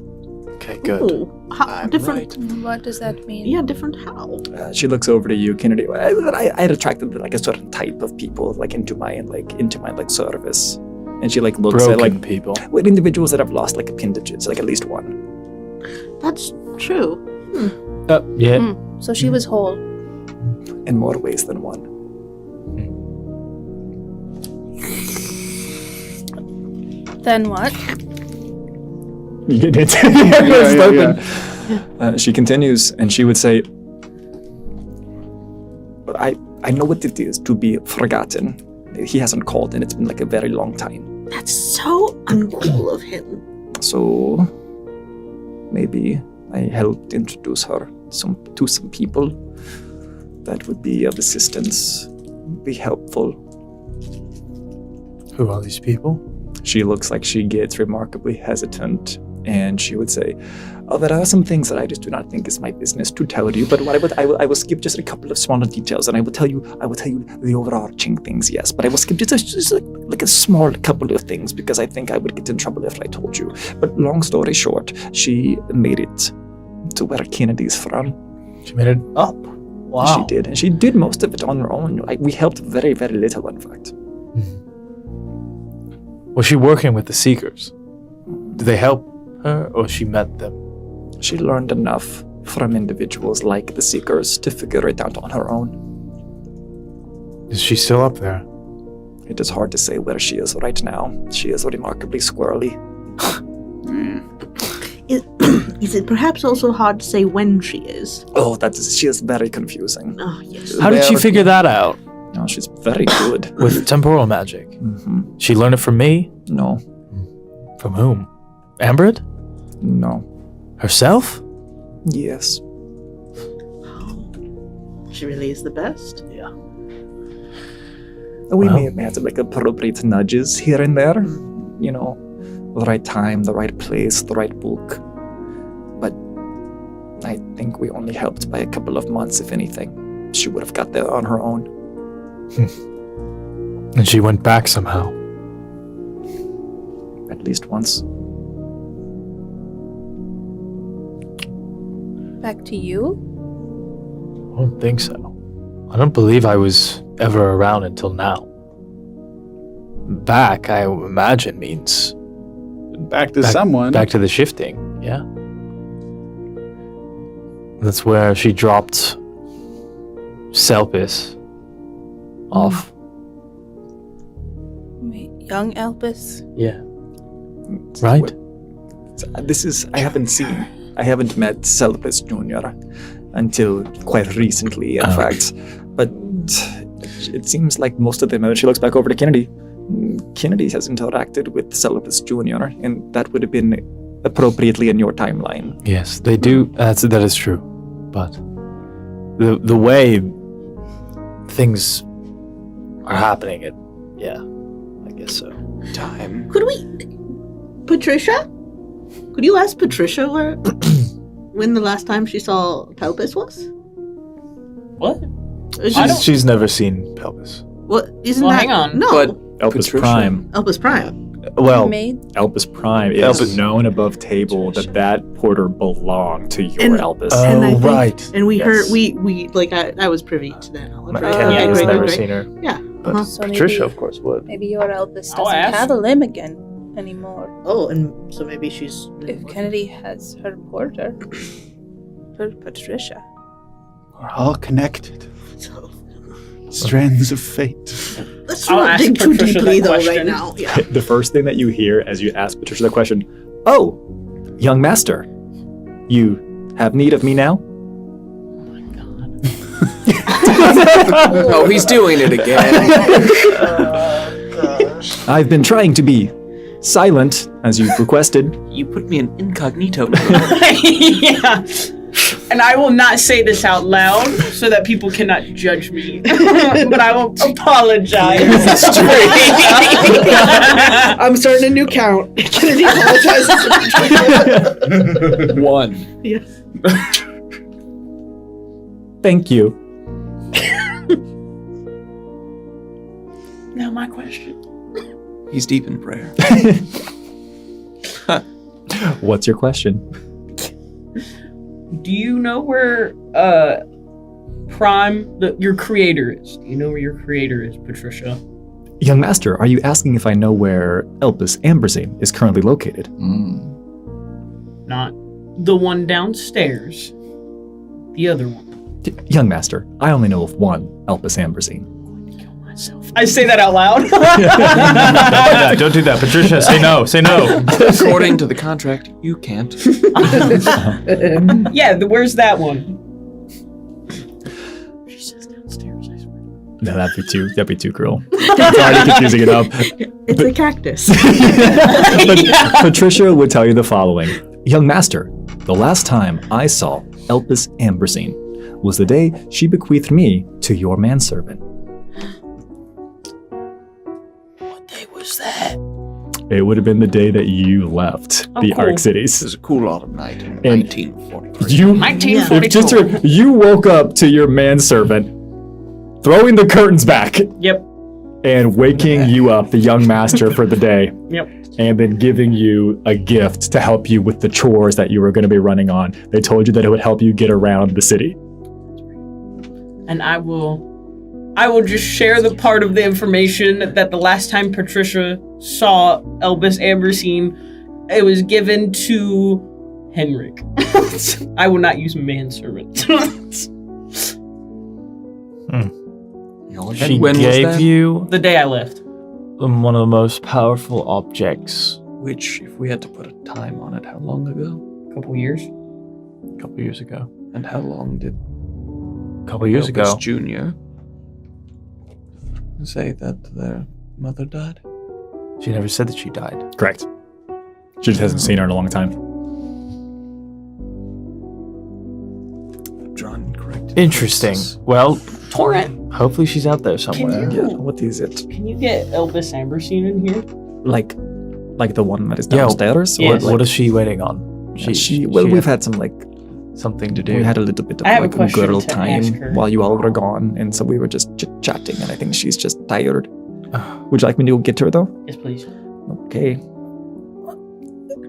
Okay, good. Ooh, how, different. What does that mean? Yeah, different how? She looks over to you, Kennedy. I had attracted like a certain type of people like into my service, and she like looks Broken at like people. with individuals that have lost like appendages, like at least one. That's true. Yeah. So she was whole. In more ways than one. Then what? You get it. She continues, and she would say, I know what it is to be forgotten. He hasn't called, and it's been like a very long time. That's so uncool of him. So maybe I helped introduce her to some people that would be of assistance, be helpful. Who are these people? She looks like she gets remarkably hesitant, and she would say, "Oh, there are some things that I just do not think is my business to tell you. But what I will skip just a couple of smaller details, and I will tell you the overarching things. Yes, but I will skip just like a small couple of things because I think I would get in trouble if I told you. But long story short, she made it to where Kennedy's from. She made it up. Wow. She did, and she did most of it on her own. We helped very, very little, in fact. Was she working with the Seekers? Did they help her, or she met them? She learned enough from individuals like the Seekers to figure it out on her own. Is she still up there? It is hard to say where she is right now. She is remarkably squirrely. Is it perhaps also hard to say when she is? Oh, she is very confusing. Oh, yes. How did she figure that out? No, she's very good. With temporal magic? Mm-hmm. She learned it from me? No, From whom? Ambrid? no, Herself? yes. She really is the best. Yeah. We Well. may have had like appropriate nudges here and there. You know, the right time, the right place, the right book. But I think we only helped by a couple of months, if anything. She would have got there on her own. And she went back somehow. At least once. Back to you? I don't think so. I don't believe I was ever around until now. Back, I imagine, means Back to someone. back to the shifting, yeah. That's where she dropped Selpis off. Wait, young Elpis? Yeah. Right? I haven't met Selpis Jr. until quite recently, in fact. But it seems like most of them, she looks back over to Kennedy. Kennedy has interacted with Selpis Jr., and that would have been appropriately in your timeline. Yes, they do. That is true. But the way things are happening, I guess so. Time. Could we... Patricia? Could you ask Patricia when the last time she saw Pelpis was? What? She's never seen Pelvis. What isn't Well, that? hang on. No, But Elpis Patricia. Prime. Elpis Prime. Well, Made? Elpis Prime is known above table that porter belonged to your And- Elpis. And I think, right. And we Yes. heard we like I was privy to that knowledge. Right? Kenny yeah, has great, never great. seen her. Yeah. But Uh-huh. So Patricia, maybe- of course, would. Maybe your Elvis I'll doesn't ask. have a limb again anymore. Oh, and so maybe she's. If Kennedy has her porter, her Patricia. We're all connected. So, Strands of fate. let's I'll not ask dig too Patricia deeply that though question. right now. Yeah. The first thing that you hear as you ask Patricia the question, "Oh, young master, you have need of me now?" Oh, he's doing it again. I've been trying to be silent as you've requested. You put me in incognito mode. Yeah. And I will not say this out loud so that people cannot judge me. But I will apologize. I'm starting a new count. Kennedy apologizes. 1. Yes. Thank you. Now my question. He's deep in prayer. What's your question? Do you know where Prime, your creator is? Do you know where your creator is, Patricia? Young master, are you asking if I know where Elpis Ambersine is currently located? Not the one downstairs. The other one. Young master, I only know of one Elpis Ambersine. I say that out loud. Don't do that, Patricia. Say no. Say no. According to the contract, you can't. Yeah, where's that one? She says downstairs, I swear. No, that'd be too cruel. It's already confusing enough. It's a cactus. But Patricia would tell you the following. Young master, the last time I saw Elpis Ambersine was the day she bequeathed me to your manservant. What day was that? It would have been the day that you left the cool. Ark It Cities. was a cool autumn night in And 1943. You, 1942. you woke up to your manservant throwing the curtains back Yep. and waking you up, the young master, for the day. Yep. And then giving you a gift to help you with the chores that you were going to be running on. They told you that it would help you get around the city. And I will just share the part of the information that the last time Patricia saw Elvis Ambersine, it was given to Henrik. I will not use manservant. She when was gave that? you The day I left. one of the most powerful objects Which, if we had to put a time on it, how long ago? A couple years. a couple years ago. And how long did A couple years Elvis ago. Jr. say that their mother died? She never said that she died. Correct. She just hasn't seen her in a long time. Drawn correct. Interesting. inferences. Well, Torrent, hopefully she's out there somewhere. you- What is it? can you get Elvis Ambersine in here? Like the one that is Yeah, downstairs? yes. What is she waiting on? We've had some something to do. we had a little bit of I have a like question girl to time ask her. while you all were gone, and so we were just chit-chatting, and I think she's just tired. Would you like me to go get her though? Yes, please. Okay.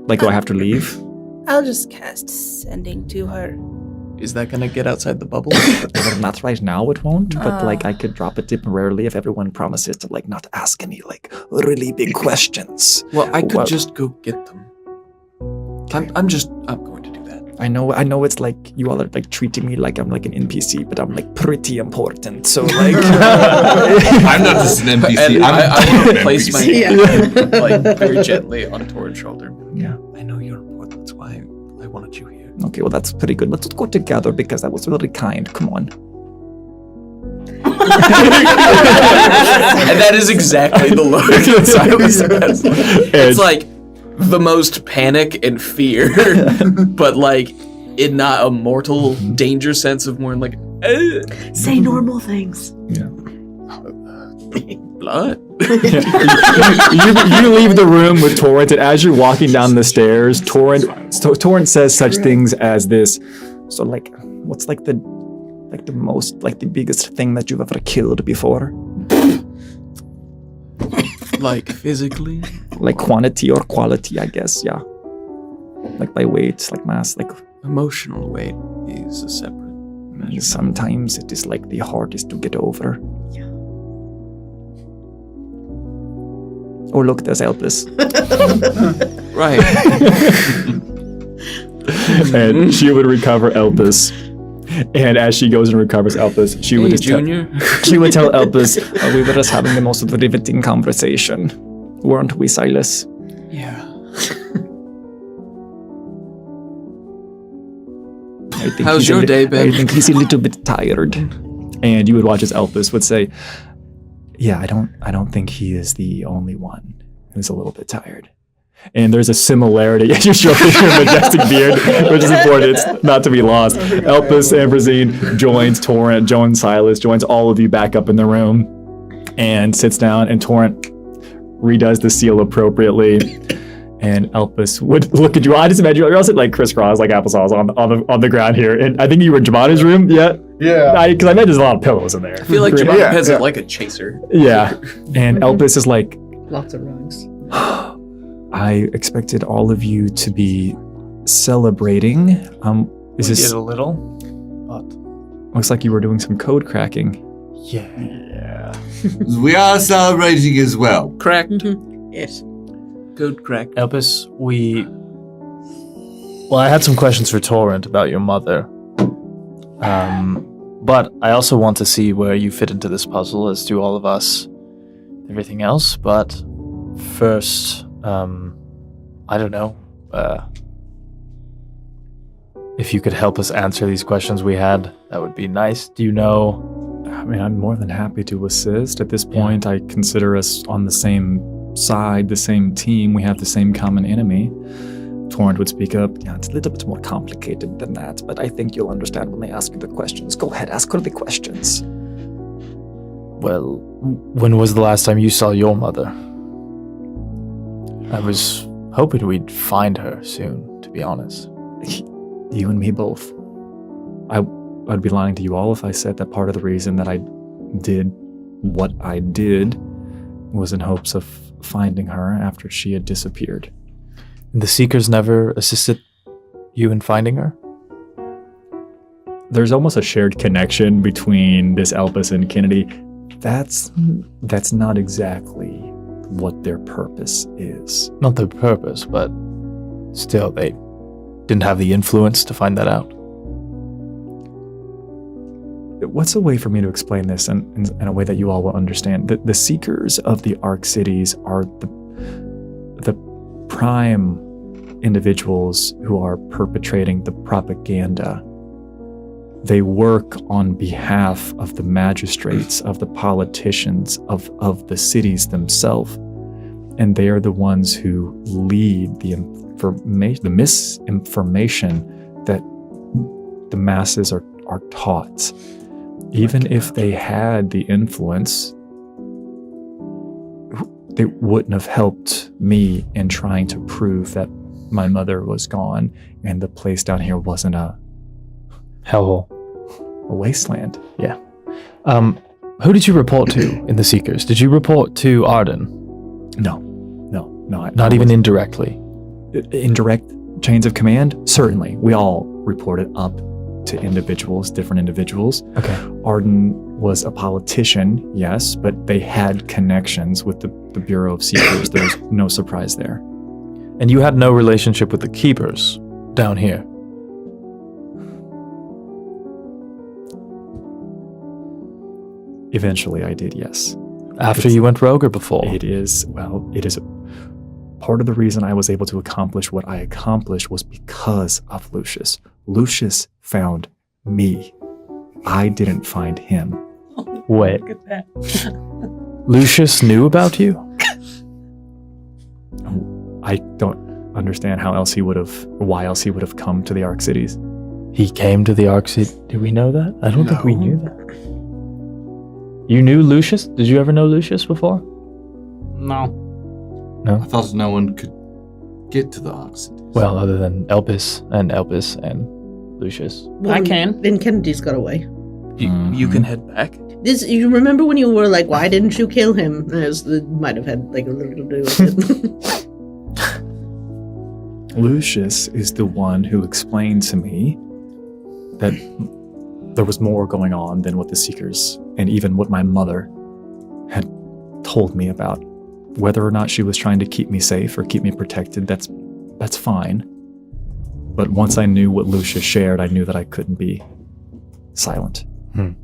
Like, do I have to leave? I'll just cast sending to her. Is that gonna get outside the bubble? Well, not right now, it won't. But like, Ah. I could drop it temporarily if everyone promises to like not ask any like really big questions. Well, I could Well- just go get them. I'm going to do that. I know it's like you all are like treating me like I'm like an NPC, but I'm like pretty important. So like, I'm not just an NPC. And I'm I a want to place my NPC. hand like very gently on Torrent's shoulder. Yeah. I know you're important. That's why I wanted you here. Okay, well that's pretty good. Let's go together because that was really kind. Come on. And that is exactly the look that Silas has. It's like the most panic and fear, but like in not a mortal danger sense of more like Say normal things. blood. you leave the room with Torrent, and as you're walking down the stairs, Torrent says such things as this. So like, what's like the most like the biggest thing that you've ever killed before? Like physically? Like quantity or quality, I guess, yeah. Like by weight, like mass, like... Emotional weight is a separate measure. Sometimes it is like the hardest to get over. Yeah. Oh, look, there's Elpis. Right. And she would recover Elpis. And as she goes and recovers Elpis, she would just Junior. she would tell Elpis, we were just having the most riveting conversation. Weren't we, Silas? Yeah. How's your day been? I think he's a little bit tired. And you would watch as Elpis would say, yeah, I don't think he is the only one who's a little bit tired. And there's a similarity as you're stroking your majestic beard, which is important. It's not to be lost. Elpis, Ambrosine joins Torrent, joins Silas, joins all of you back up in the room and sits down, and Torrent redoes the seal appropriately. And Elpis would look at you. I just imagine you're all sitting like crisscross, like applesauce on the ground here. And I think you were in Jabana's room yet. Yeah. Because I imagine there's a lot of pillows in there. I feel like Yeah, Jabana has yeah. it like a chaser. Yeah. And Elpis is like, Lots of rugs. I expected all of you to be celebrating. Is We this did a little, but looks like you were doing some code cracking? yeah. We are celebrating as well. Cracked. Yes. Good crack. Elpis, well, I had some questions for Torrent about your mother. But I also want to see where you fit into this puzzle, as do all of us, everything else. But first, I don't know, if you could help us answer these questions we had, that would be nice. Do you know? I mean, I'm more than happy to assist. At this point, I consider us on the same side, the same team. We have the same common enemy. Torrent would speak up. Yeah, it's a little bit more complicated than that, but I think you'll understand when they ask you the questions. Go ahead, ask her the questions. Well, when was the last time you saw your mother? I was hoping we'd find her soon, to be honest. You and me both. I'd be lying to you all if I said that part of the reason that I did what I did was in hopes of finding her after she had disappeared. The Seekers never assisted you in finding her? There's almost a shared connection between this Elpis and Kennedy. That's not exactly what their purpose is. Not their purpose, but still, they didn't have the influence to find that out. What's a way for me to explain this in a way that you all will understand? The Seekers of the Ark Cities are the prime individuals who are perpetrating the propaganda. They work on behalf of the magistrates, of the politicians, of the cities themselves. And they are the ones who lead the misinformation that the masses are taught. Even if they had the influence, they wouldn't have helped me in trying to prove that my mother was gone and the place down here wasn't a Hellhole. wasteland. Yeah. Who did you report to in the Seekers? Did you report to Arden? No. Not even indirectly. Indirect chains of command? Certainly. We all reported up to individuals, different individuals. Okay. Arden was a politician, yes, but they had connections with the Bureau of Seekers. There's no surprise there. And you had no relationship with the Keepers down here? Eventually I did, yes. After you went rogue or before? It is part of the reason I was able to accomplish what I accomplished was because of Lucius. Lucius found me. I didn't find him. Wait. Look at that. Lucius knew about you? I don't understand why else he would have come to the Ark Cities. He came to the Ark City. Did we know that? I don't think we No. knew that. You knew Lucius? Did you ever know Lucius before? No. I thought no one could get to the Ox. Well, other than Elpis and Lucius. Well, I can. Then Kennedy's got away. You can head back. This, you remember when you were like, why didn't you kill him? Might have had like a little to do with it. Lucius is the one who explained to me that there was more going on than what the Seekers and even what my mother had told me about. Whether or not she was trying to keep me safe or keep me protected, that's fine. But once I knew what Lucius shared, I knew that I couldn't be silent. And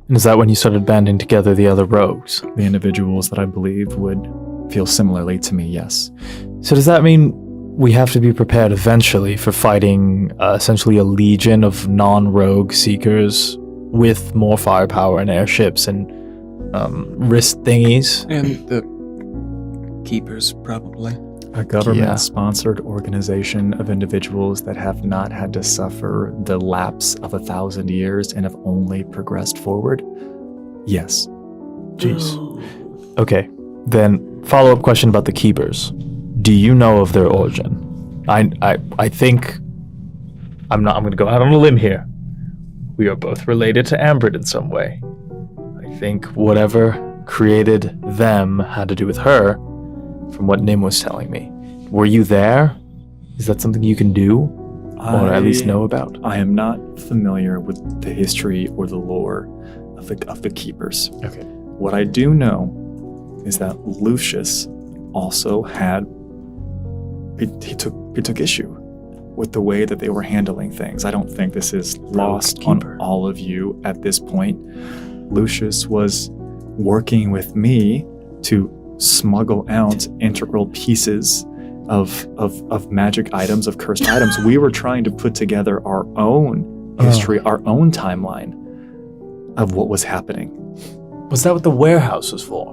is that when you started banding together the other rogues? The individuals that I believed would feel similarly to me, yes. So does that mean we have to be prepared eventually for fighting essentially a legion of non-rogue seekers with more firepower and airships and wrist thingies? And the keepers, probably. A government-sponsored organization of individuals that have not had to suffer the lapse of 1,000 years and have only progressed forward? Yes. Jeez. Okay, then follow-up question about the keepers. Do you know of their origin? I think I'm going to go out on a limb here. We are both related to Ambrid in some way. I think whatever created them had to do with her, from what Nim was telling me. Were you there? Is that something you can do? Or at least know about? I am not familiar with the history or the lore of the keepers. Okay. What I do know is that Lucius also had he took issue with the way that they were handling things. I don't think this is lost on all of you at this point. Lucius was working with me to smuggle out integral pieces of magic items, of cursed items. We were trying to put together our own history, our own timeline of what was happening. Was that what the warehouse was for?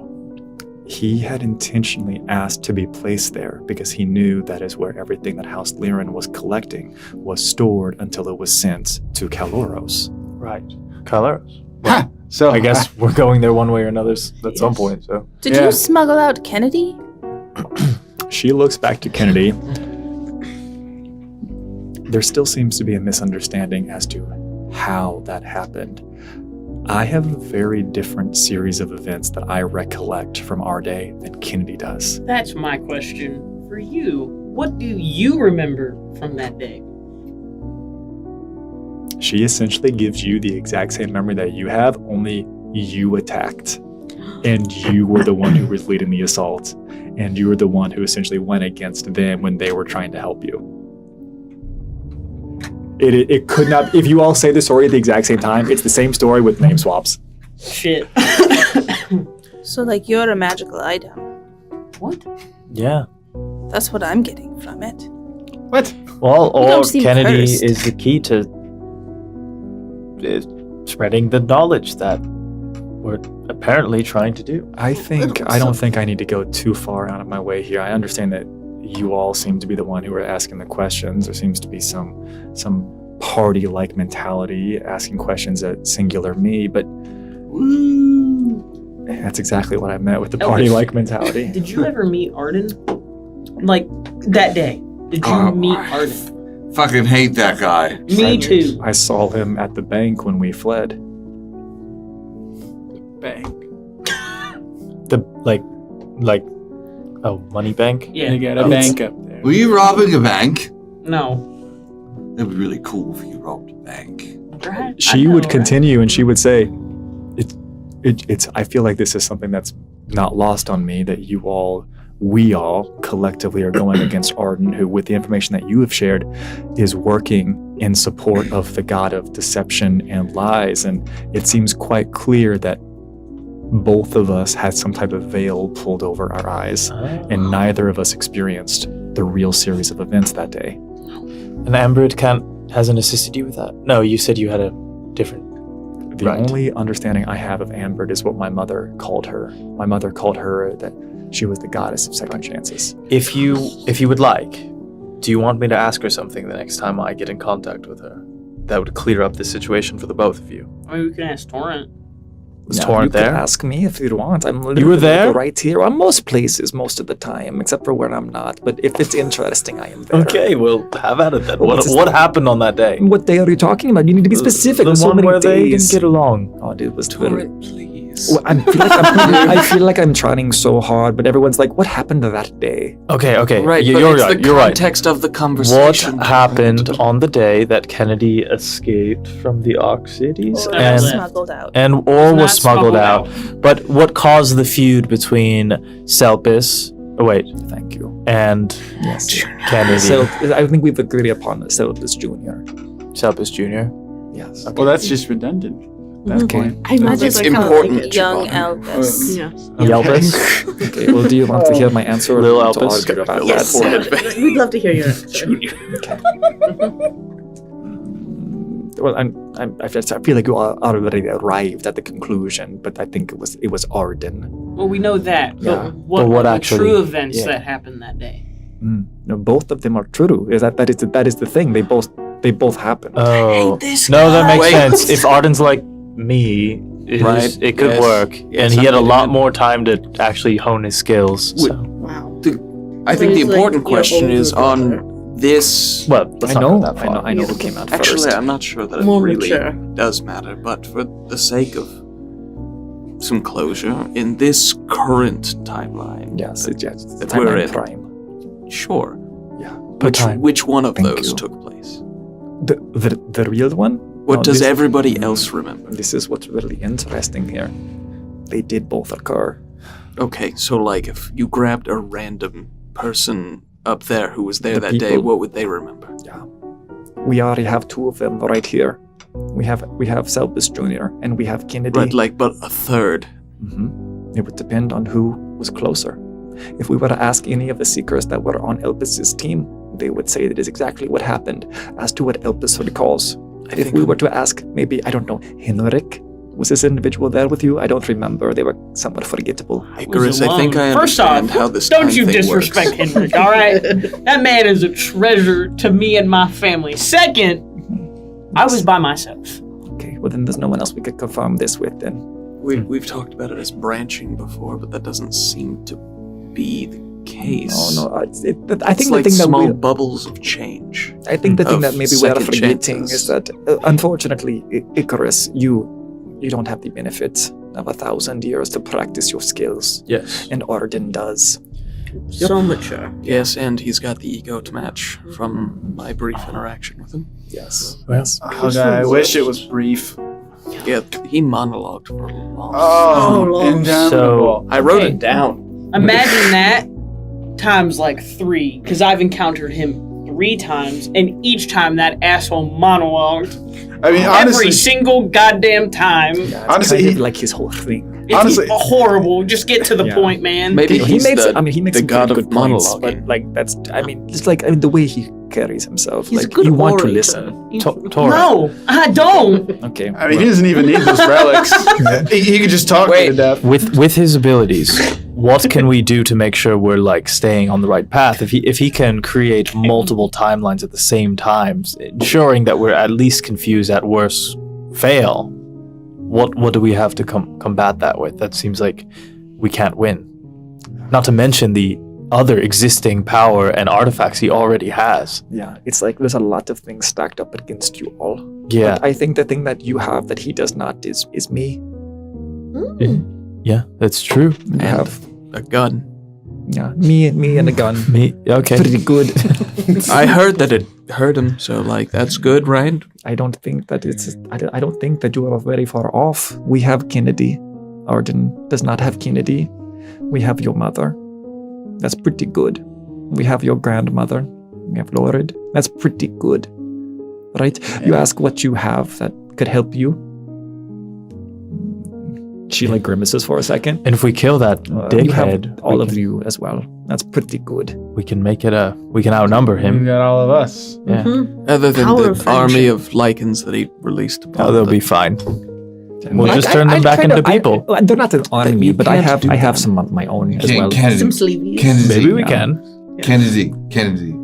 He had intentionally asked to be placed there because he knew that is where everything that House Lyran was collecting was stored until it was sent to Kaloros. Right. Kaloros. Ha! So I guess we're going there one way or another at some point. So Did you smuggle out Kennedy? She looks back to Kennedy. There still seems to be a misunderstanding as to how that happened. I have a very different series of events that I recollect from our day than Kennedy does. That's my question for you. What do you remember from that day? She essentially gives you the exact same memory that you have, only you attacked. And you were the one who was leading the assault. And you were the one who essentially went against them when they were trying to help you. It could not, if you all say the story at the exact same time, it's the same story with name swaps. Shit. So, like, you're a magical item. What? yeah. That's what I'm getting from it. What? Well, You or don't seem Kennedy cursed. is the key to spreading the knowledge that we're apparently trying to do. I don't think I need to go too far out of my way here. I understand that you all seem to be the one who are asking the questions. There seems to be some party-like mentality asking questions at singular me, but that's exactly what I meant with the party-like mentality. Did you ever meet Arden? Like, that day? Did you meet Arden? Fucking hate that guy. Me too. I saw him at the bank when we fled. Bank. Money bank? Yeah. You got a bank up there. Were you robbing a bank? No. That'd be really cool if you robbed a bank. Right? She would continue and she would say, it's I feel like this is something that's not lost on me, that we all collectively are going against Arden, who, with the information that you have shared, is working in support of the god of deception and lies. And it seems quite clear that both of us had some type of veil pulled over our eyes, and neither of us experienced the real series of events that day. And Ambrid hasn't assisted you with that? No, you said you had a different... The only understanding I have of Ambrid is what my mother called her. My mother called her that she was the goddess of second chances. If you would like, do you want me to ask her something the next time I get in contact with her? That would clear up the situation for the both of you. I mean, we can ask Torrent. Was Torrent you there? can ask me if you want. I'm You were literally there? right here on most places most of the time, except for where I'm not. But if it's interesting, I am there. Okay, well, have at it then. Well, What happened on that day? What day are you talking about? You need to be specific. The There's so one many where they days. didn't get along. Oh, dude, it was very. Torrent, please. Well, I feel like I'm trying so hard, but everyone's like, "What happened to that day?" Okay. Right, You're but it's right. the You're right. context of the What conversation. happened on the day that Kennedy escaped from the Ark cities Or and smuggled out. or Not was smuggled out? But what caused the feud between Selpis? Oh wait, Thank you. and Yes. Kennedy. So I think we've agreed upon Selpis Jr. Selpis Jr. Yes. Well, that's just redundant at that point. I imagine It's I kinda important. Like it. Young Elvis. Yes. Yelvis. Okay. Well, do you want to hear my answer or Lil want to Elvis. argue about Yes. that? We'd love to hear your answer. Well, I feel like you are already arrived at the conclusion, but I think it was Arden. Well, we know that. Yeah. But what But what are the actually- true events yeah. that happened that day? No, both of them are true. That is the thing. They both happened. Oh this no, that makes Wait. sense. If Arden's like me, Right, it could yes. work, Yes, and he had a I'm lot getting more time to actually hone his skills. So. Wow. I think the It's like important your question older is brother. on this. Well, let's I not know, go that far. I know who came out Actually, first. I'm not sure that it More really mature. does matter, but for the sake of some closure, in this current timeline, Yes, it's the We're timeline in. prime. sure. Yeah. Which one of Thank those you. took place? The real one? What No, does this- everybody else remember? This is what's really interesting here. They did both occur. Okay, so like if you grabbed a random person up there who was there The that day, people- what would they remember? We already have two of them right here. We have Selpis Jr. and we have Kennedy. Right, but a third. It would depend on who was closer. If we were to ask any of the Seekers that were on Elpis's team, they would say that is exactly what happened. As to what Elpis recalls, I if think we were to ask, maybe, I don't know, Henrik, was this individual there with you? I don't remember. They were somewhat forgettable. Icarus, I think I First understand off, how this don't time you thing disrespect works. Henrik, all right? That man is a treasure to me and my family. Second, I was by myself. Okay, well then there's no one else we could confirm this with then. We've talked about it as branching before, but that doesn't seem to be the case. Oh no, I think It's the like thing that small we, bubbles of change. I think the thing of that maybe we are second forgetting chances. is that, unfortunately, Icarus, you don't have the benefit of 1,000 years to practice your skills, Yes. and Arden does. So mature. Yes, and he's got the ego to match from my brief interaction with him. Yes. Well, yes. Oh, God, I wish it was brief. Yeah, he monologued for a long Oh, Lord. interminable. I wrote Okay. it down. Imagine that times like 3, because I've encountered him 3 times, and each time that asshole monologued. I mean, honestly, Every single goddamn time. Yeah, it's Honestly, kind of he- like his whole thing. It's Honestly- horrible. Just get to the Yeah. point, man. Maybe He he's makes, the, I mean, he makes the some god pretty of good points, monologuing. but like that's, I mean, just like the way he carries himself, He's a like good you want to orator. listen. Torrent. No, I don't. Okay. I mean, he doesn't even need those relics. he could just talk Wait. to death. With his abilities, what can we do to make sure we're like staying on the right path? If he can create multiple timelines at the same time, ensuring that we're at least confused, at worst fail. What do we have to combat that with? That seems like we can't win. Not to mention the other existing power and artifacts he already has. Yeah, it's like there's a lot of things stacked up against you all. Yeah, But I think the thing that you have that he does not is me. yeah, that's true. You And have a gun. me and a gun. Me, okay. Pretty good. I heard that it hurt him, so like that's good, right? I don't think that it's. I don't think that you are very far off. We have Kennedy. Arden does not have Kennedy. We have your mother. That's pretty good. We have your grandmother. We have Lorid. That's pretty good. Right? You ask what you have that could help you. She like grimaces for a second. And if we kill that You have dickhead, all we of can, you as well. That's pretty good. we can make it we can outnumber We him. got all of us. Yeah. Other than Power the of army friendship. of lichens that he released upon Oh, they'll the- be fine. We'll just turn them back kind into of- people. they're not an army, you but I can't have do have that. some of my own as Ken- well. Kennedy, Some sleeveys. Kennedy, Maybe we yeah. can. Kennedy.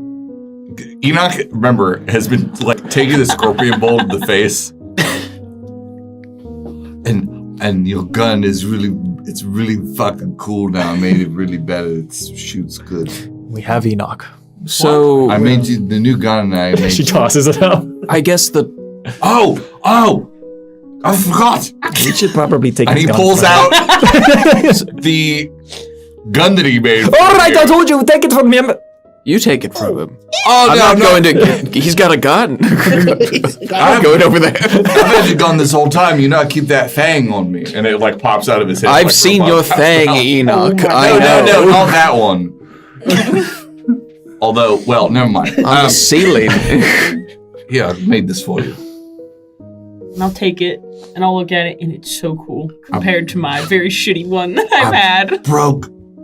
Enoch, remember, has been like taking the scorpion bolt in the face. And And your gun is it's really fucking cool now. I made it really better. It shoots good. We have Enoch. So I made you the new gun. I made She tosses it out. I guess the Oh! I forgot. We should probably take And his he gun pulls from him. out the gun that he made. All right, I told you, take it from him. you take it from him. Oh, I'm no, not no. going to. He's got a gun. I'm going over there. I've had your gun this whole time. You know, I keep that fang on me. And it like pops out of his head. I've like, seen your thing, Enoch. I No, know. not that one. Although, well, never mind. On the ceiling. Here, I made this for you. And I'll take it and I'll look at it, and it's so cool compared to my very shitty one that I've had.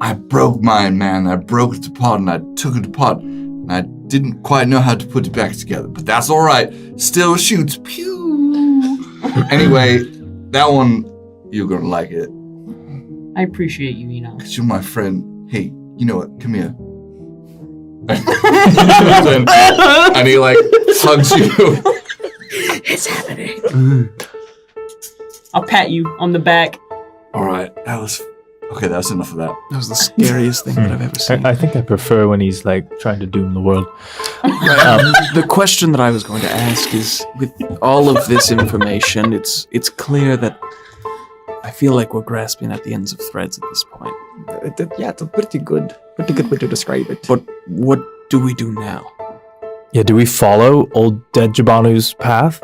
I broke mine, man. I broke it apart and I took it apart. And I didn't quite know how to put it back together. But that's all right. Still shoots. Pew. Anyway, that one, you're going to like it. I appreciate you, Enoch. Because you're my friend. Hey, you know what? Come here. and he like hugs you. It's happening. I'll pat you on the back. All right, that's enough of that. That was the scariest thing that I've ever seen. I think I prefer when he's like trying to doom the world. The question that I was going to ask is, with all of this information, it's clear that I feel like we're grasping at the ends of threads at this point. Yeah, it's a pretty good way to describe it. But what do we do now? Yeah, do we follow old dead Jabanu's path?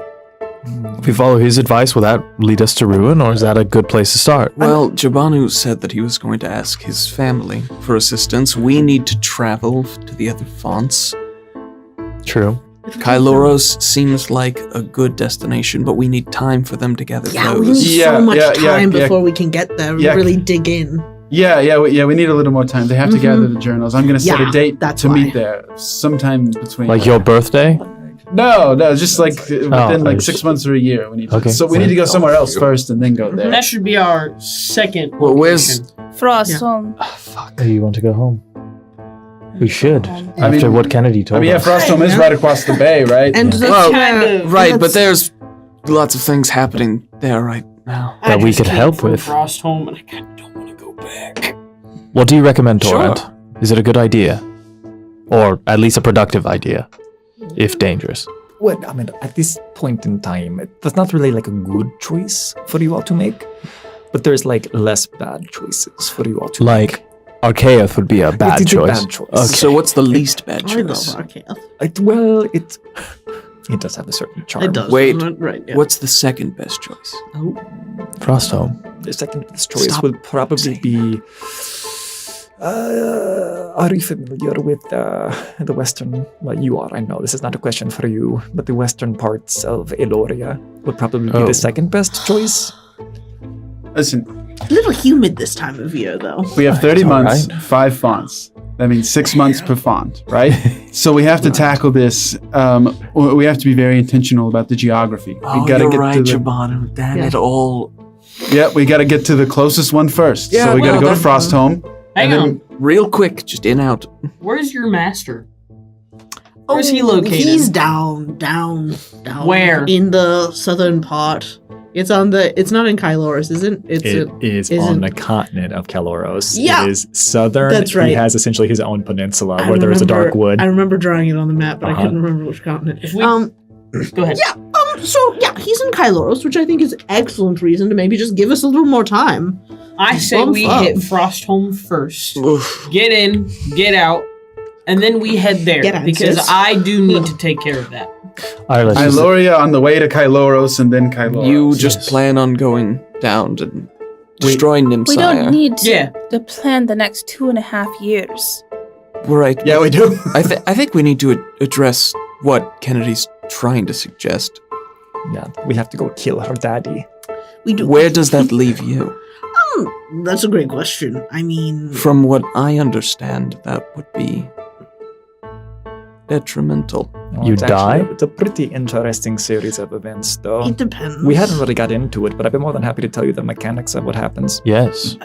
If we follow his advice, will that lead us to ruin, or is that a good place to start? Well, Jabanu said that he was going to ask his family for assistance. We need to travel to the other fonts. True. Kyloros seems like a good destination, but we need time for them to gather Yeah, we those. need Yeah, so much yeah, time yeah. before we can get there and Yeah. really dig in. We need a little more time. They have to gather the journals. I'm going to set Yeah, a date that's to why. meet there sometime between. Like your birthday? No, just like within like nice. 6 months or a year. We need to, Okay. So we need to go somewhere else first and then go there. That should be our second. Well, where's- location. Frostholm. Oh, you want to go home? We should. I After mean- what Kennedy told us. Frostholm is right across the bay, right? And that's Well, kind of- Right, but that's- there's lots of things happening there right now. I that we just could came help from with. Frostholm, and I kind of don't want to go back. What do you recommend, Sure. Torrent? Is it a good idea? Or at least a productive idea, if dangerous? Well, I mean, at this point in time, that's not really like a good choice for you all to make, but there's like less bad choices for you all to make. Like, Archaeoth would be a bad It's a choice. bad choice. Okay. So what's the least bad I love choice? Archaeoth. It does have a certain charm. It does. Wait, Right, yeah. What's the second best choice? Frostholm. The second best choice Stop will probably saying be. Are you familiar with the western? Well, you are. I know this is not a question for you, but the western parts of Eloria would probably be Oh. the second best choice. Listen, A little humid this time of year, though. we have 30 It's all months, right. 5 fonts. That means 6 months per font, right? So we have to tackle this. We have to be very intentional about the geography. Oh, we gotta you're get right, to the, Jabanu. Damn Yeah. it all. Yeah, we got to get to the closest one first. Yeah, so we got to well, go to Frostholm. Hang And then- on. Real quick, just in out. Where's your master? Where's he located? He's down. Where? In the southern part. It's not in Kyloris, isn't it? It is isn't- on the continent of Kaloros. Yeah. It is southern. That's right. He has essentially his own peninsula I where there is a dark remember- wood. I remember drawing it on the map, but I Uh-huh. couldn't remember which continent. If we- Go ahead. Yeah. So yeah, he's in Kyloros, which I think is excellent reason to maybe just give us a little more time. I say Fun we fun. hit Frostholm first. Oof. Get in, get out, and then we head there Get out, because sis. I do need to take care of that. All right, let's just, Iloria on the way to Kyloros and then Kyloros. You just Yes. plan on going down and destroying We Nimsire. don't need Yeah. to plan the next 2.5 years. Right. Yeah, we do. I think we need to address what Kennedy's trying to suggest. Yeah, we have to go kill her daddy. We do. Where does that leave you? That's a great question. I mean, From what I understand, that would be detrimental. Well, You it's die? It's a pretty interesting series of events, though. it depends. We hadn't really got into it, but I'd be more than happy to tell you the mechanics of what happens. yes.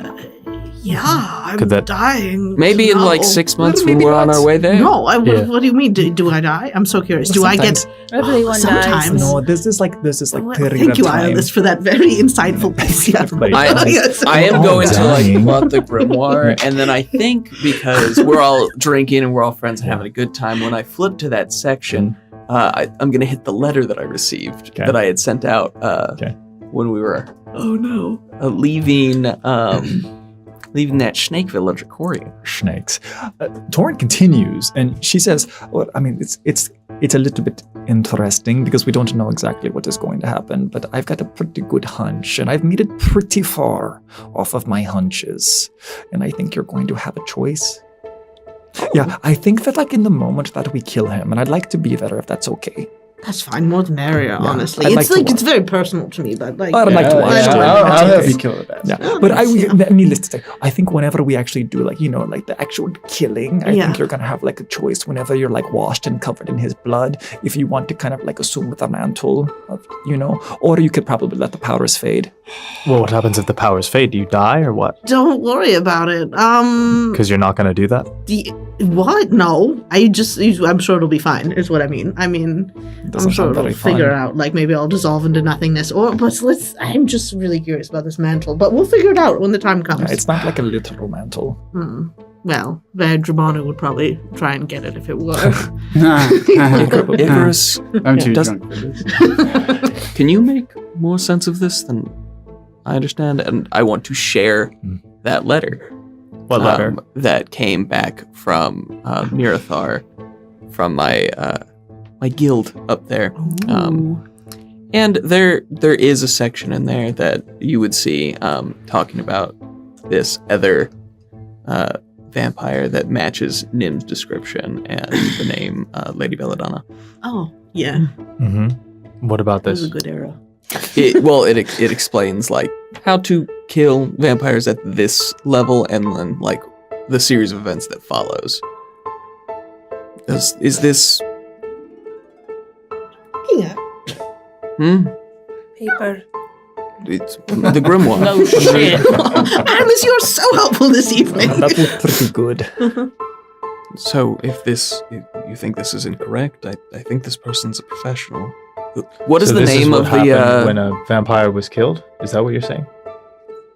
Yeah, I'm Could that- dying. Maybe in like No. 6 months when Maybe we're on not. our way there. No, Yeah. what do you mean? Do I die? I'm so curious. Do I get... Everyone dies. Sometimes. No, this is like Well, period thank of you, time. Iris, for that very insightful piece. Yeah. Everybody Yes. I am all going to like dying. plot the grimoire, and then I think because we're all drinking and we're all friends and having a good time, when I flip to that section, I'm going to hit the letter that I received Okay. that I had sent out when we were leaving that snake village at Corian. Snakes. Torrent continues, and she says, "Well, I mean, it's a little bit interesting because we don't know exactly what is going to happen, but I've got a pretty good hunch, and I've made it pretty far off of my hunches, and I think you're going to have a choice." Yeah, I think that like in the moment that we kill him, and I'd like to be there if that's okay. That's fine. More the merrier, honestly. I'd It's like to like, it's watch. very personal to me, but like... I'd like to watch. Yeah, I'll yeah. have you kill it. Yeah, but needless to say, I think whenever we actually do like, like the actual killing, I think you're going to have like a choice whenever you're like washed and covered in his blood, if you want to kind of like assume the mantle of, or you could probably let the powers fade. Well, what happens if the powers fade? Do you die or what? Don't worry about it. Because you're not going to do that? What? No. I'm sure it'll be fine, is what I mean. Doesn't I'm sure sound it'll very figure fun. out, like maybe I'll dissolve into nothingness, but I'm just really curious about this mantle, but we'll figure it out when the time comes. Yeah, it's not like a literal mantle. Well, Dramana would probably try and get it if it were. Icarus, I'm too Does- drunk for this. can you make more sense of this than I understand? And I want to share that letter. What letter? That came back from Mirathar, from my guild up there. And there is a section in there that you would see talking about this other vampire that matches Nim's description and the name Lady Belladonna. Oh, yeah. Mm-hmm. What about That was this? a good era. It explains like how to kill vampires at this level and then like the series of events that follows. Is this Yeah. Paper. it's the grimoire? No shit. Aramis, you're so helpful this evening. That was pretty good. So if you think this is incorrect, I think this person's a professional. What is So the this name what of happened the when a vampire was killed? Is that what you're saying?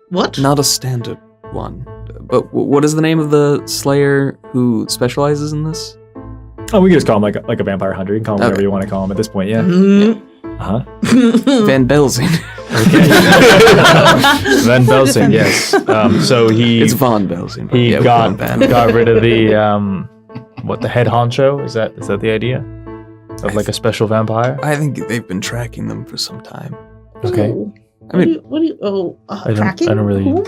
What? not a standard one, but what is the name of the slayer who specializes in this? Oh, we can just call him like a vampire hunter. You can call him whatever Okay. you want to call him at this point, yeah. Mhm. Uh-huh. Van Belzing. Van Belsing, yes. So It's Von Belzing. but he yeah, got Van. got rid of the the head honcho? Is that the idea of like a special vampire? I think they've been tracking them for some time. Okay. Oh. I mean- what do you tracking? I don't really- Who?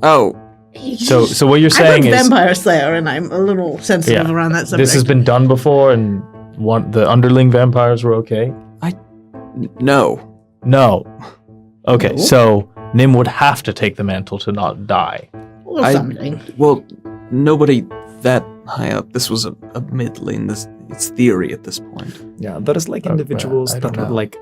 Oh, So what you're I'm saying a is vampire slayer, and I'm a little sensitive Yeah. around that subject. this has been done before, and the underling vampires were okay. no. No. Okay, No? so Nim would have to take the mantle to not die. or I- something. Well, nobody that high up. This was a middling. It's theory at this point. Yeah, there's like Okay, individuals I that don't were know. like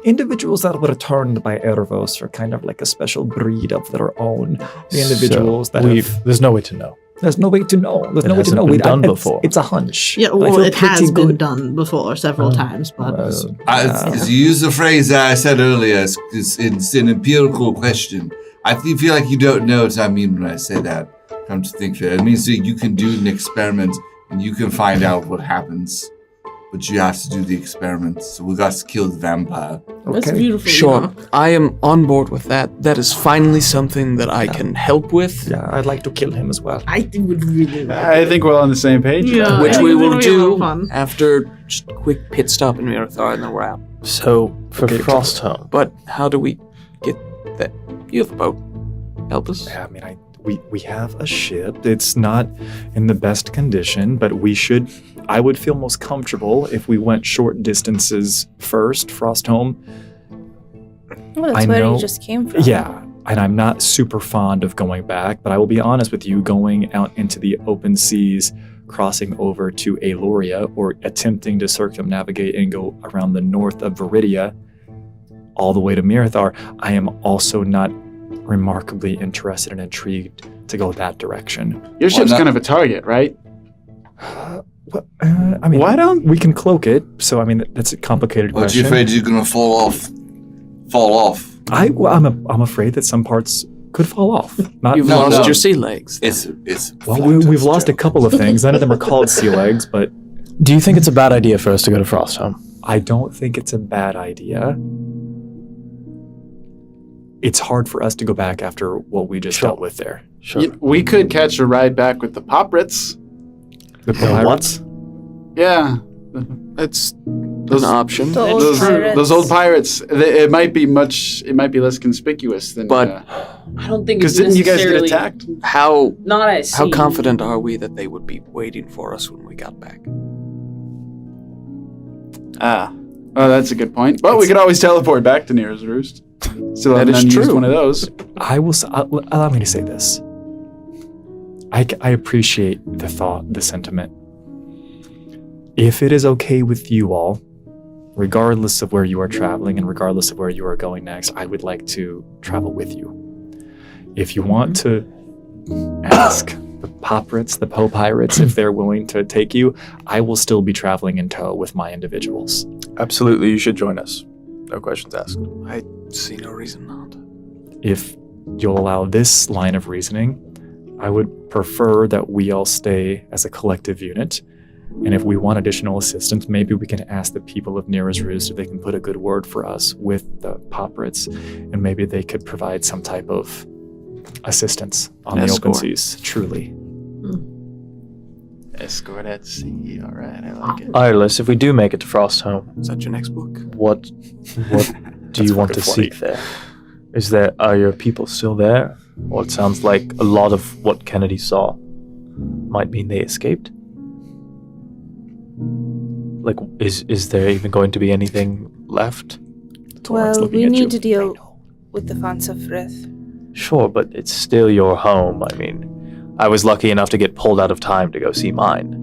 individuals that were turned by Ervos are kind of like a special breed of their own. The individuals So that there's no way to know. there's no way to know. There's It no way to hasn't know. been done it's- before. It's a hunch. Yeah, I well, feel it has pretty been good. done before several times, but To use the phrase that I said earlier, it's an empirical question. I feel like you don't know what I mean when I say that. Come to think of it, it means that you can do an experiment and you can find out what happens, but you have to do the experiment. So we got to kill the vampire. that's Okay. beautiful. Sure, I am on board with that. That is finally something that I can help with. Yeah, I'd like to kill him as well. I would really like I think we're on the same page. Yeah. Which I we think will it'll be a lot of do fun. after just a quick pit stop in Mirathar and then we're out. So for Okay. Frosthome, But how do we get that? You have a boat. Help us. Yeah, I mean, we have a ship. It's not in the best condition, but I would feel most comfortable if we went short distances first, Frostholm. Well, I that's where know- you just came from. Yeah, and I'm not super fond of going back, but I will be honest with you, going out into the open seas, crossing over to Aloria, or attempting to circumnavigate and go around the north of Viridia, all the way to Mirathar, I am also not remarkably interested and intrigued to go that direction. Your ship's kind of a target, right? I mean, why don't we can cloak it? So I mean, that's a complicated Aren't question. you afraid you're gonna fall off? I'm afraid that some parts could fall off. You've lost your sea legs. We've lost a couple of things. None of them are called sea legs, but Do you think it's a bad idea for us to go to Frostholm? I don't think it's a bad idea. It's hard for us to go back after what we just dealt with there. Sure. We could catch a ride back with the Poprits. The pirates? Yeah. It's an option. Those old pirates. It might be less conspicuous than. But I don't think because it's didn't you guys get necessarily- attacked? Not as How seen. confident are we that they would be waiting for us when we got back? Oh, that's a good point. But we could always teleport back to Nearest Roost. Still That haven't is unused true. one of those. Allow me to say this. I appreciate the thought, the sentiment. If it is okay with you all, regardless of where you are traveling and regardless of where you are going next, I would like to travel with you. If you want to ask the Poprits, the Pirates, if they're willing to take you, I will still be traveling in tow with my individuals. Absolutely, you should join us. No questions asked. I see no reason not. If you'll allow this line of reasoning, I would prefer that we all stay as a collective unit. And if we want additional assistance, maybe we can ask the people of Nearest Roost if they can put a good word for us with the Poprits, and maybe they could provide some type of assistance on the open seas. Truly. Escort at sea. All right, I like it. Irelis, if we do make it to Frostholm, Is that your next book? what do you want to fucking seek there? Are your people still there? Or it sounds like a lot of what Kennedy saw might mean they escaped. Like, is there even going to be anything left? Torrent's Well, looking we at you. need to deal with the Fonts of Frith. Sure, but it's still your home. I mean, I was lucky enough to get pulled out of time to go see mine.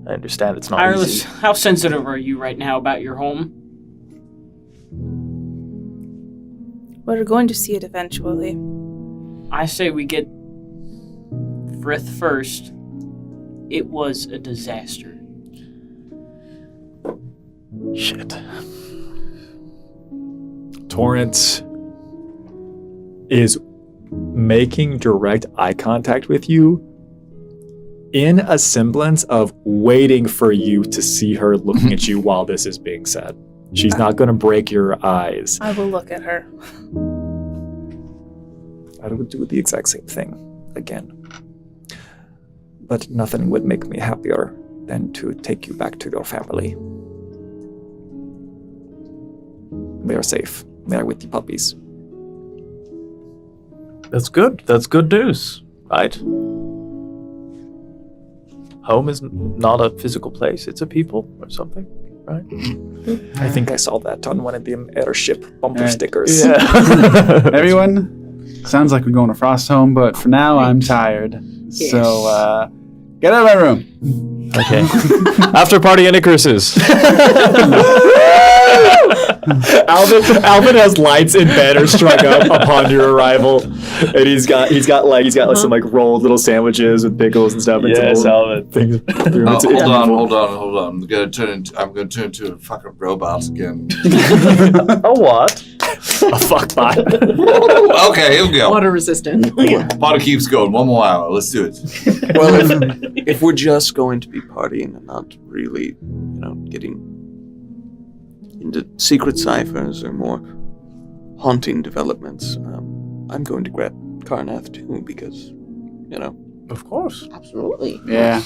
I understand it's not Irelis, easy. how sensitive are you right now about your home? We're going to see it eventually. I say we get Frith first. It was a disaster. Shit. Torrent is making direct eye contact with you in a semblance of waiting for you to see her looking at you while this is being said. She's not going to break your eyes. I will look at her. I would do the exact same thing again. But nothing would make me happier than to take you back to your family. They are safe. They are with the puppies. That's good. That's good news, right? Home is not a physical place. It's a people or something, right? I think I saw that on one of the airship bumper Alright. stickers. Yeah. Everyone, sounds like we're going to Frostholm, but for now I'm tired. Yes. So, get out of my room. Okay. After party in Icaruses. Alvin has lights in bed are strung up upon your arrival, and he's got like some like rolled little sandwiches with pickles and stuff. And Yes, some Alvin. things. Hold on. I'm gonna turn into a fucking robot again. A what? A fuck bot. Okay, here we go. Water resistant. Party keeps going. 1 more hour. Let's do it. Well, if we're just going to be partying and not really, getting into secret ciphers or more haunting developments, I'm going to grab Karnath too because, Of course. Absolutely. Yeah.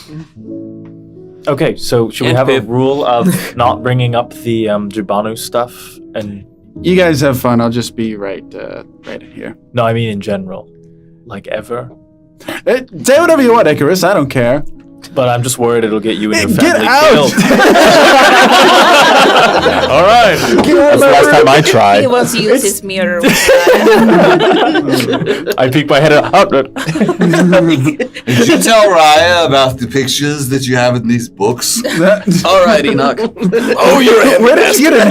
Okay, so should we And have a Pip. rule of not bringing up the Jubanu stuff? And You guys have fun. I'll just be right in here. no, I mean in general, like ever. Say whatever you want, Icarus. I don't care. But I'm just worried it'll get you and your Get family out! killed. All right. That's the last time I He tried. wants to use his mirror. With I peek my head out. Did you tell Raya about the pictures that you have in these books? All right, Enoch. Oh, you're a Where did you get a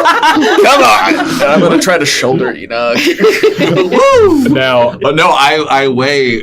Come on! And I'm gonna try to shoulder Enoch. Now, No, I weigh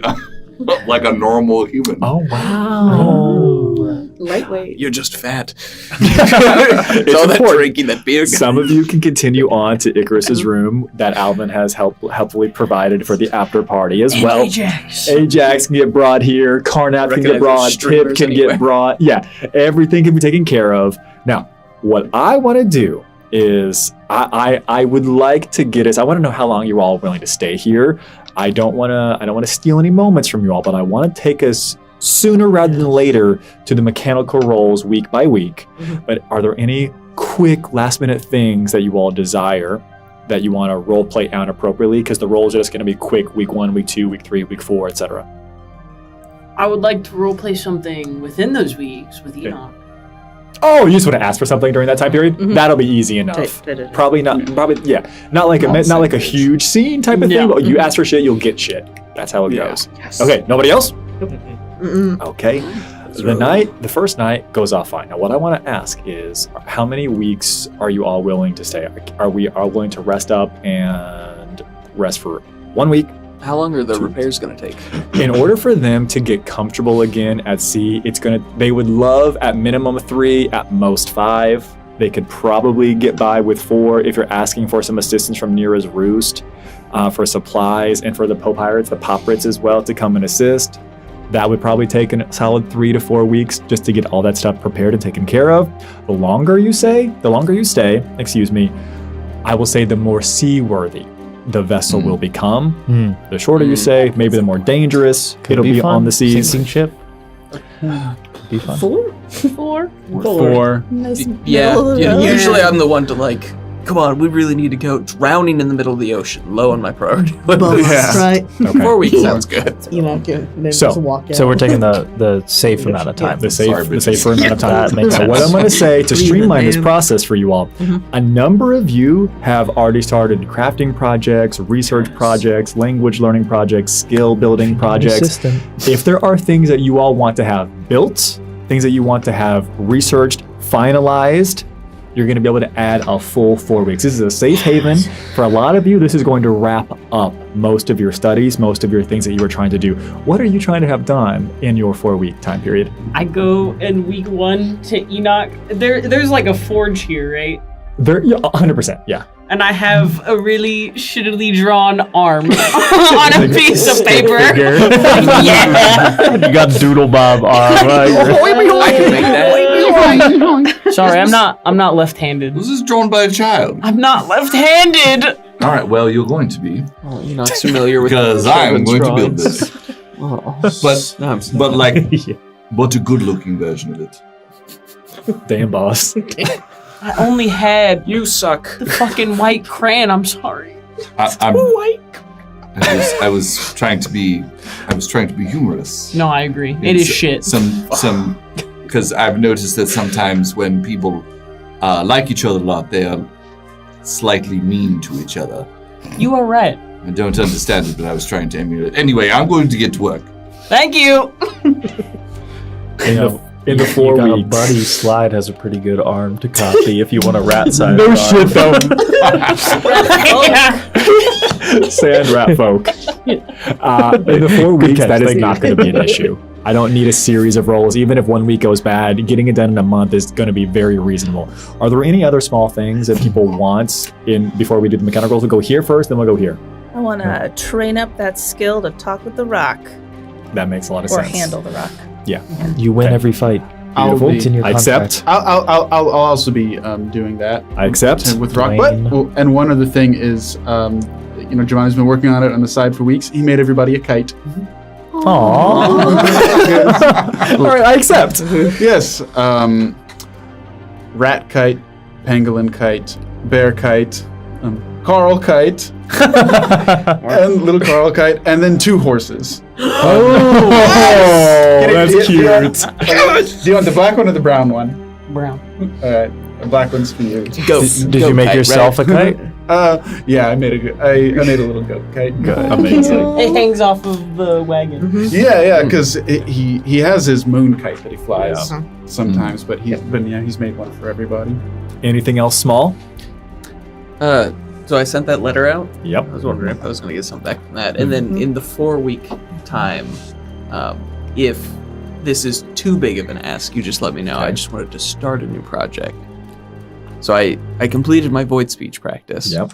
like a normal human. oh wow. Lightweight. You're just fat. It's all that important. drinking, that beer. Some of you can continue on to Icarus's room that Alvin has helpfully provided for the after party as well. Ajax can get brought here. Carnap can get Recognize brought. there's Pip streamers can anywhere. get brought. Yeah, everything can be taken care of. Now, what I want to do is I would like to get us. I want to know how long you're all willing to stay here. I don't want to steal any moments from you all, but I want to take us sooner rather than later to the mechanical rolls week by week. But are there any quick last minute things that you all desire that you want to role play out appropriately? Because the rolls are just going to be quick week 1, week 2, week 3, week 4, etc. I would like to roleplay something within those weeks with Enoch. Oh, you just want to ask for something during that time period? That'll be easy enough. Probably not like a huge scene type of thing, but you ask for shit, you'll get shit. That's how it goes. Yes. Okay, nobody else? Mm-mm. Okay. The first night goes off fine. Now, what I want to ask is, how many weeks are you all willing to stay? Are we all willing to rest up and rest for 1 week? How long are the repairs gonna take? In order for them to get comfortable again at sea, they would love at minimum 3, at most 5. They could probably get by with 4 if you're asking for some assistance from Nira's Roost for supplies, and for the pirates, the Poprits as well, to come and assist. That would probably take a solid 3 to 4 weeks just to get all that stuff prepared and taken care of. The longer you stay, I will say the more seaworthy the vessel will become. The shorter you stay, maybe the more dangerous it'll be on the seas. Sinking ship. Be fun. 4? 4. 4. Yeah. Usually I'm the one to like, come on, we really need to go. Drowning in the middle of the ocean, low on my priority. Right. Okay. 4 weeks sounds good. You know, then So- just walk out. So we're taking the safe amount of time. The safer amount of time. That makes Now, what sense. I'm going to say to Breathe it streamline this in. process for you all, a number of you have already started crafting projects, research projects, language learning projects, skill building projects. Assistant. If there are things that you all want to have built, things that you want to have researched, finalized, you're going to be able to add a full 4 weeks. This is a safe haven. For a lot of you, this is going to wrap up most of your studies, most of your things that you were trying to do. What are you trying to have done in your 4-week time period? I go in week 1 to Enoch. There's like a forge here, right? There, yeah, 100%, yeah. And I have a really shittily drawn arm on a piece of paper. Yeah. You got Doodle Bob arm. I can make that. Sorry, I'm not left-handed. This is drawn by a child. I'm not left-handed. All right, well, you're going to be. Oh, you're not familiar with Because I'm Kevin's going to build drawings. this. But no, I'm But like, but a good-looking version of it. Damn, boss. I only had you suck. the fucking white crayon. I'm sorry. I'm, White. I was trying to be humorous. No, I agree. It is shit. Some, because I've noticed that sometimes when people like each other a lot, they are slightly mean to each other. You are right. I don't understand it, but I was trying to emulate. Anyway, I'm going to get to work. Thank you. In the 4 You got weeks. a buddy. Slide has a pretty good arm to copy if you want a rat size. No arm. shit, though. Sand rat folk. In the 4 weeks, catch, that is thank not you. going to be an issue. I don't need a series of rolls. Even if 1 week goes bad, getting it done in a month is going to be very reasonable. Are there any other small things that people want before we do the mechanical rolls? We'll go here first, then we'll go here. I want to train up that skill to talk with the rock That makes a lot of or sense. handle the rock. You win Okay. every fight. I'll Beautiful. be- It's in your I accept. contract. I'll also be doing that. I accept. With Rock. But, Dwayne. well, and one other thing is, Giovanni's been working on it on the side for weeks. He made everybody a kite. Aww. All right, I accept. Yes. Rat kite, pangolin kite, bear kite, Carl kite, and little Carl kite, and then 2 horses. Oh, that's cute. Do you want the black one or the brown one? Brown. All right, the black one's for you. Did you make yourself a kite? Yeah, I made I made a little goat kite. Good. Amazing. It hangs off of the wagon. Yeah, because he has his moon kite that he flies sometimes, but he's made one for everybody. Anything else small? So I sent that letter out. Yep. I was wondering if I was going to get something back from that. And then in the 4-week time, if this is too big of an ask, you just let me know. Okay. I just wanted to start a new project. So I completed my void speech practice. Yep.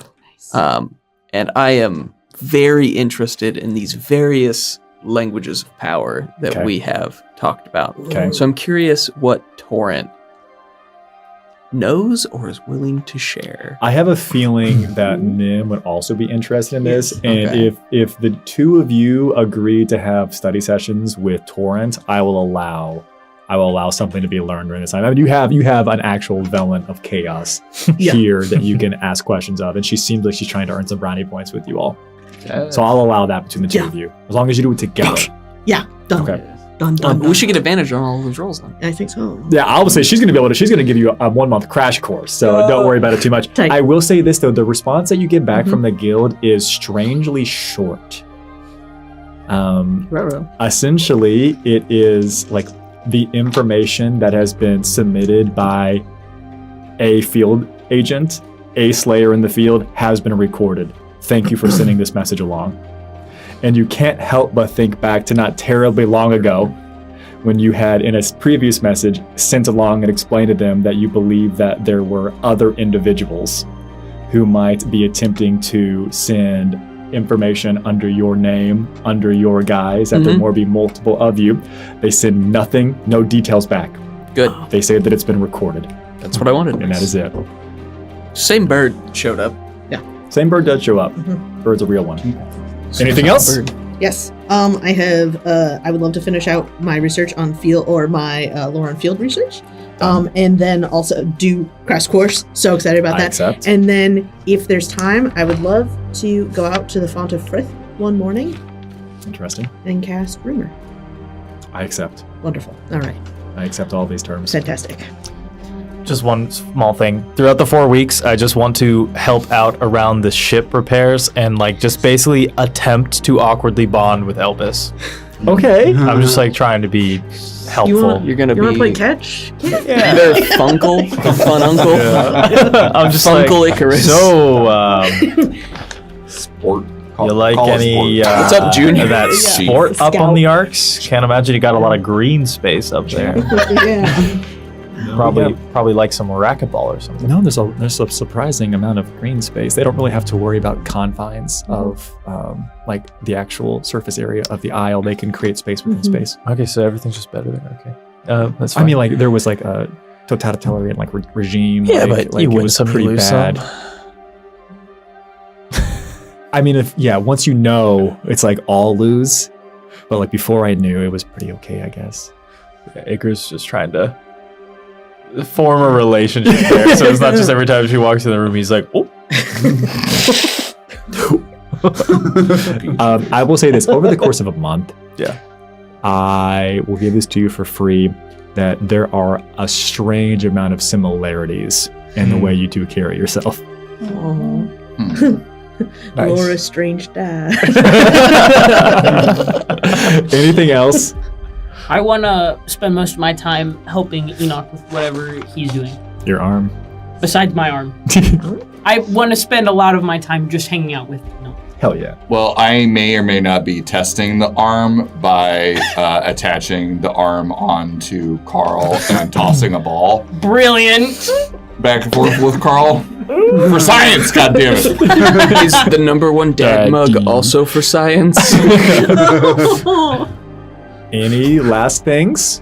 And I am very interested in these various languages of power that we have talked about. Okay. So I'm curious what Torrent knows or is willing to share. I have a feeling that Nim would also be interested in this, and Okay. if the two of you agree to have study sessions with Torrent, I will allow something to be learned during this time. I mean, you have an actual velen of chaos here that you can ask questions of, and she seems like she's trying to earn some brownie points with you all. So I'll allow that between the two of you, as long as you do it together. Yeah, done. Okay. Done. We should get advantage on all those rolls then. I think so. Yeah, I would say she's going to give you a 1-month crash course, so don't worry about it too much. Tight. I will say this though, the response that you get back from the guild is strangely short. Essentially, it is like the information that has been submitted by a field agent, a slayer in the field, has been recorded. Thank you for sending this message along. And you can't help but think back to not terribly long ago when you had, in a previous message, sent along and explained to them that you believe that there were other individuals who might be attempting to send information under your name, under your guise, that there more be multiple of you. They send nothing, no details back. Good. They say that it's been recorded. That's what I wanted. And that is it. Same bird showed up. Same bird does show up. Bird's a real one. Anything else? Bird. Yes. I have. I would love to finish out my research on field or my lore and field research, and then also do crash course. So excited about I that. accept. And then, if there's time, I would love to go out to the font of Frith one morning Interesting. and cast rumor. I accept. Wonderful. All right. I accept all these terms. Fantastic. Just one small thing. Throughout the 4 weeks, I just want to help out around the ship repairs and like just basically attempt to awkwardly bond with Elvis. Okay. I'm just like trying to be helpful. You're gonna You want to play be catch? Yeah. their Funkle, the fun uncle. I'm just Funkle like, Icarus. so Sport. you like Call it any sport. What's up, Junior? that Yeah. sport up Scout. on the arcs? Can't imagine you got a lot of green space up there. Yeah. Probably like some racquetball or something. No, there's a surprising amount of green space. They don't really have to worry about confines of like the actual surface area of the isle. They can create space within space. Okay, so everything's just better there. Okay, that's I fine. mean, like there was like a totalitarian like regime. Yeah, like, but you it win was some, you pretty lose bad. some. I mean, once you know, it's like all lose. But like before I knew, it was pretty okay, I guess. Yeah, Icarus just trying to form a relationship there, so it's not just every time she walks in the room, he's like, oh. I will say this, over the course of a month, Yeah. I will give this to you for free, that there are a strange amount of similarities in the way you two carry yourself. Nice. Laura's strange dad. Anything else? I want to spend most of my time helping Enoch with whatever he's doing. Your arm. Besides my arm. I want to spend a lot of my time just hanging out with Enoch. Hell yeah. Well, I may or may not be testing the arm by attaching the arm onto Carl and tossing a ball Brilliant! back and forth with Carl. For science, goddammit. Is the #1 dad mug Daddy. also for science? Any last things?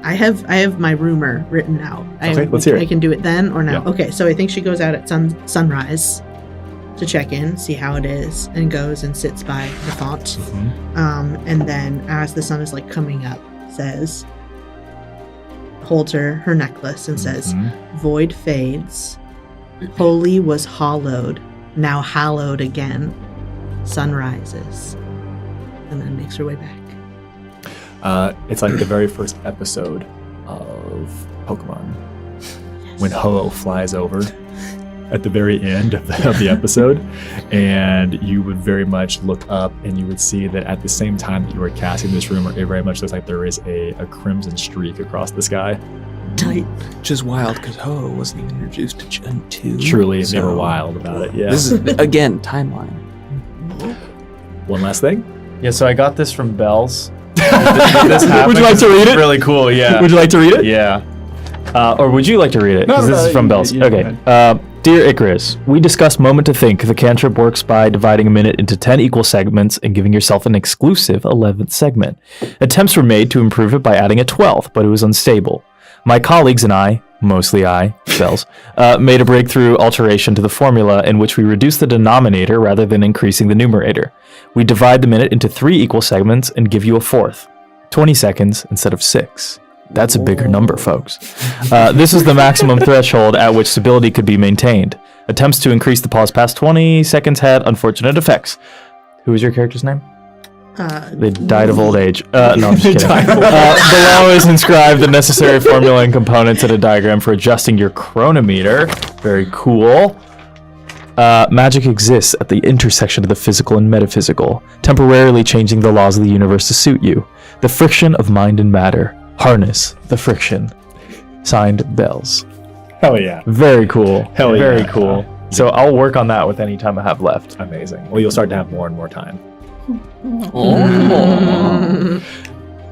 I have my rumor written out. Okay, let's hear it. I can do it then or now. Yeah. Okay, so I think she goes out at sunrise to check in, see how it is, and goes and sits by the font. And then as the sun is like coming up, says, holds her necklace and says, "Void fades, holy was hollowed, now hallowed again. Sun rises," and then makes her way back. It's like the very first episode of Pokemon when Ho-Oh flies over at the very end of the episode, and you would very much look up and you would see that at the same time that you were casting this rumor, it very much looks like there is a crimson streak across the sky. tight. Which is wild because Ho wasn't even introduced to Gen 2. Truly, so they were wild about it. Yeah. This is, again, timeline. One last thing. Yeah, so I got this from Bells. Would Would you like to read it? Really cool, yeah. Would you like to read it? Yeah. Or would you like to read it? No, Because this no, is from Bells. you Okay. Dear Icarus, we discussed Moment to Think. The cantrip works by dividing a minute into 10 equal segments and giving yourself an exclusive 11th segment. Attempts were made to improve it by adding a 12th, but it was unstable. My colleagues and I, mostly I, Bells, made a breakthrough alteration to the formula in which we reduce the denominator rather than increasing the numerator. We divide the minute into 3 equal segments and give you a 4th. 20 seconds instead of 6. That's a bigger number, folks. This is the maximum threshold at which stability could be maintained. Attempts to increase the pause past 20 seconds had unfortunate effects. Who was your character's name? They died of old age. No, I'm just kidding. Below is inscribed the necessary formula and components and a diagram for adjusting your chronometer. Very cool. Magic exists at the intersection of the physical and metaphysical, temporarily changing the laws of the universe to suit you. The friction of mind and matter. Harness the friction. Signed, Bells. Hell yeah. Very cool. Hell yeah. Very cool. So I'll work on that with any time I have left. Amazing. Well, you'll start to have more and more time.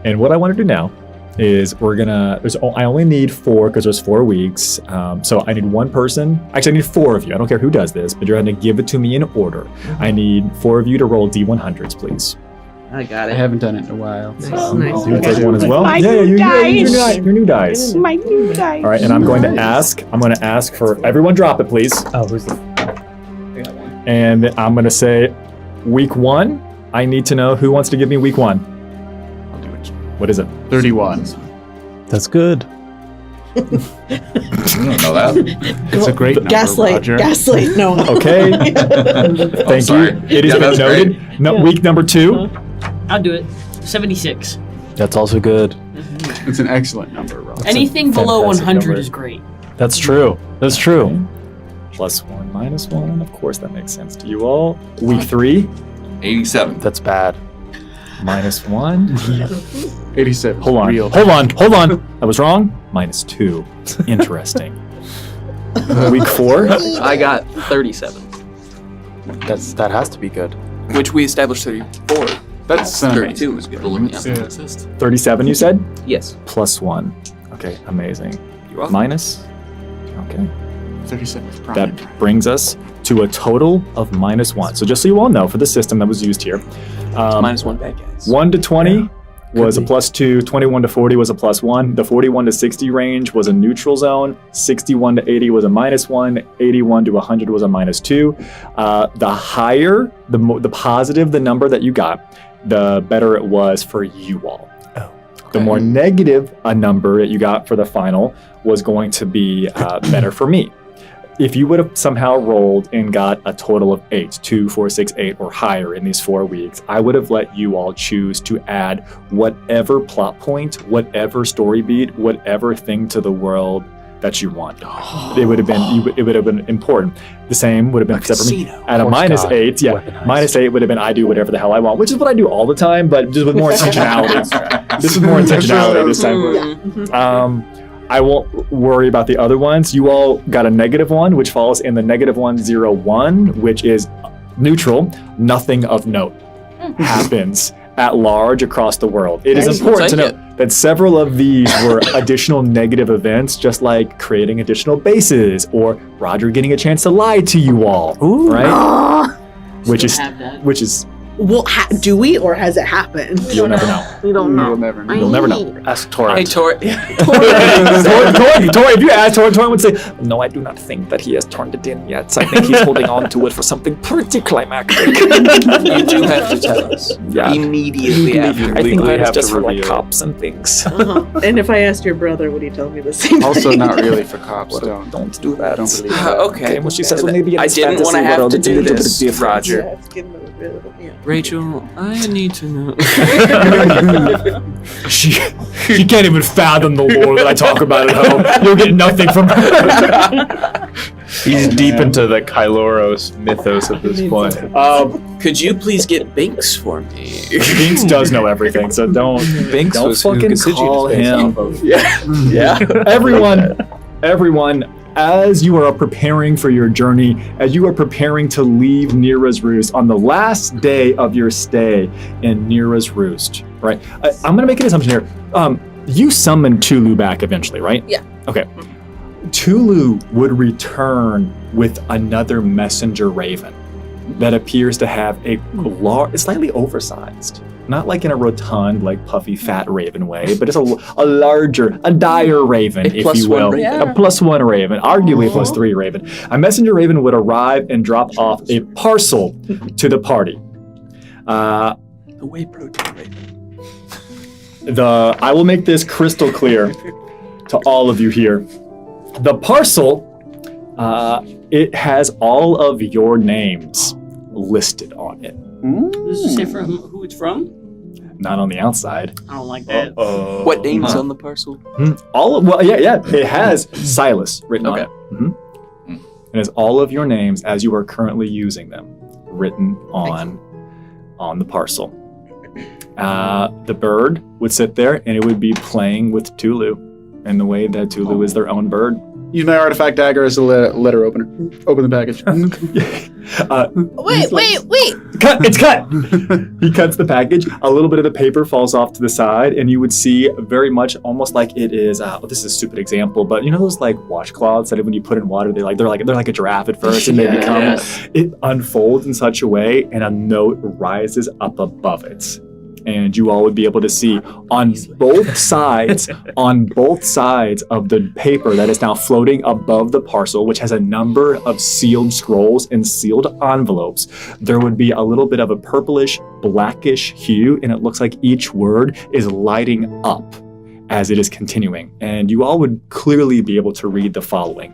And what I want to do now is I only need 4 because there's 4 weeks. So I need 1 person. Actually, I need 4 of you. I don't care who does this, but you're going to give it to me in order. I need 4 of you to roll D100s, please. I got I it. haven't done it in a while. Nice, so- nice. You take one as well. My Yeah, new dice. your new dice. My new dice. All right, and I'm going to ask for everyone drop it, please. Oh, who's the... And I'm going to say, week 1. I need to know who wants to give me week 1. I'll do it. What is it? 31. That's good. I don't know that. It's a great number, Gaslight. Roger. Gaslight. No. Okay. Thank sorry. you. It has Yeah, been that's noted. No, Yeah. week number 2. I'll do it. 76. That's also good. It's an excellent number, Roger. Anything below fantastic 100 number. is great. That's true. That's true. +1, -1. Of course, that makes sense to you all. Week 3. 87. That's bad. -1. 87. Hold on. Real. Hold on. I was wrong. -2. Interesting. Week 4. I got 37, That has to be good. which we established 34. That's 32 was good. The limits Yeah. don't exist. 37, you said? Yes. +1. Okay, amazing. You're welcome. Minus? Okay. 37 is prime. That brings us to a total of -1. So just so you all know, for the system that was used here, -1 bad guys. 1 to 20 was a be. +2, 21 to 40 was a +1, the 41 to 60 range was a neutral zone, 61 to 80 was a -1, 81 to 100 was a -2. The higher, the positive the number that you got, the better it was for you all. The more negative a number that you got for the final was going to be better for me. If you would have somehow rolled and got a total of 8, 2, 4, 6, 8, or higher in these 4 weeks, I would have let you all choose to add whatever plot point, whatever story beat, whatever thing to the world that you want. It would have been important. The same would have been except for me. At a Horse god, -8, yeah, weaponized. -8 would have been I do whatever the hell I want, which is what I do all the time, but just with more intentionality. This is more intentionality this time. I won't worry about the other ones. You all got a -1, which falls in the -1, 0, 1, which is neutral. Nothing of note happens at large across the world. It is Nice. important to Take note that several of these were additional negative events, just like creating additional bases or Roger getting a chance to lie to you all, right? Which is Have that. Well, do we, or has it happened? you'll never know. We don't You'll never know. You'll never know. Ask Torrent. Hey, Tor. Torrent, if you ask Torrent would say, no, I do not think that he has turned it in yet. I think he's holding on to it for something pretty climactic. You do have to tell us Yeah. immediately after. I think legally that is have to just for like reveal it. cops and things. And if I asked your brother, would he tell me the same Also, thing? not really for cops. Don't do that. Don't believe that. Okay. When she says, well, maybe in I this didn't want to fantasy have world, to it's a do little bit this, different. Roger. Yeah, it's getting a little bit, yeah. Rachel, I need to know. She can't even fathom the lore that I talk about at home. You'll get nothing from her. He's deep into the Kyloros mythos at this point. Could you please get Binks for me? Binks does know everything, so don't fucking call him. Yeah. Everyone, as you are preparing for your journey, as you are preparing to leave Nira's Roost on the last day of your stay in Nira's Roost, right? I'm going to make an assumption here. You summoned Tulu back eventually, right? Yeah. Okay. Tulu would return with another messenger raven that appears to have a slightly oversized, not like in a rotund, like puffy, fat raven way, but it's a larger, a dire raven, if you will. Raven. A +1 raven, arguably a +3 raven. A messenger raven would arrive and drop off a parcel to the party. The whey protein raven. I will make this crystal clear to all of you here. The parcel, it has all of your names listed on it. Does it say from who it's from? Not on the outside. I don't like that. What name's on the parcel? It has Silas written on it. It has all of your names as you are currently using them written on the parcel. The bird would sit there and it would be playing with Tulu in the way that Tulu is their own bird. Use my artifact dagger as a letter opener. Open the package. Wait. Cut! It's cut! He cuts the package. A little bit of the paper falls off to the side, and you would see very much almost like it is. This is a stupid example, but you know those like washcloths that when you put in water, they're like a giraffe at first, and they become. It unfolds in such a way, and a note rises up above it. And you all would be able to see on both sides of the paper that is now floating above the parcel, which has a number of sealed scrolls and sealed envelopes, there would be a little bit of a purplish, blackish hue, and it looks like each word is lighting up as it is continuing. And you all would clearly be able to read the following.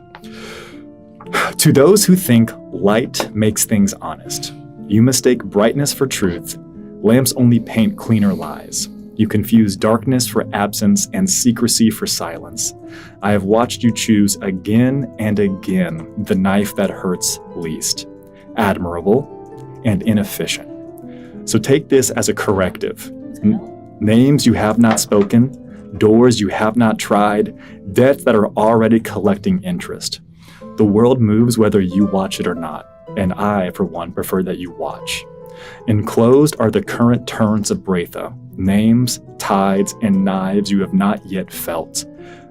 To those who think light makes things honest, you mistake brightness for truth. Lamps only paint cleaner lies. You confuse darkness for absence and secrecy for silence. I have watched you choose again and again the knife that hurts least. Admirable and inefficient. So take this as a corrective. Names you have not spoken, doors you have not tried, debts that are already collecting interest. The world moves whether you watch it or not, and I, for one, prefer that you watch. Enclosed are the current turns of Breitha, names, tides, and knives you have not yet felt.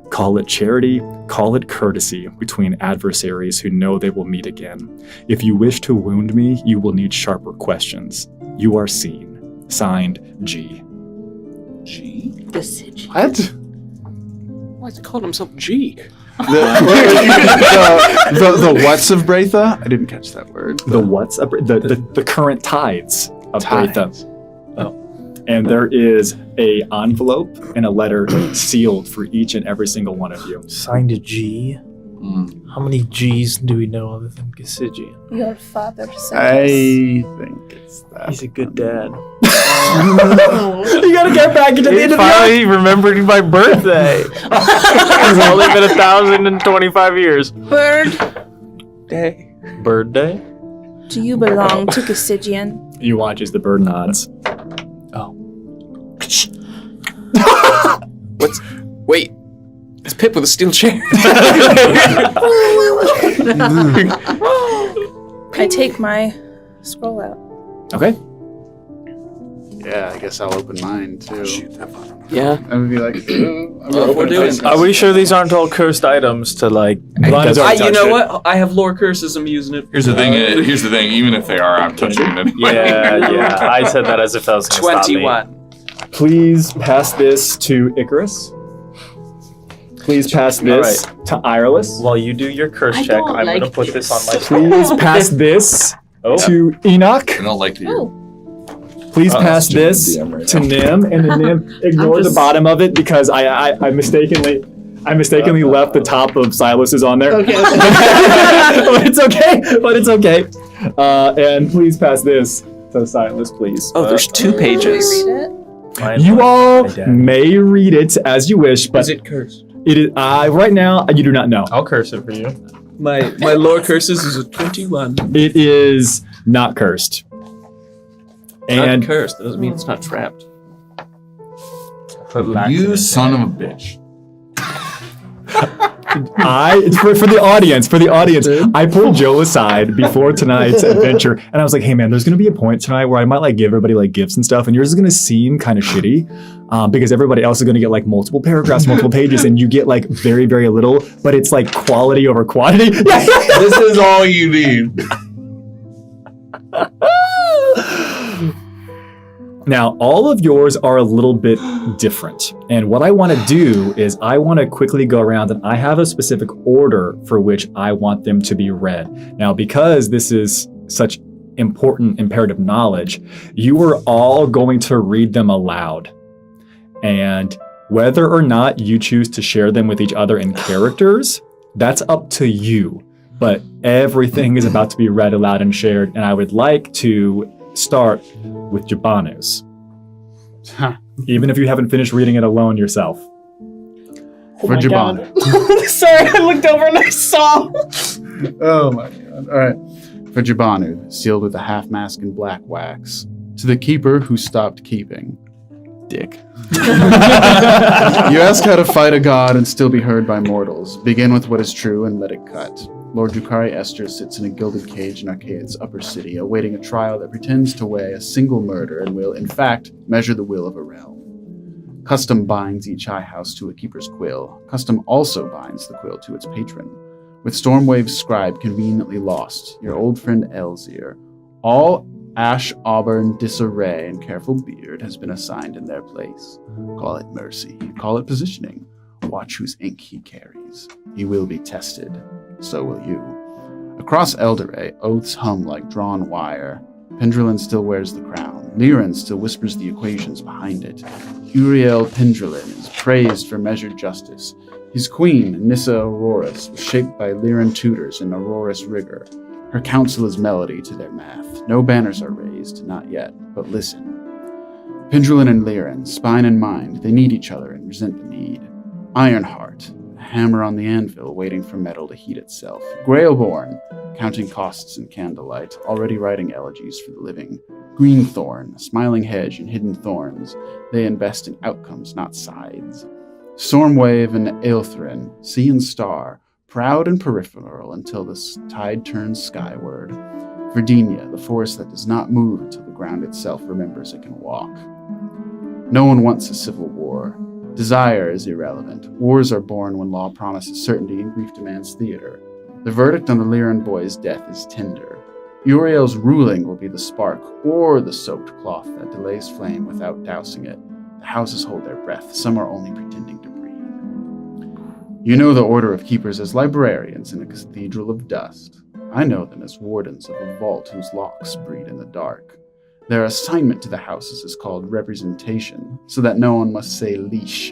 Call it charity, call it courtesy between adversaries who know they will meet again. If you wish to wound me, you will need sharper questions. You are seen. Signed, G. G? What? Why is he calling himself G? The what's of Breitha? I didn't catch that word. The what's of the current tides of Breitha. Oh. And there is a envelope and a letter sealed for each and every single one of you. Signed a G. How many G's do we know other than Gasigian? Your father said I think it's that. He's a good dad. You gotta get back into the end of the Finally remembered my birthday. It's only been 1,025 years. Bird, Bird day? do you belong to Gasigian? You watch as the bird nods. Wait. It's Pip with a steel chair. I take my scroll out. Okay. Yeah, I guess I'll open mine too. Yeah. I would be like, we're doing this. Are we sure these aren't all cursed items to like... You know what? I have lore curses. I'm using it. Here's the thing. Even if they are, I'm touching it. Yeah. I said that as if that was going to stop me. 21. Please pass this to Icarus. Please pass this to Ireless. While you do your curse check, I'm going to put this on my... Please pass this to Enoch. I don't like to. Please pass this to Nim, and then Nim, ignore the bottom of it because I mistakenly left the top of Silas's on there. Okay. But it's okay. And please pass this to the sightless, please. Oh, there's 2 pages. Can we read it? You all may read it as you wish, but Is it cursed? it is right now. You do not know. I'll curse it for you. My lore curses is a 21. It is not cursed. And Not cursed. That doesn't mean it's not trapped. You son of a bitch. it's for the audience. For the audience, I pulled Joe aside before tonight's adventure, and I was like, "Hey, man, there's going to be a point tonight where I might like give everybody like gifts and stuff, and yours is going to seem kind of shitty, because everybody else is going to get like multiple paragraphs, multiple pages, and you get like very, very little. But it's like quality over quantity. This is all you need. Now, all of yours are a little bit different. And what I want to do is I want to quickly go around, and I have a specific order for which I want them to be read. Now, because this is such important imperative knowledge, you are all going to read them aloud. And whether or not you choose to share them with each other in characters, that's up to you. But everything is about to be read aloud and shared, and I would like to start with Jabanus. Even if you haven't finished reading it alone yourself. For Jabanu. Sorry, I looked over and I saw. Oh my god. Alright. For Jabanu, sealed with a half mask and black wax. To the keeper who stopped keeping. Dick. You ask how to fight a god and still be heard by mortals. Begin with what is true and let it cut. Lord Dukari Esther sits in a gilded cage in Arcade's upper city, awaiting a trial that pretends to weigh a single murder and will, in fact, measure the will of a realm. Custom binds each high house to a keeper's quill. Custom also binds the quill to its patron. With Stormwave's scribe conveniently lost, your old friend Elzir, all ash auburn disarray and careful beard has been assigned in their place. Call it mercy, call it positioning. Watch whose ink he carries. He will be tested. So will you. Across Eldoray, oaths hum like drawn wire. Pendrelin still wears the crown. Liren still whispers the equations behind it. Uriel Pendrelin is praised for measured justice. His queen, Nissa Auroras, was shaped by Liren tutors in Auroras rigor. Her counsel is melody to their math. No banners are raised, not yet, but listen. Pendrelin and Liren, spine and mind, they need each other and resent the need. Ironheart, a hammer on the anvil waiting for metal to heat itself. Grailborn, counting costs in candlelight, already writing elegies for the living. Greenthorn, a smiling hedge and hidden thorns. They invest in outcomes, not sides. Stormwave and Aelthrin, sea and star, proud and peripheral until the tide turns skyward. Verdenia, the force that does not move until the ground itself remembers it can walk. No one wants a civil war. Desire is irrelevant. Wars are born when law promises certainty and grief demands theater. The verdict on the Liren boy's death is tender. Uriel's ruling will be the spark or the soaked cloth that delays flame without dousing it. The houses hold their breath. Some are only pretending to breathe. You know the Order of Keepers as librarians in a cathedral of dust. I know them as wardens of a vault whose locks breed in the dark. Their assignment to the houses is called representation, so that no one must say leash.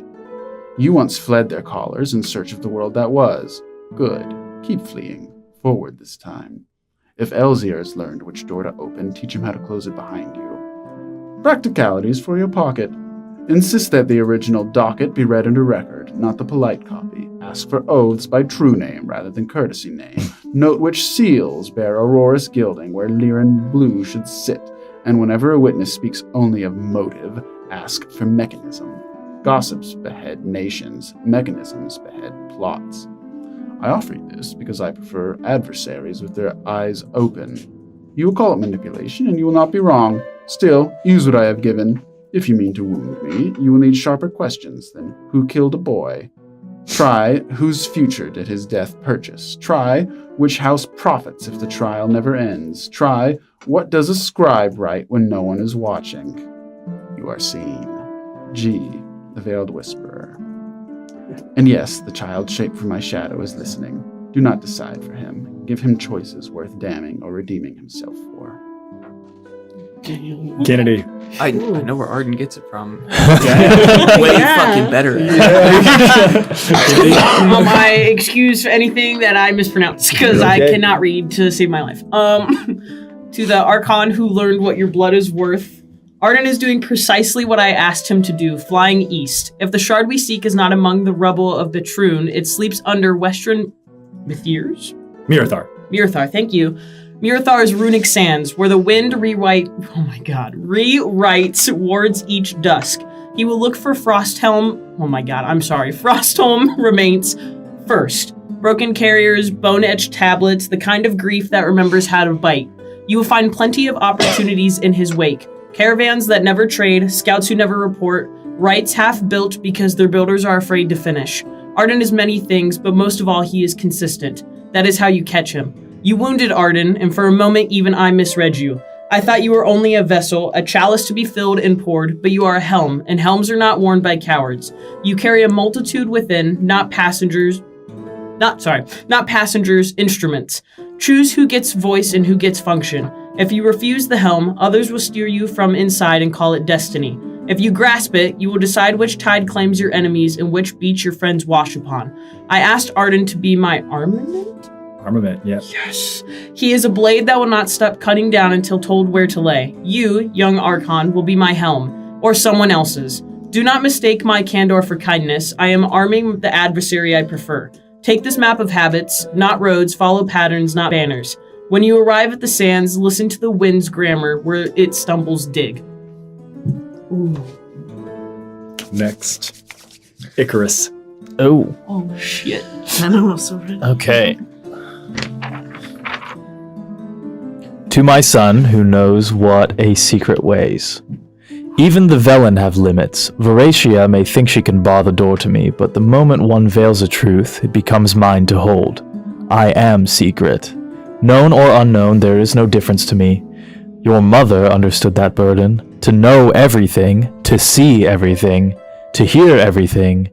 You once fled their callers in search of the world that was. Good. Keep fleeing. Forward this time. If Elzir has learned which door to open, teach him how to close it behind you. Practicalities for your pocket. Insist that the original docket be read into record, not the polite copy. Ask for oaths by true name rather than courtesy name. Note which seals bear Auroras gilding where Liren blue should sit. And whenever a witness speaks only of motive, ask for mechanism. Gossips behead nations, mechanisms behead plots. I offer you this because I prefer adversaries with their eyes open. You will call it manipulation, and you will not be wrong. Still, use what I have given. If you mean to wound me, you will need sharper questions than who killed a boy. Try whose future did his death purchase. Try which house profits if the trial never ends. Try what does a scribe write when no one is watching. You are seen. G, the Veiled Whisperer. And yes, the child shaped from my shadow is listening. Do not decide for him. Give him choices worth damning or redeeming himself for. Kennedy. I know where Arden gets it from. Way fucking better. My excuse for anything that I mispronounce because I cannot read to save my life. To the Archon who learned what your blood is worth, Arden is doing precisely what I asked him to do, flying east. If the shard we seek is not among the rubble of Betroon, it sleeps under western Mithirs? Mirathar, thank you. Mirathar's runic sands, where the wind rewrites wards each dusk. He will look for Frosthelm remains first. Broken carriers, bone-etched tablets, the kind of grief that remembers how to bite. You will find plenty of opportunities in his wake. Caravans that never trade, scouts who never report, rites half-built because their builders are afraid to finish. Arden is many things, but most of all, he is consistent. That is how you catch him. You wounded Arden, and for a moment even I misread you. I thought you were only a vessel, a chalice to be filled and poured, but you are a helm, and helms are not worn by cowards. You carry a multitude within, not passengers, instruments. Choose who gets voice and who gets function. If you refuse the helm, others will steer you from inside and call it destiny. If you grasp it, you will decide which tide claims your enemies and which beach your friends wash upon. I asked Arden to be my armament? Armament, yeah. Yes. He is a blade that will not stop cutting down until told where to lay. You, young Archon, will be my helm, or someone else's. Do not mistake my candor for kindness. I am arming the adversary I prefer. Take this map of habits, not roads, follow patterns, not banners. When you arrive at the sands, listen to the wind's grammar, where it stumbles dig. Ooh. Next. Icarus. Oh. Oh, shit. I don't know, so ready. Okay. To my son, who knows what a secret weighs. Even the Velen have limits. Veracia may think she can bar the door to me, but the moment one veils a truth, it becomes mine to hold. I am secret. Known or unknown, there is no difference to me. Your mother understood that burden. To know everything, to see everything, to hear everything.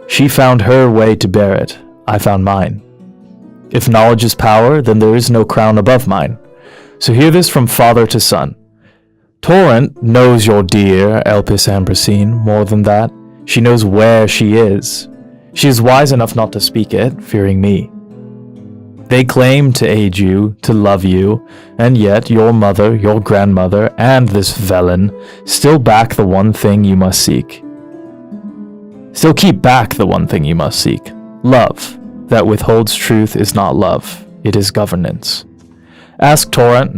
She found her way to bear it. I found mine. If knowledge is power, then there is no crown above mine. So hear this from father to son. Torrent knows your dear Elpis Ambrosine. More than that, she knows where she is. She is wise enough not to speak it, fearing me. They claim to aid you, to love you, and yet your mother, your grandmother, and this Velen still back the one thing you must seek. Still keep back the one thing you must seek. Love, that withholds truth, is not love. It is governance. Ask Torrent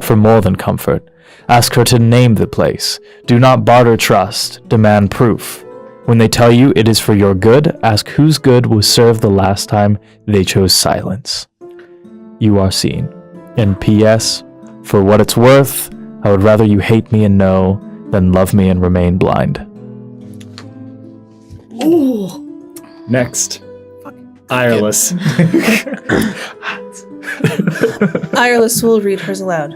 for more than comfort. Ask her to name the place. Do not barter trust. Demand proof. When they tell you it is for your good, ask whose good was served the last time they chose silence. You are seen. And P.S. For what it's worth, I would rather you hate me and know than love me and remain blind. Ooh. Next. Ireless. Ireless will read hers aloud.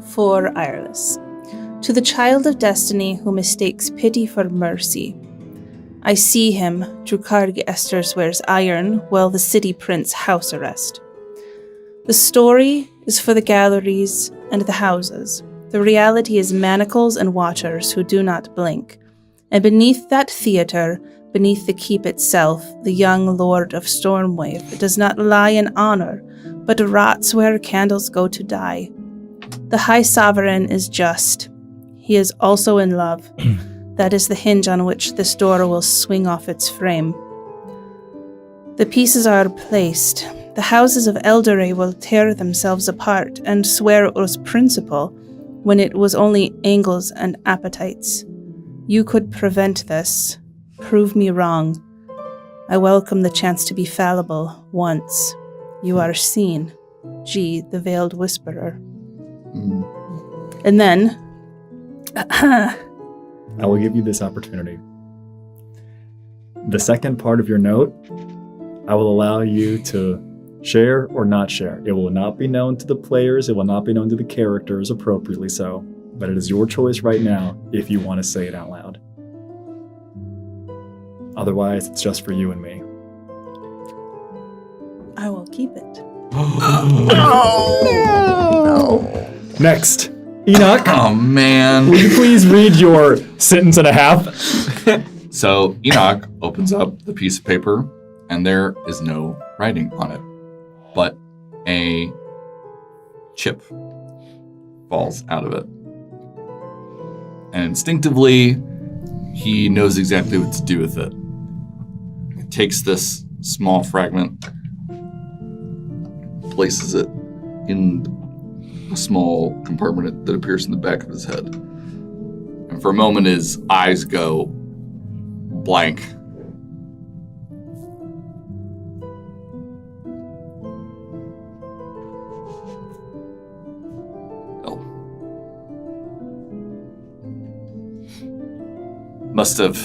For Ireless. To the child of destiny who mistakes pity for mercy. I see him, Drukarg Esther swears iron, while the city prints house arrest. The story is for the galleries and the houses. The reality is manacles and watchers who do not blink. And beneath that theater, beneath the keep itself, the young lord of Stormwave does not lie in honor, but rots where candles go to die. The High Sovereign is just. He is also in love. That is the hinge on which this door will swing off its frame. The pieces are placed. The houses of Elderay will tear themselves apart and swear it was principle when it was only angles and appetites. You could prevent this. Prove me wrong. I welcome the chance to be fallible once. You are seen. G, the Veiled Whisperer. And then... I will give you this opportunity. The second part of your note, I will allow you to share or not share. It will not be known to the players. It will not be known to the characters, appropriately so. But it is your choice right now if you want to say it out loud. Otherwise, it's just for you and me. I will keep it. No. Next, Enoch. Oh, man. Will you please read your sentence and a half? So Enoch opens up the piece of paper, and there is no writing on it, but a chip falls out of it. And instinctively, he knows exactly what to do with it. He takes this small fragment, places it in a small compartment that appears in the back of his head. And for a moment, his eyes go blank. Oh. Must have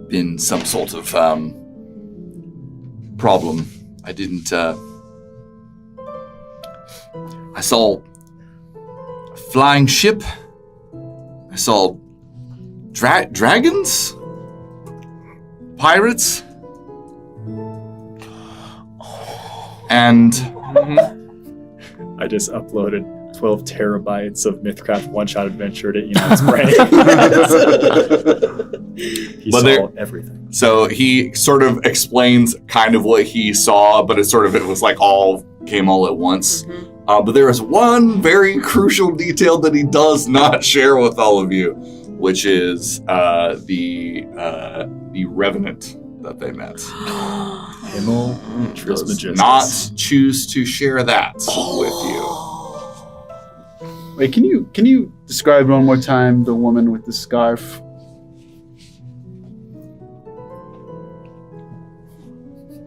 been some sort of problem. I didn't. I saw a flying ship. I saw dragons, pirates, and I just uploaded 12 terabytes of MythCraft one-shot adventure to Enoch's brain. He saw everything. So he sort of explains kind of what he saw, but it was like came all at once. Mm-hmm. But there is one very crucial detail that he does not share with all of you, which is the revenant that they met. Himmel Does Trismegistus. not choose to share that with you. Wait, can you describe one more time the woman with the scarf?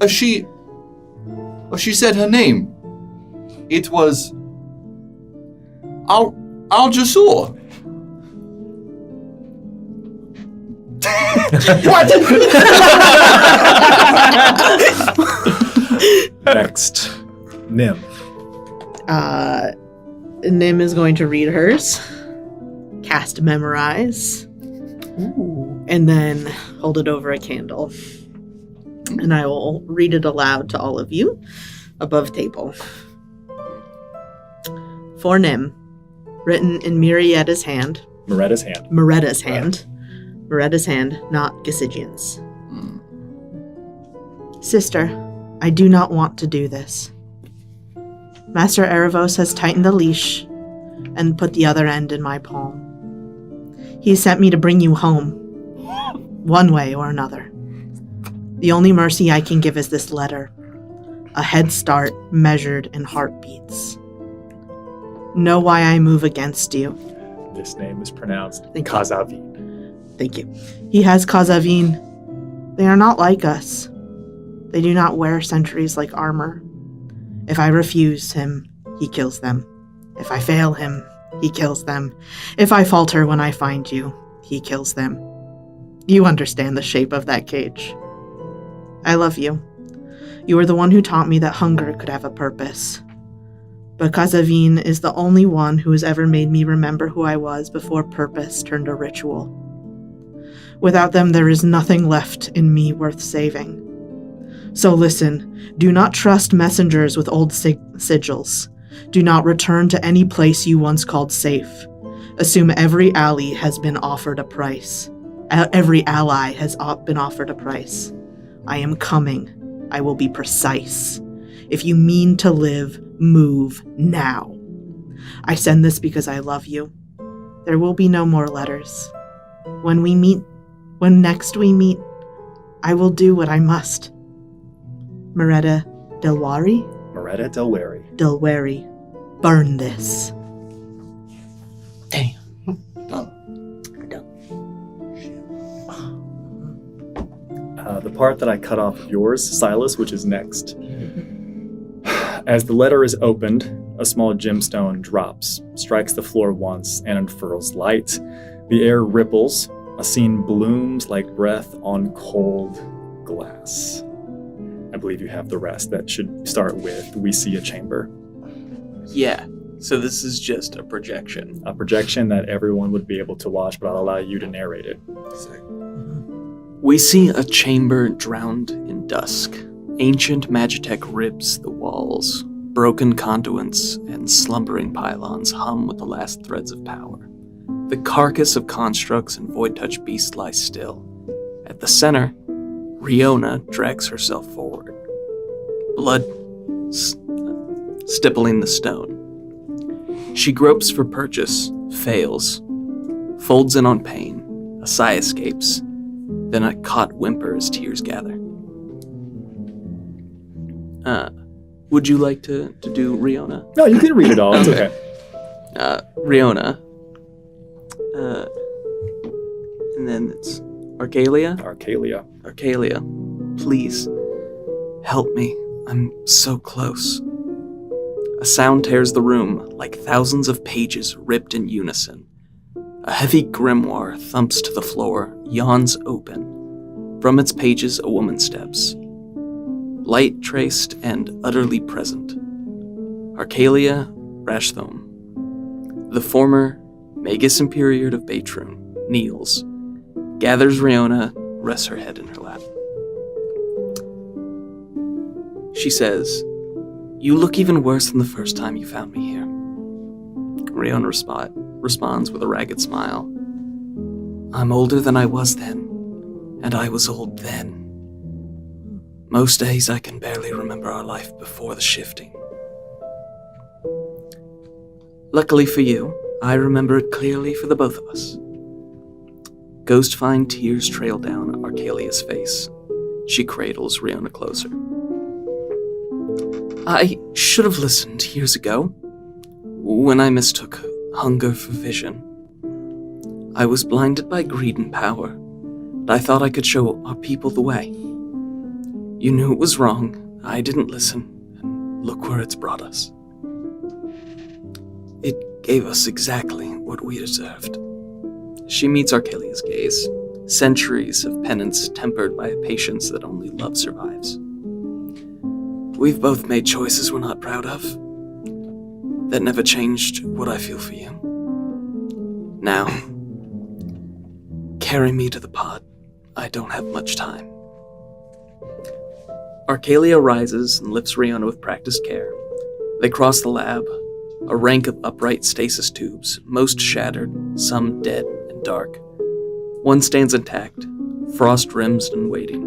She said her name. It was Al-Jasur. What? Next, Nim. Nim is going to read hers, cast Memorize, and then hold it over a candle. And I will read it aloud to all of you above table. For Nim, written in Miretta's hand, not Gasigian's. Sister, I do not want to do this. Master Erebos has tightened the leash and put the other end in my palm. He sent me to bring you home, one way or another. The only mercy I can give is this letter, a head start measured in heartbeats. Know why I move against you. This name is pronounced Thank you. Kazavin. Thank you. He has Kazavin. They are not like us. They do not wear sentries like armor. If I refuse him, he kills them. If I fail him, he kills them. If I falter when I find you, he kills them. You understand the shape of that cage. I love you. You are the one who taught me that hunger could have a purpose. But Kazavin is the only one who has ever made me remember who I was before purpose turned a ritual. Without them, there is nothing left in me worth saving. So listen, do not trust messengers with old sigils. Do not return to any place you once called safe. Assume every ally has been offered a price. Every ally has been offered a price. I am coming. I will be precise. If you mean to live, move now. I send this because I love you. There will be no more letters. When next we meet, I will do what I must. Meretta Delwari? Meretta Delwari. Delwari. Burn this. Damn. The part that I cut off of yours, Silas, which is next. As the letter is opened, a small gemstone drops, strikes the floor once, and unfurls light. The air ripples. A scene blooms like breath on cold glass. I believe you have the rest. That should start with, we see a chamber. Yeah. So this is just a projection. A projection that everyone would be able to watch, but I'll allow you to narrate it. We see a chamber drowned in dusk. Ancient Magitech ribs the walls. Broken conduits and slumbering pylons hum with the last threads of power. The carcass of constructs and void-touch beasts lie still. At the center, Riona drags herself forward. Blood stippling the stone. She gropes for purchase, fails, folds in on pain, a sigh escapes, then a caught whimper as tears gather. Would you like to do Riona? No, you can read it all. It's okay. Riona. And then it's Arcalia. Arcalia, please, help me. I'm so close. A sound tears the room, like thousands of pages ripped in unison. A heavy grimoire thumps to the floor, yawns open. From its pages, a woman steps. Light traced and utterly present. Arcalia Rashthome. The former Magus Imperior of Baytroon kneels, gathers Riona, rests her head in her lap. She says, "You look even worse than the first time you found me here." Riona responds with a ragged smile. "I'm older than I was then, and I was old then. Most days I can barely remember our life before the shifting. Luckily for you, I remember it clearly for the both of us." Ghost-fine tears trail down Arcalia's face. She cradles Riona closer. "I should have listened years ago, when I mistook hunger for vision. I was blinded by greed and power, and I thought I could show our people the way. You knew it was wrong, I didn't listen, and look where it's brought us. It gave us exactly what we deserved." She meets Arcalia's gaze, centuries of penance tempered by a patience that only love survives. "We've both made choices we're not proud of. That never changed what I feel for you. Now, carry me to the pod. I don't have much time." Arcalia rises and lifts Riona with practiced care. They cross the lab, a rank of upright stasis tubes, most shattered, some dead and dark. One stands intact, frost-rimmed and waiting.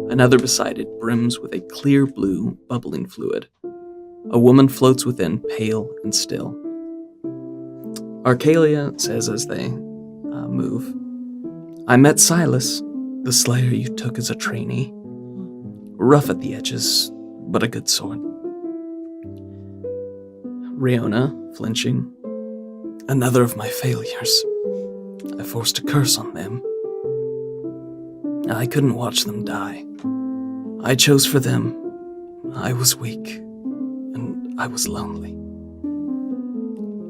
Another beside it brims with a clear blue, bubbling fluid. A woman floats within, pale and still. Arcalia says as they move, "I met Silas, the slayer you took as a trainee. Rough at the edges, but a good sword." Riona, flinching, "Another of my failures. I forced a curse on them. I couldn't watch them die. I chose for them. I was weak, and I was lonely.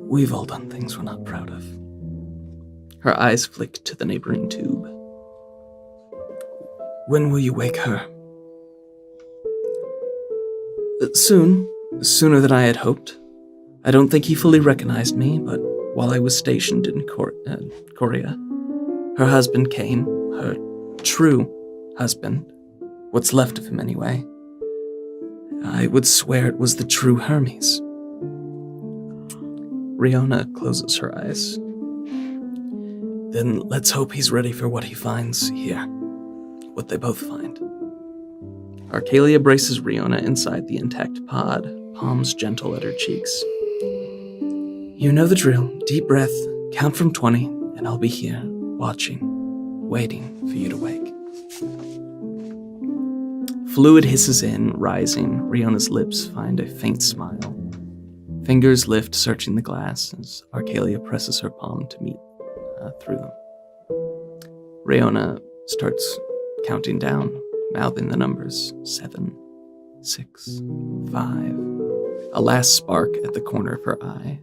We've all done things we're not proud of." Her eyes flick to the neighboring tube. "When will you wake her?" "Soon. Sooner than I had hoped. I don't think he fully recognized me, but while I was stationed in Korea, her husband came, her true husband, what's left of him anyway. I would swear it was the true Hermes." Riona closes her eyes. "Then let's hope he's ready for what he finds here. What they both find." Arcalia braces Riona inside the intact pod, palms gentle at her cheeks. "You know the drill. Deep breath, count from 20, and I'll be here, watching, waiting for you to wake." Fluid hisses in, rising. Riona's lips find a faint smile. Fingers lift, searching the glass as Arcalia presses her palm to meet through them. Riona starts counting down, mouthing the numbers 7, 6, 5. A last spark at the corner of her eye.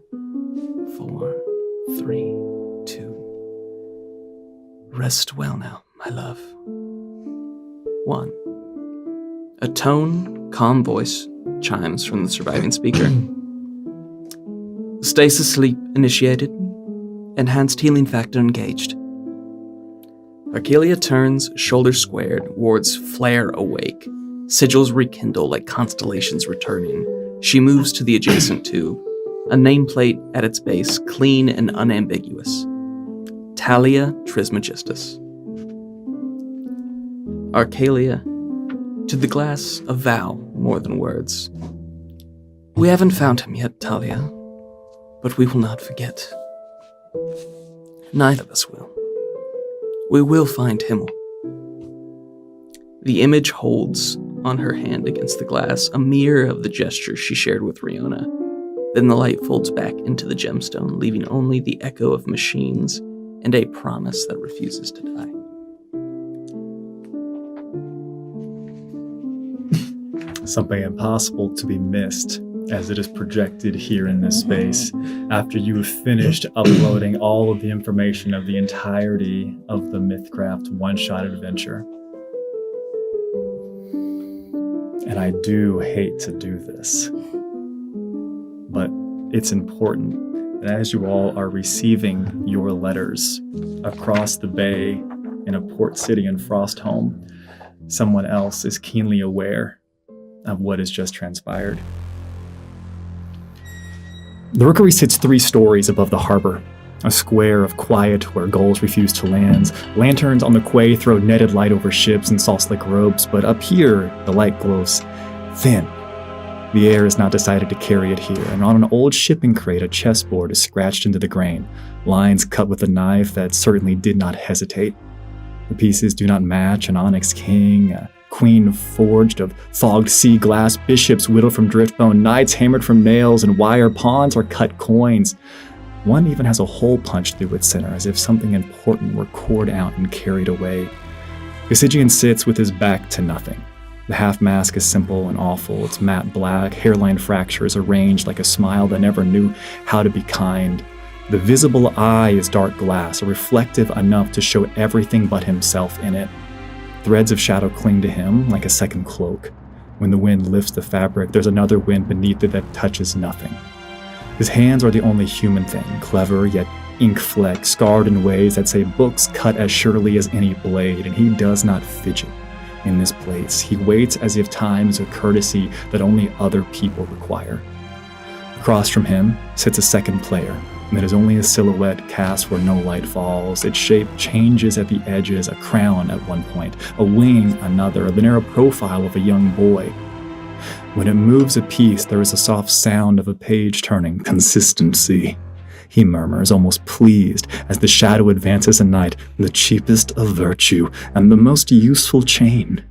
4, 3, 2. Rest well now, my love. 1. A tone, calm voice chimes from the surviving speaker. Stasis sleep initiated. Enhanced healing factor engaged. Arcalia turns, shoulders squared, wards flare awake. Sigils rekindle like constellations returning. She moves to the adjacent tube. A nameplate at its base, clean and unambiguous. Talia Trismegistus. Arcalia, to the glass, a vow more than words. We haven't found him yet, Talia. But we will not forget. Neither of us will. We will find Himmel. The image holds on her hand against the glass, a mirror of the gesture she shared with Riona. Then the light folds back into the gemstone, leaving only the echo of machines and a promise that refuses to die. Something impossible to be missed as it is projected here in this space after you have finished uploading all of the information of the entirety of the MythCraft one-shot adventure. And I do hate to do this, but it's important. And as you all are receiving your letters across the bay in a port city in Frostholm, someone else is keenly aware of what has just transpired. The rookery sits 3 stories above the harbor, a square of quiet where gulls refuse to land. Lanterns on the quay throw netted light over ships and salt-slick ropes, but up here, the light glows thin. The air has not decided to carry it here, and on an old shipping crate, a chessboard is scratched into the grain, lines cut with a knife that certainly did not hesitate. The pieces do not match an onyx king, a queen forged of fogged sea glass, bishops whittled from driftbone, knights hammered from nails, and wire pawns or cut coins. One even has a hole punched through its center, as if something important were cored out and carried away. Gasigian sits with his back to nothing. The half-mask is simple and awful. It's matte black, hairline fractures arranged like a smile that never knew how to be kind. The visible eye is dark glass, reflective enough to show everything but himself in it. Threads of shadow cling to him like a second cloak. When the wind lifts the fabric, there's another wind beneath it that touches nothing. His hands are the only human thing, clever yet ink-flecked, scarred in ways that say books cut as surely as any blade, and he does not fidget in this place. He waits as if time is a courtesy that only other people require. Across from him sits a second player. It is only a silhouette cast where no light falls. Its shape changes at the edges, a crown at one point, a wing another, the narrow profile of a young boy. When it moves a piece, there is a soft sound of a page turning. Consistency, he murmurs, almost pleased, as the shadow advances a knight, the cheapest of virtue and the most useful chain.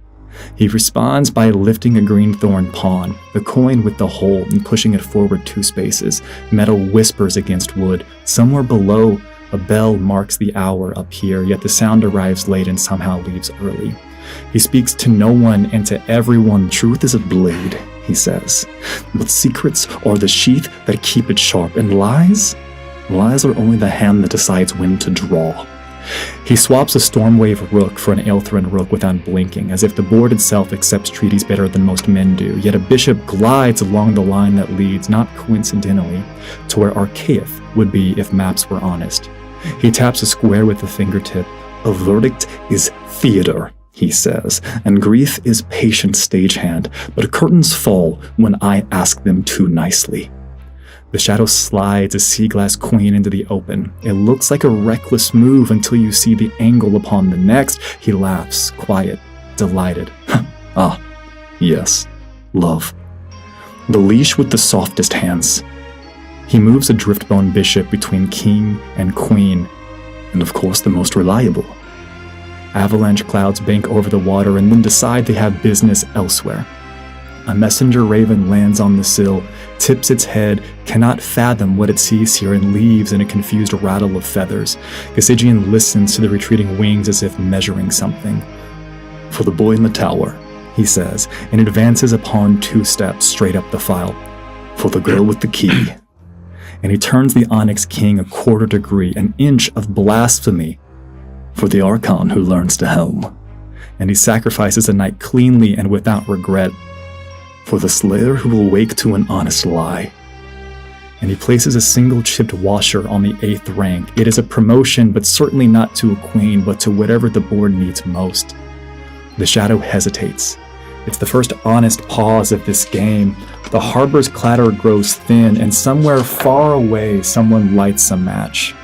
He responds by lifting a green thorn pawn, the coin with the hole, and pushing it forward 2 spaces. Metal whispers against wood. Somewhere below, a bell marks the hour up here, yet the sound arrives late and somehow leaves early. He speaks to no one and to everyone. Truth is a blade, he says, but secrets are the sheath that keep it sharp, and lies? Lies are only the hand that decides when to draw. He swaps a Stormwave rook for an Aelthran rook without blinking, as if the board itself accepts treaties better than most men do, yet a bishop glides along the line that leads, not coincidentally, to where Archaeith would be if maps were honest. He taps a square with a fingertip. A verdict is theater, he says, and grief is patient stagehand, but curtains fall when I ask them too nicely. The shadow slides a sea glass queen into the open. It looks like a reckless move until you see the angle upon the next. He laughs, quiet, delighted. Ah, yes, love. The leash with the softest hands. He moves a driftbone bishop between king and queen, and of course the most reliable. Avalanche clouds bank over the water and then decide they have business elsewhere. A messenger raven lands on the sill, tips its head, cannot fathom what it sees here, and leaves in a confused rattle of feathers. Gasigian listens to the retreating wings as if measuring something. For the boy in the tower, he says, and advances upon 2 steps straight up the file. For the girl with the key. And he turns the Onyx King a 1/4 degree, an inch of blasphemy. For the Archon who learns to helm. And he sacrifices a knight cleanly and without regret. For the slayer who will wake to an honest lie. And he places a single chipped washer on the 8th rank. It is a promotion, but certainly not to a queen, but to whatever the board needs most. The shadow hesitates. It's the first honest pause of this game. The harbor's clatter grows thin, and somewhere far away, someone lights a match.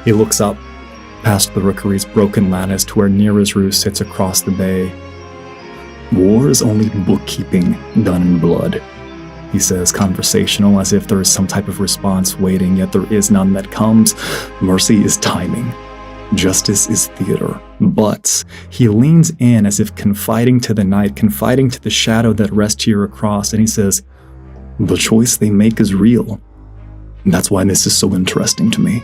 He looks up, past the rookery's broken lattice to where Nearasru sits across the bay. War is only bookkeeping done in blood. he says, conversational, as if there is some type of response waiting, yet there is none that comes. Mercy is timing. Justice is theater. But he leans in as if confiding to the night, confiding to the shadow that rests here across, and he says, the choice they make is real. That's why this is so interesting to me.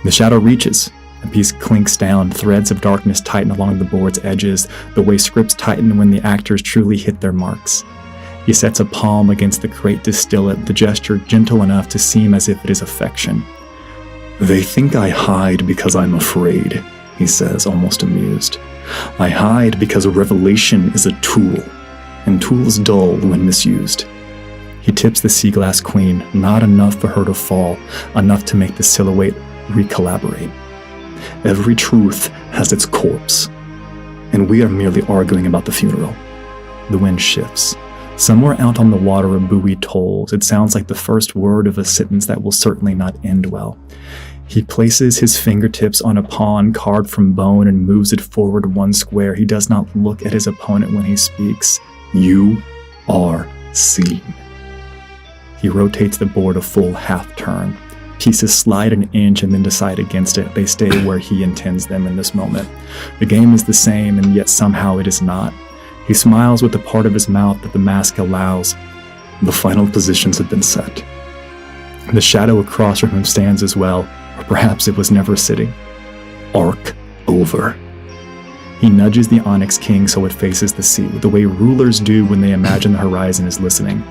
The shadow reaches. A piece clinks down, threads of darkness tighten along the board's edges, the way scripts tighten when the actors truly hit their marks. He sets a palm against the crate distillate, the gesture gentle enough to seem as if it is affection. They think I hide because I'm afraid, he says, almost amused. I hide because a revelation is a tool, and tools dull when misused. He tips the sea glass queen, not enough for her to fall, enough to make the silhouette recollaborate. Every truth has its corpse, and we are merely arguing about the funeral. The wind shifts. Somewhere out on the water, a buoy tolls. It sounds like the first word of a sentence that will certainly not end well. He places his fingertips on a pawn carved from bone and moves it forward 1 square. He does not look at his opponent when he speaks. You are seen. He rotates the board a full half turn. Pieces slide an inch and then decide against it. They stay where he intends them in this moment. The game is the same, and yet somehow it is not. He smiles with the part of his mouth that the mask allows. The final positions have been set. The shadow across from him stands as well, or perhaps it was never sitting. Arc over. He nudges the Onyx King so it faces the sea, the way rulers do when they imagine the horizon is listening.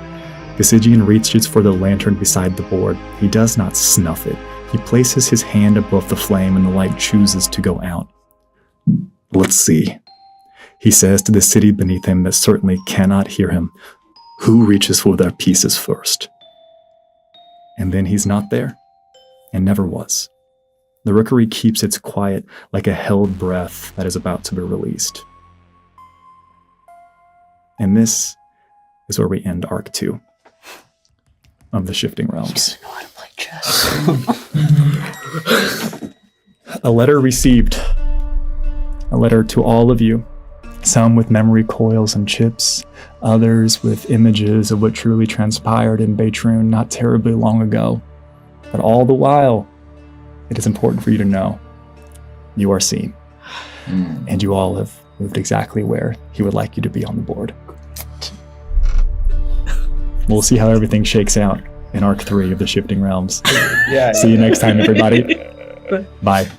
Gasigian reaches for the lantern beside the board. He does not snuff it. He places his hand above the flame and the light chooses to go out. Let's see. He says to the city beneath him that certainly cannot hear him, who reaches for their pieces first? And then he's not there, and never was. The rookery keeps its quiet like a held breath that is about to be released. And this is where we end Arc 2 of the Shifting Realms. I know how to play chess. A letter received. A letter to all of you. Some with memory coils and chips, others with images of what truly transpired in Baytroon not terribly long ago. But all the while, it is important for you to know you are seen. And you all have moved exactly where he would like you to be on the board. We'll see how everything shakes out in Arc 3 of the Shifting Realms. See you next time, everybody. Bye.